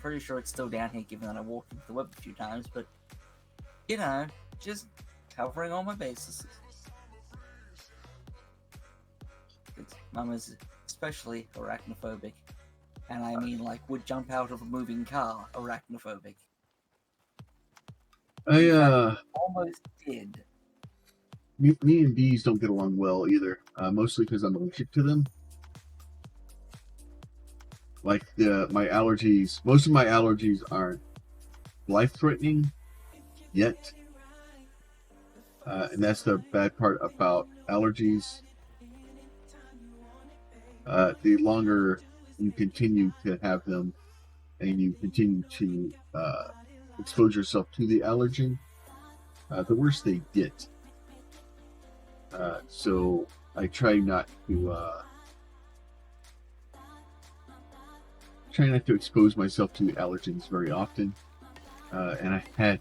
Pretty sure it's still down here given that I walked into the web a few times, but you know, just covering all my bases. Mum is especially arachnophobic, and I mean like would jump out of a moving car arachnophobic. Almost did. Me and bees don't get along well either. Mostly because I'm allergic to them. Like my allergies, most of my allergies aren't life-threatening yet, and that's the bad part about allergies. The longer you continue to have them, and you continue to expose yourself to the allergen, the worse they get. So I try not to expose myself to allergens very often. And I had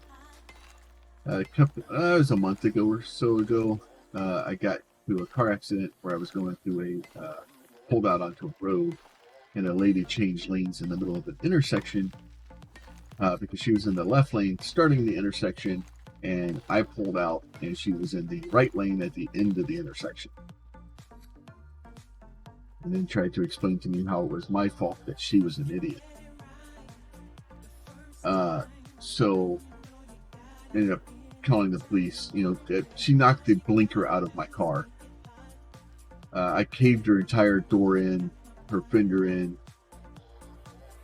a couple, it was a month ago or so ago, I got to a car accident where I was going through pulled out onto a road, and a lady changed lanes in the middle of an intersection because she was in the left lane starting the intersection, and I pulled out and she was in the right lane at the end of the intersection. And then tried to explain to me how it was my fault that she was an idiot. So ended up calling the police. She knocked the blinker out of my car. I caved her entire door in, her fender in.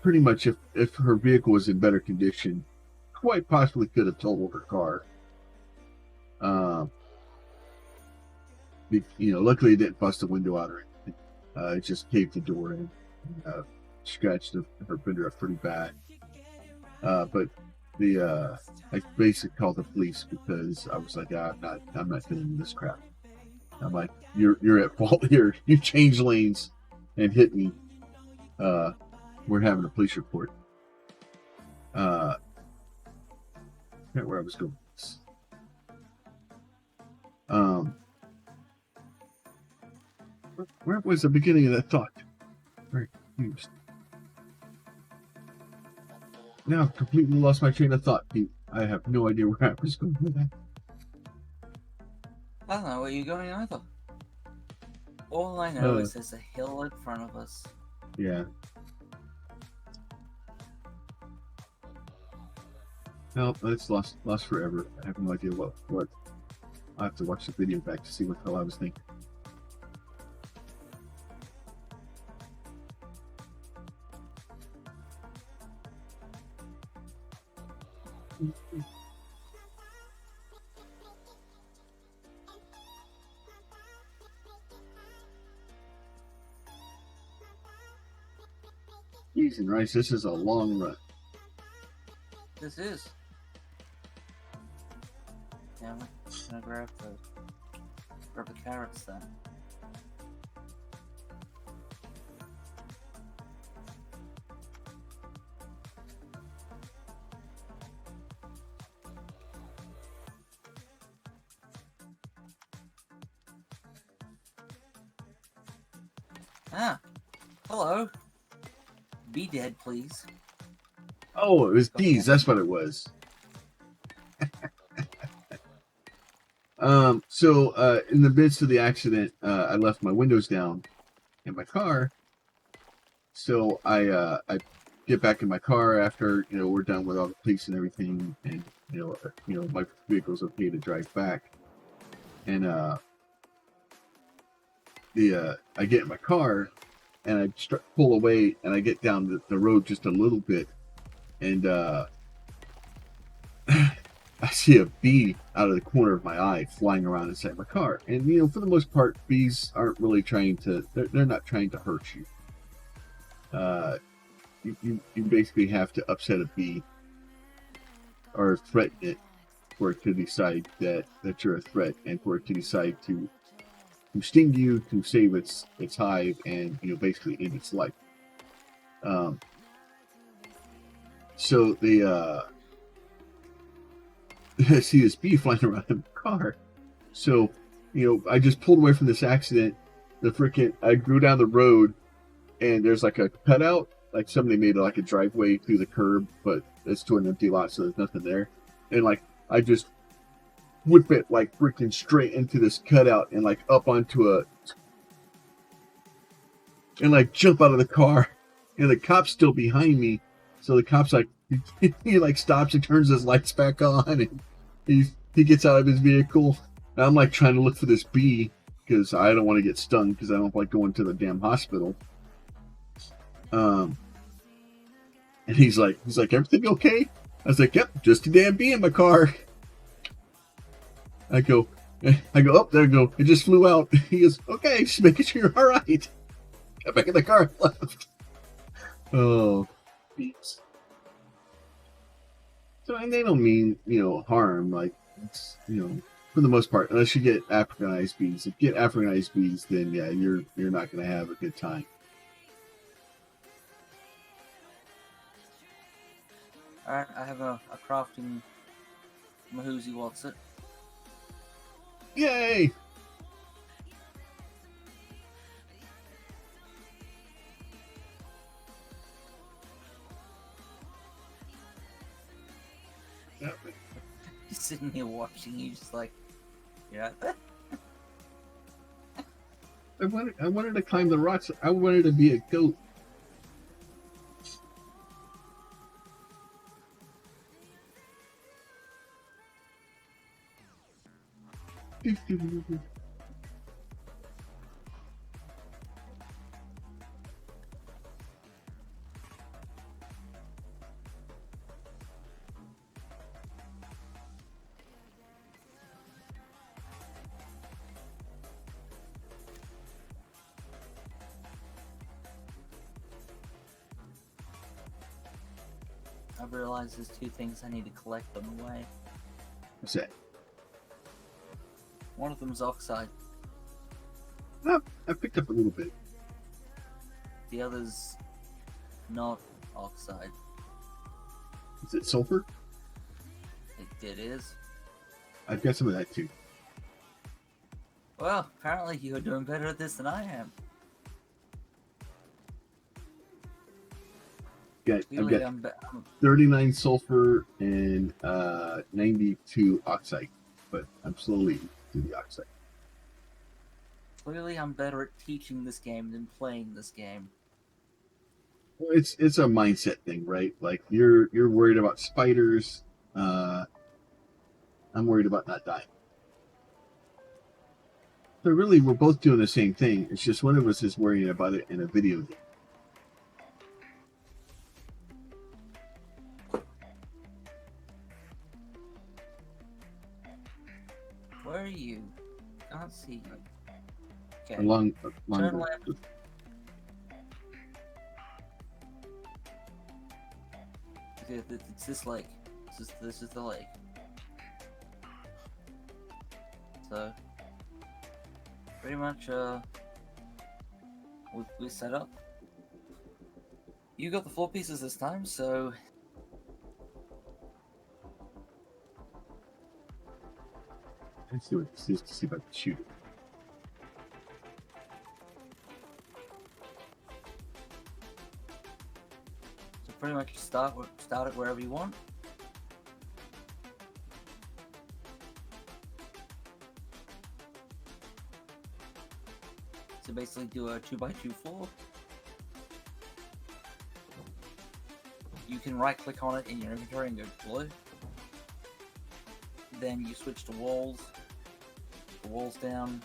Pretty much, if her vehicle was in better condition, quite possibly could have totaled her car. Luckily it didn't bust a window out or anything. It just caved the door in, and scratched her fender up pretty bad. But I basically called the police because I was like, I'm not dealing with this crap. I'm like, you're at fault here. You changed lanes and hit me. We're having a police report. I forget where I was going. Where was the beginning of that thought? Very confused. Now I've completely lost my train of thought, Pete. I have no idea where I was going with that. I don't know where you're going either. All I know is there's a hill in front of us. Yeah. No, that's lost forever. I have no idea what. I have to watch the video back to see what the hell I was thinking. Cheese and rice. This is a long run. This is. Yeah, I'm gonna grab the carrots then. Ah, hello. Be dead, please. Oh, it was bees. That's what it was. So in the midst of the accident, I left my windows down in my car. So I get back in my car after we're done with all the police and everything, and my vehicle's okay to drive back. And I get in my car and I pull away and I get down the road just a little bit, and I see a bee out of the corner of my eye flying around inside my car. And for the most part, bees aren't really trying to. They're not trying to hurt you. You basically have to upset a bee or threaten it for it to decide that you're a threat, and for it to decide to sting you, to save its hive, and basically end its life. So they I see this bee flying around in the car. So, I just pulled away from this accident. I grew down the road, and there's like a cutout, like somebody made like a driveway through the curb, but it's to an empty lot, so there's nothing there. And like, I just whip it like freaking straight into this cutout and like up onto and like jump out of the car. And the cop's still behind me. So the cop's like, he like stops and turns his lights back on, and he gets out of his vehicle. And I'm like trying to look for this bee because I don't want to get stung, because I don't like going to the damn hospital. And he's like, everything okay? I was like, yep, just a damn bee in my car. I go, up there, it just flew out. He goes, okay, just making sure you're all right. Got back in the car and left. Oh, bees. So, and they don't mean, harm. Like, it's, for the most part, unless you get Africanized bees. If you get Africanized bees, then yeah, you're not going to have a good time. Alright, I have a crafting Mahoozy what's it. Yay! Yeah. Just sitting here watching you, just like, yeah. I wanted to climb the rocks. I wanted to be a goat. I realize there's two things I need to collect on the way. What's that? One of them's oxide. I picked up a little bit. The other's not oxide. Is it sulfur? It is. I've got some of that too. Well, apparently you're doing better at this than I am. I've got 39 sulfur and 92 oxide, but I'm slowly to the oxide. Clearly, I'm better at teaching this game than playing this game. Well, it's a mindset thing, right? Like you're worried about spiders. I'm worried about not dying. So really, we're both doing the same thing. It's just one of us is worrying about it in a video game. Where are you? Can't see you. Okay. Along Turn left. It's this lake. This is the lake. So pretty much we set up. You got the 4 pieces this time, so Let's see what this is to see if I can shoot it. pretty much start it wherever you want. So basically do a 2x2 floor. You can right click on it in your inventory and go deploy. Then you switch to walls. The walls down.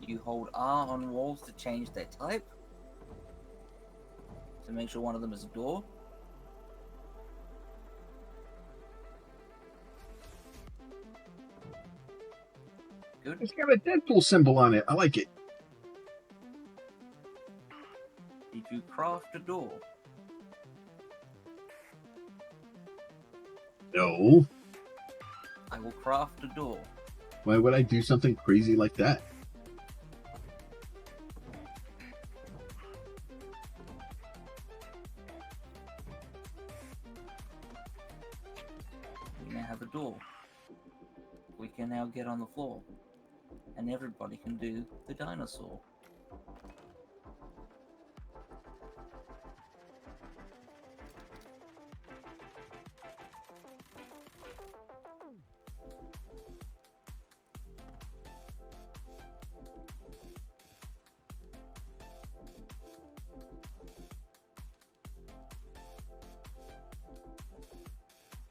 You hold R on walls to change their type. To make sure one of them is a door. Good. It's got a Deadpool symbol on it. I like it. Did you craft a door? No. I will craft a door. Why would I do something crazy like that? We now have a door. We can now get on the floor. And everybody can do the dinosaur.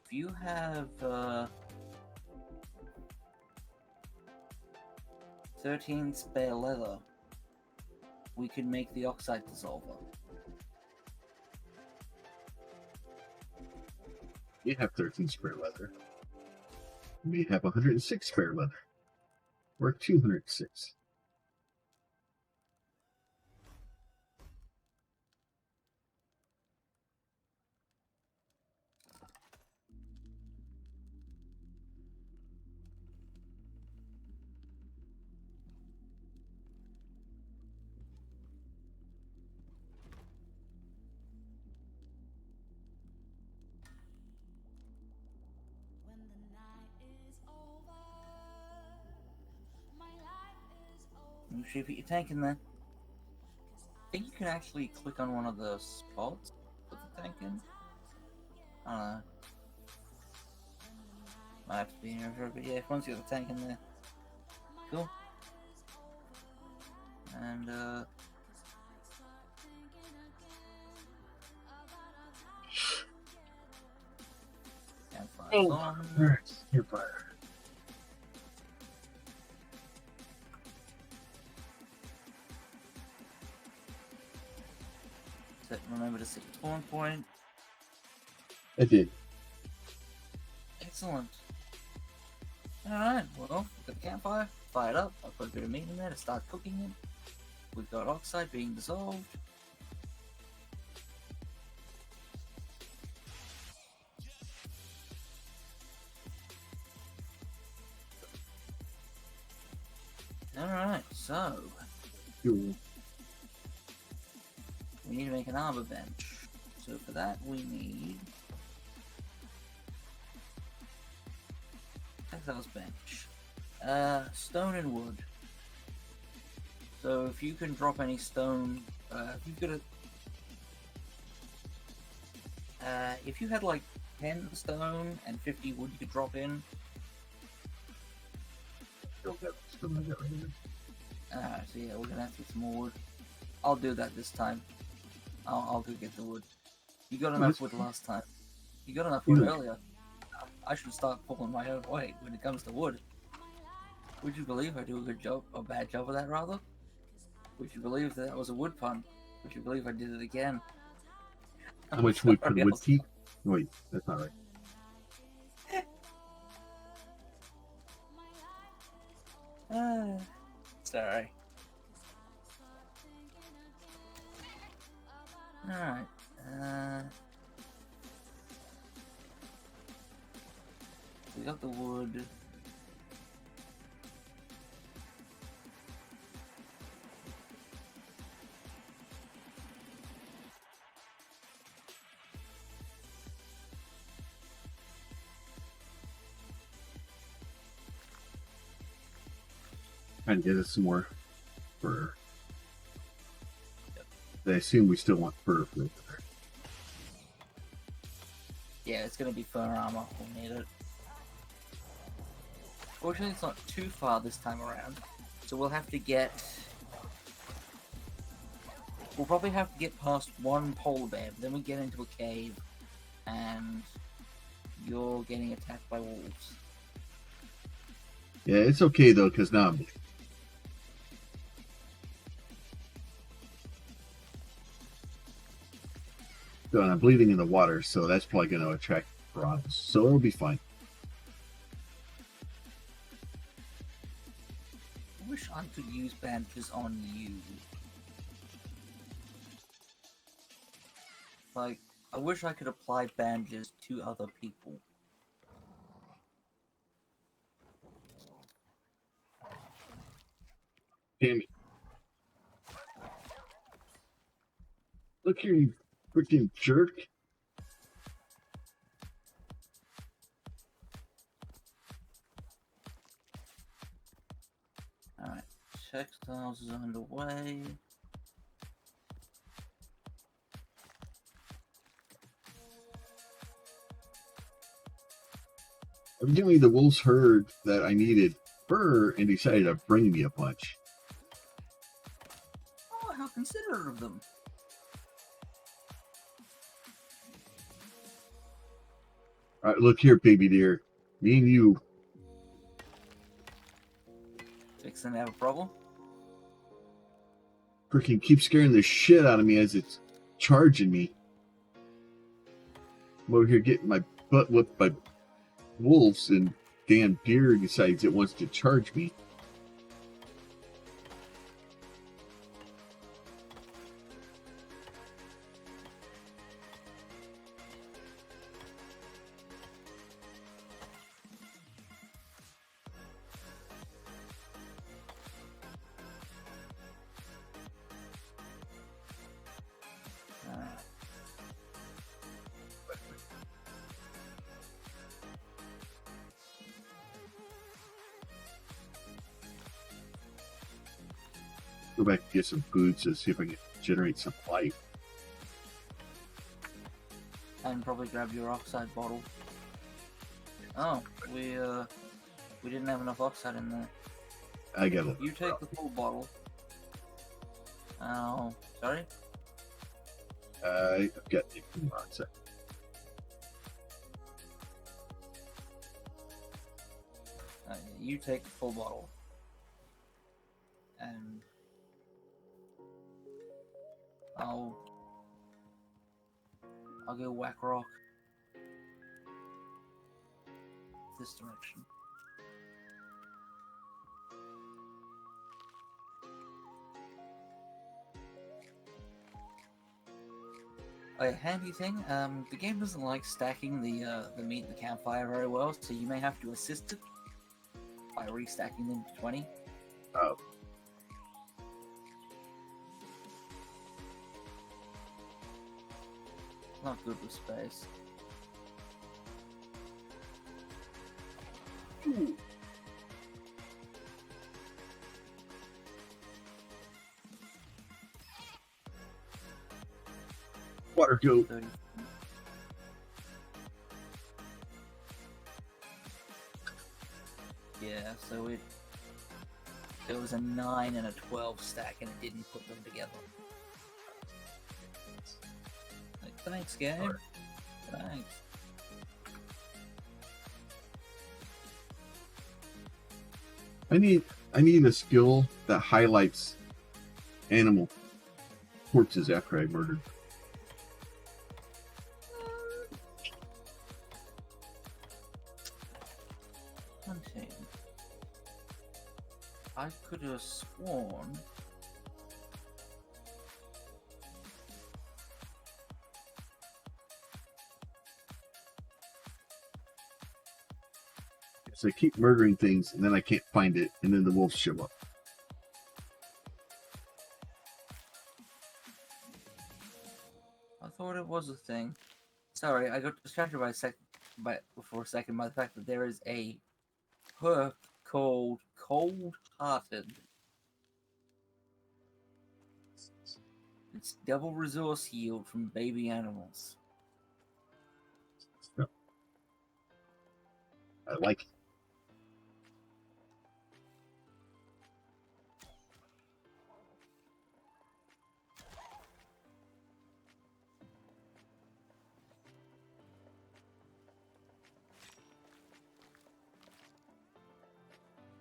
If you have 13 spare leather, we can make the oxide dissolver. We have 13 spare leather. We have 106 spare leather. Or 206. When the night is over, my life is over. Make sure you put your tank in there. I think you can actually click on one of the spots, put the tank in. I don't know. Might have to be in here, but yeah, once you have the tank in there. Cool. And campfire on. Alright, campfire. Remember to set your spawn point. I did. Excellent. Alright, well, we've got the campfire, fire it up, I'll put a bit of meat in there to start cooking it. We've got oxide being dissolved. Alright, so Cool. we need to make an armor bench. So for that we need textiles bench. Stone and wood. So if you can drop any stone, if you could, if you had like 10 stone and 50 wood, you could drop in. Still got that right here. So yeah, we're gonna have to get some more wood. I'll do that this time. I'll go get the wood. You got enough wood last time. You got enough wood earlier. I should start pulling my own weight when it comes to wood. Would you believe I do a good job, a bad job of that rather? Would you believe that was a wood pun? Would you believe I did it again? How much wood for Sorry, the wood teeth? Wait, that's not right. Sorry. Alright. We got the wood. Trying to get us some more fur. I assume we still want fur for it. Yeah, it's gonna be fur armor. We'll need it. Fortunately, it's not too far this time around, so we'll have to get. We'll probably have to get past one polar bear, but then we get into a cave, and you're getting attacked by wolves. Yeah, it's okay though, because now I'm. So I'm bleeding in the water, so that's probably going to attract piranhas. So it'll be fine. I wish I could use bandages on you. Like, I wish I could apply bandages to other people. Damn it. Look here, you freaking jerk. Alright, textiles is underway. Evidently, the wolves heard that I needed fur and decided to bring me a bunch. Oh, how considerate of them. All right, look here, baby dear. Me and you. Fixing to have a problem? Freaking keep scaring the shit out of me as it's charging me. I'm over here getting my butt whipped by wolves, and damn deer decides it wants to charge me. Go back and get some food to see if I can generate some life. And probably grab your oxide bottle. Oh, we didn't have enough oxide in there. I got it. You take the full bottle. Oh, sorry? I've got the oxide. You take the full bottle. And I'll go whack rock this direction. A handy thing, the game doesn't like stacking the meat in the campfire very well, so you may have to assist it by restacking them to 20. Oh. Not good with space. Water goat. 30. Yeah, so there was a 9 and a 12 stack and it didn't put them together. Like, thanks, game. Thanks. I need a skill that highlights animal corpses after I murdered. Hunting. I could have sworn. So I keep murdering things, and then I can't find it, and then the wolves show up. I thought it was a thing. Sorry, I got distracted for a second by the fact that there is a perk called Cold Hearted. It's double resource yield from baby animals. So, I like it.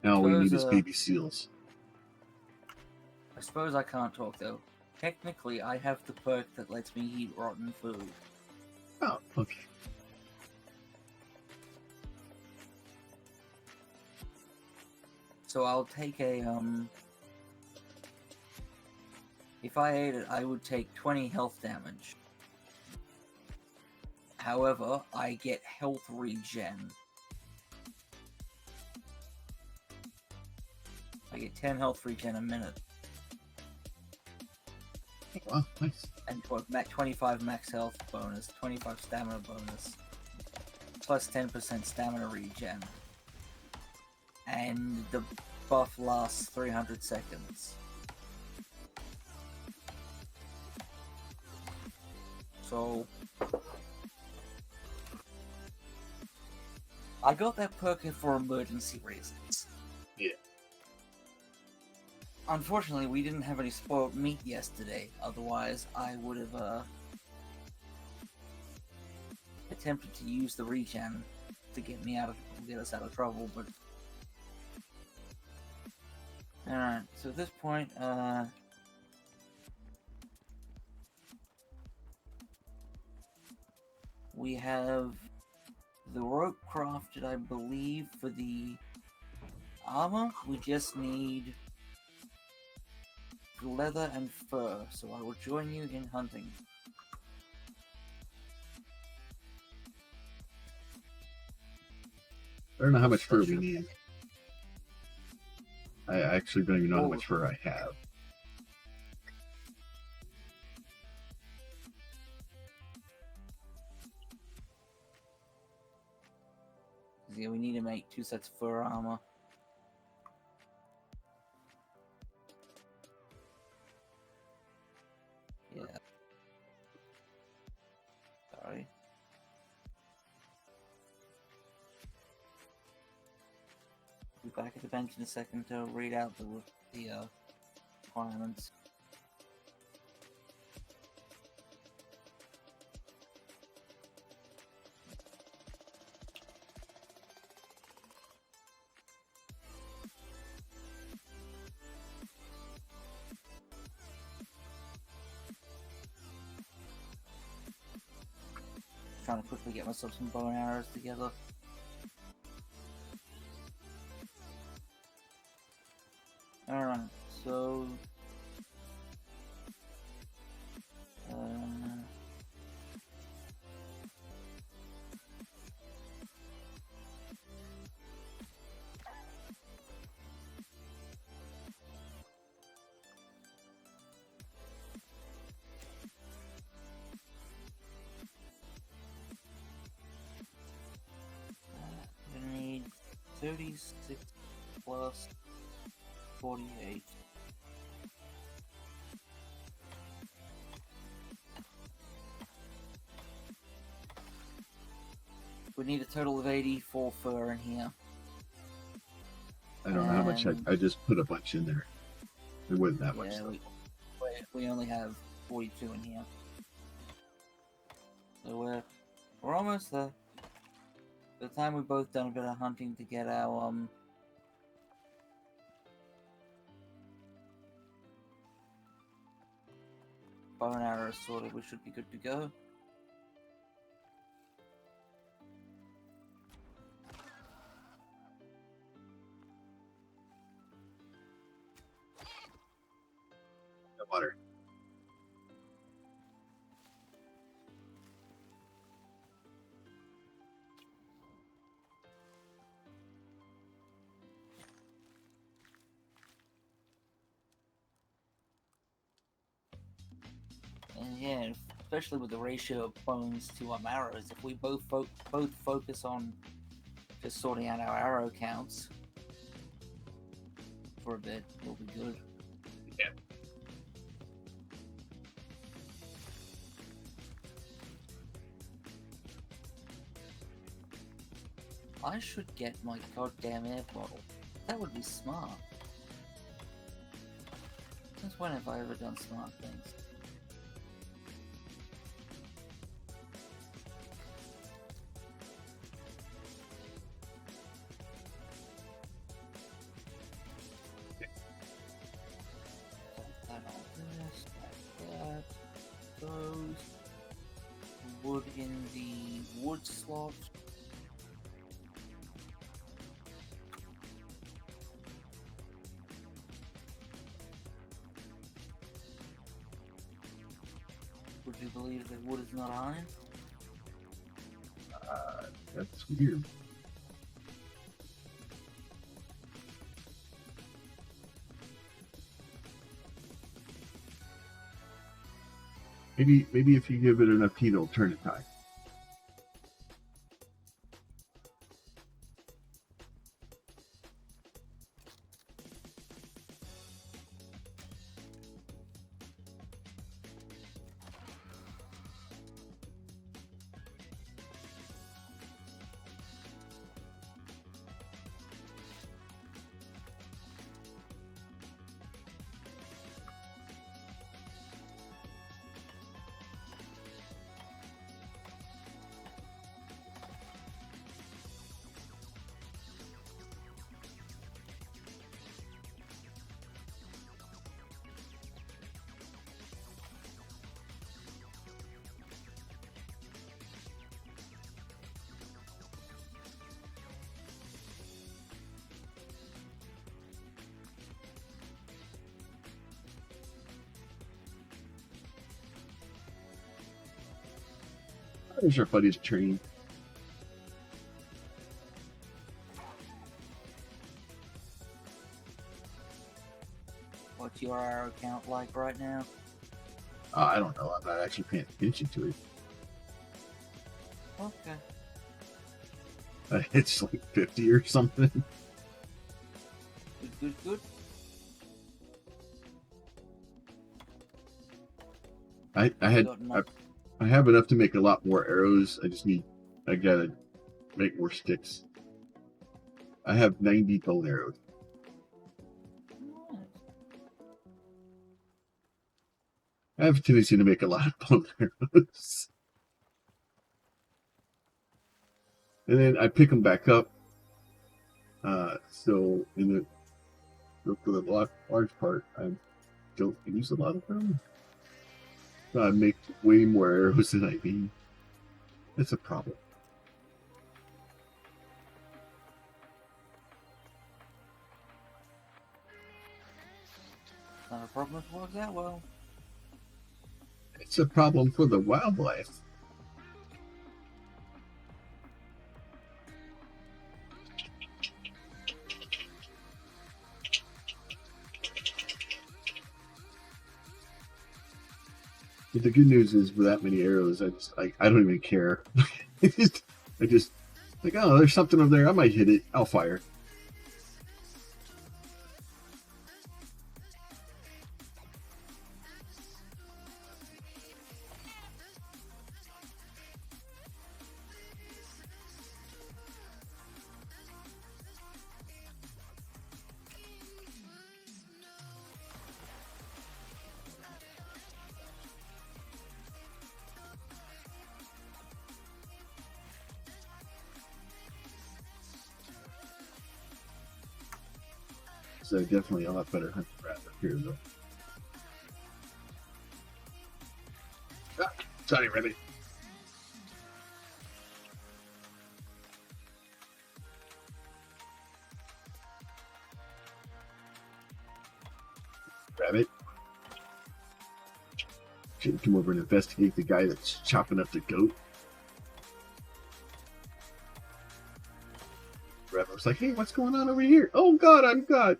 Now all we need is baby seals. I suppose I can't talk though. Technically, I have the perk that lets me eat rotten food. Oh, okay. So I'll take a if I ate it, I would take 20 health damage. However, I get health regen. I get 10 health regen a minute. Wow, nice. And 25 max health bonus, 25 stamina bonus, plus 10% stamina regen. And the buff lasts 300 seconds. So I got that perk for emergency reasons. Yeah. Unfortunately, we didn't have any spoiled meat yesterday. Otherwise, I would have attempted to use the regen to get us out of trouble. But all right. So at this point, we have the rope crafted, I believe, for the armor. We just need leather and fur, so I will join you in hunting. I don't know how much fur we need. I actually don't even know how much fur I have. Yeah, we need to make 2 sets of fur armor. Yeah. Sorry. Be back at the bench in a second to read out the requirements. Trying to quickly get myself some bow and arrows together. Alright, so gonna need 36 plus 48. We need a total of 84 fur in here. I don't know how much I just put a bunch in there. There wasn't that much. Yeah, Though. we only have 42 in here. So we're almost there. By the time we've both done a bit of hunting to get our bow and arrows sorted, we should be good to go. water. And yeah, especially with the ratio of bones to our arrows, if we both focus on just sorting out our arrow counts for a bit, we'll be good. Yeah. I should get my goddamn air bottle. That would be smart. Since when have I ever done smart things? That on this, that, those. Wood in the wood slot. Would you believe that wood is not iron? That's weird. Maybe if you give it enough heat, it'll turn it high. There's our buddy's train. What's your arrow count like right now? I don't know. I'm not actually paying attention to it. Okay. It's like 50 or something. Good. I have enough to make a lot more arrows. I gotta make more sticks. I have 90 bone arrows. I have a tendency to make a lot of bone arrows. And then I pick them back up. So for the large part, I don't use a lot of them. So I make way more arrows than I need. It's a problem. Not a problem if it works out well. It's a problem for the wildlife. But the good news is, with that many arrows, I don't even care. I just like, oh, there's something over there. I might hit it. I'll fire. So definitely a lot better hunting rat up here, though. Ah, sorry, Remy. Rabbit. Should come over and investigate the guy that's chopping up the goat. Rabbit was like, hey, what's going on over here? Oh God, I'm God.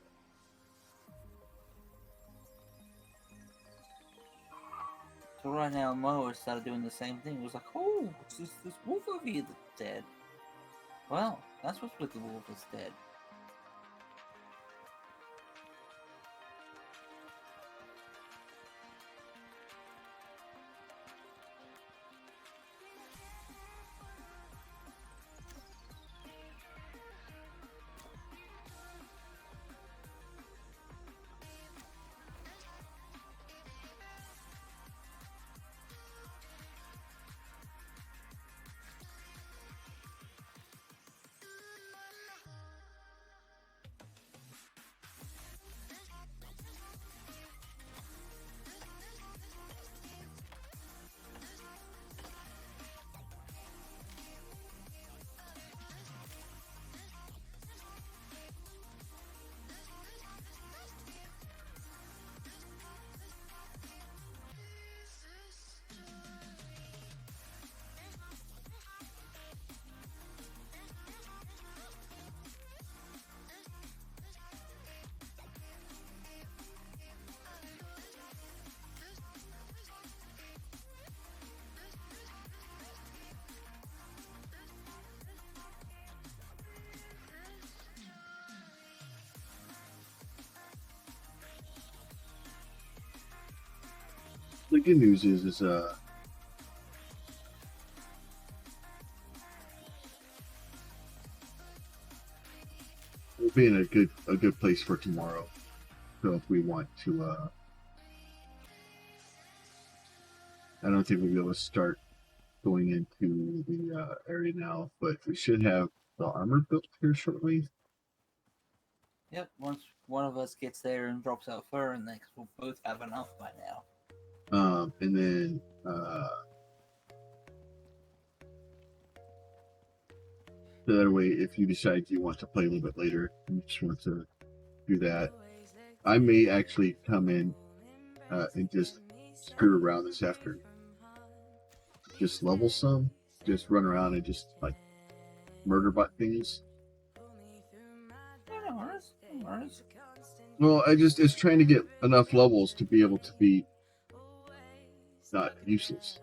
So right now, Mo started doing the same thing. It was like, oh, it's this wolf over here that's dead. Well, that's what's with the wolf is dead. The good news is we'll be in a good place for tomorrow. So if we want to, I don't think we'll be able to start going into the area now, but we should have the armor built here shortly. Yep, once one of us gets there and drops out fur, and then we'll both have enough by now. And then that way, if you decide you want to play a little bit later, you just want to do that. I may actually come in and just screw around this afternoon. Just level some, just run around and just like murder bot things. Well, it's trying to get enough levels to be able to be not useless.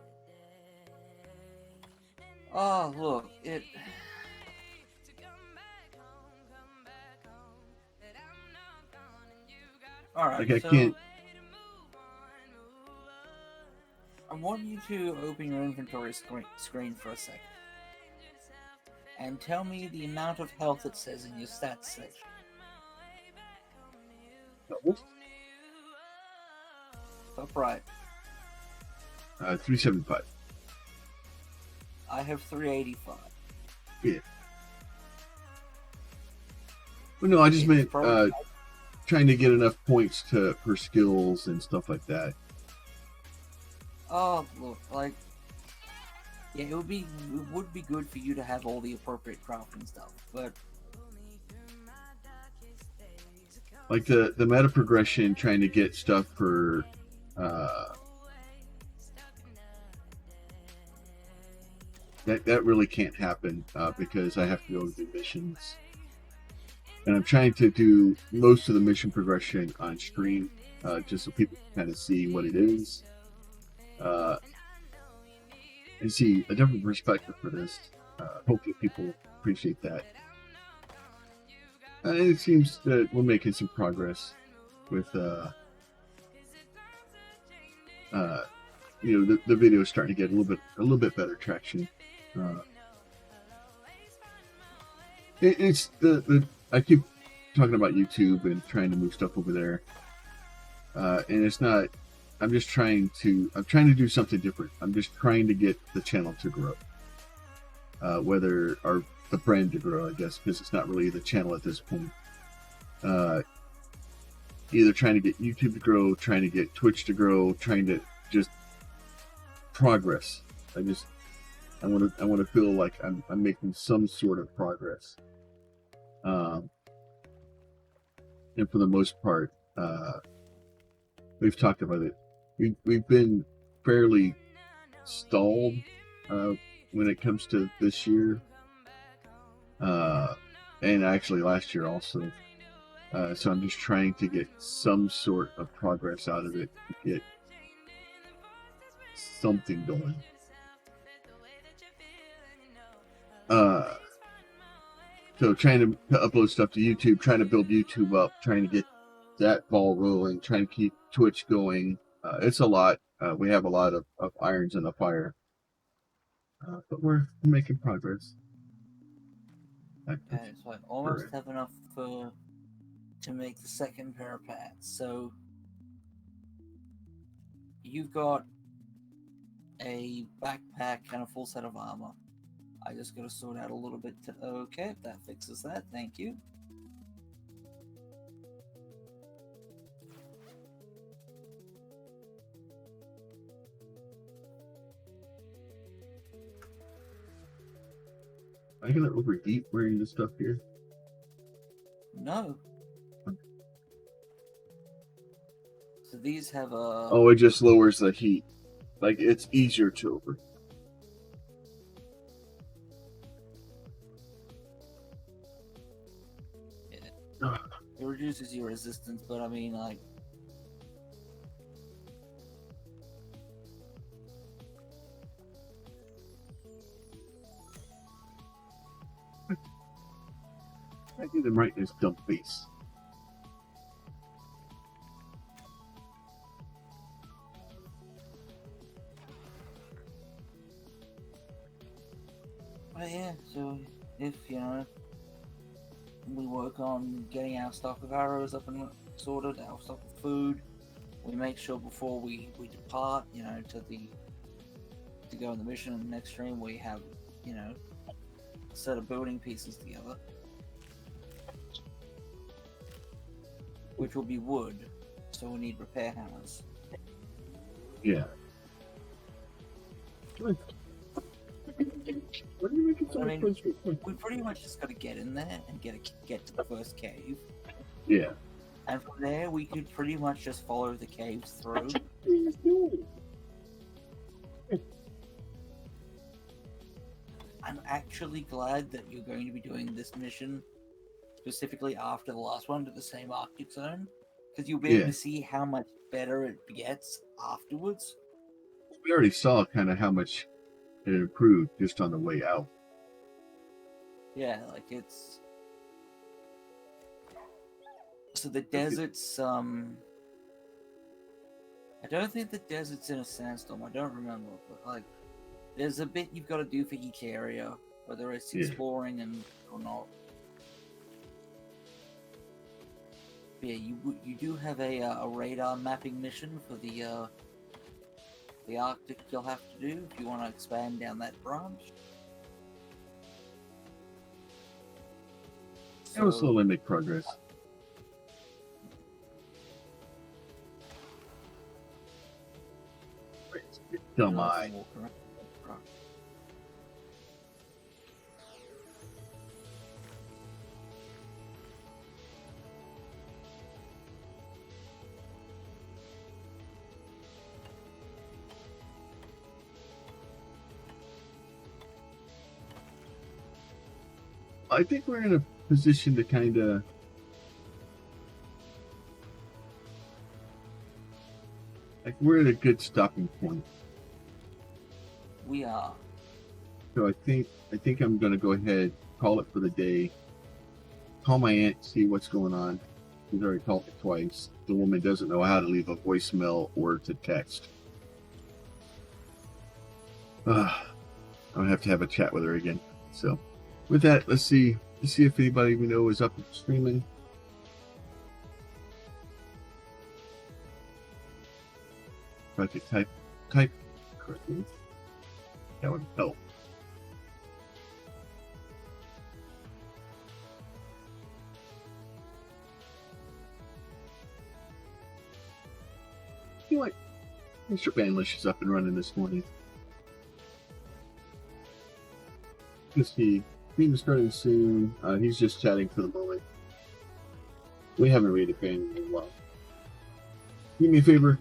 Oh, look, it. Alright, Like I can't. I want you to open your inventory screen for a second. And tell me the amount of health it says in your stats section. Top right. 375. I have 385. Yeah. Well, no, I just meant trying to get enough points for skills and stuff like that. Oh, look, like, yeah, it would be good for you to have all the appropriate crafting stuff, but like the meta progression, trying to get stuff for that really can't happen because I have to go do missions, and I'm trying to do most of the mission progression on stream just so people can kind of see what it is. And see a different perspective for this. Hopefully people appreciate that. It seems that we're making some progress with the video is starting to get a little bit better traction. It's the I keep talking about YouTube and trying to move stuff over there, and it's not. I'm trying to do something different. I'm just trying to get the channel to grow. The brand to grow, I guess, because it's not really the channel at this point. Either trying to get YouTube to grow, trying to get Twitch to grow, trying to just progress. I want to feel like I'm making some sort of progress. And for the most part, we've talked about it. We've been fairly stalled when it comes to this year, and actually last year also. So I'm just trying to get some sort of progress out of it to get something going. So trying to upload stuff to YouTube, trying to build YouTube up, trying to get that ball rolling, trying to keep Twitch going. It's a lot. We have a lot of irons in the fire, but we're making progress. Okay, so I almost have enough to make the second pair of pants. So you've got a backpack and a full set of armor. I just got to sort out a little bit. Okay, that fixes that. Thank you. Am I gonna overheat wearing this stuff here? No. So these have a... Oh, it just lowers the heat. Like, it's easier to over. Yeah. It reduces your resistance, but I mean, like... I get them right in his dumb face. But yeah, so if, you know, we work on getting our stock of arrows up and sorted, our stock of food, we make sure before we depart, you know, to go on the mission in the next stream, we have, you know, a set of building pieces together. Which will be wood, so we need repair hammers. Yeah. What are you making so I much mean, fun for? we pretty much just got to get in there and get to the first cave. Yeah. And from there, we could pretty much just follow the caves through. I'm actually glad that you're going to be doing this mission specifically after the last one to the same Arctic zone, because you'll be able to see how much better it gets afterwards. We already saw kind of how much it improved just on the way out. Yeah, like it's... So the desert's, I don't think the desert's in a sandstorm, I don't remember, but like, there's a bit you've got to do for each area, whether it's exploring and or not. Yeah, you do have a radar mapping mission for the Arctic you'll have to do if you want to expand down that branch. It will slowly make progress. Dumb eye. I think we're in a position to kind of we're at a good stopping point. We are. So I think I'm gonna go ahead, call it for the day. Call my aunt, see what's going on. She's already called me twice. The woman doesn't know how to leave a voicemail or to text. I'll have to have a chat with her again. So with that, let's see if anybody we know is up and streaming. If I could type correctly, that would help. You know what? Mr. Banlish is up and running this morning. Let's see. Stream is starting soon. He's just chatting for the moment. We haven't rated Ban in a while. Do me a favor.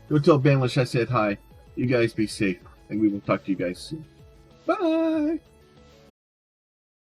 Go tell Banlish I said hi. You guys be safe, and we will talk to you guys soon. Bye!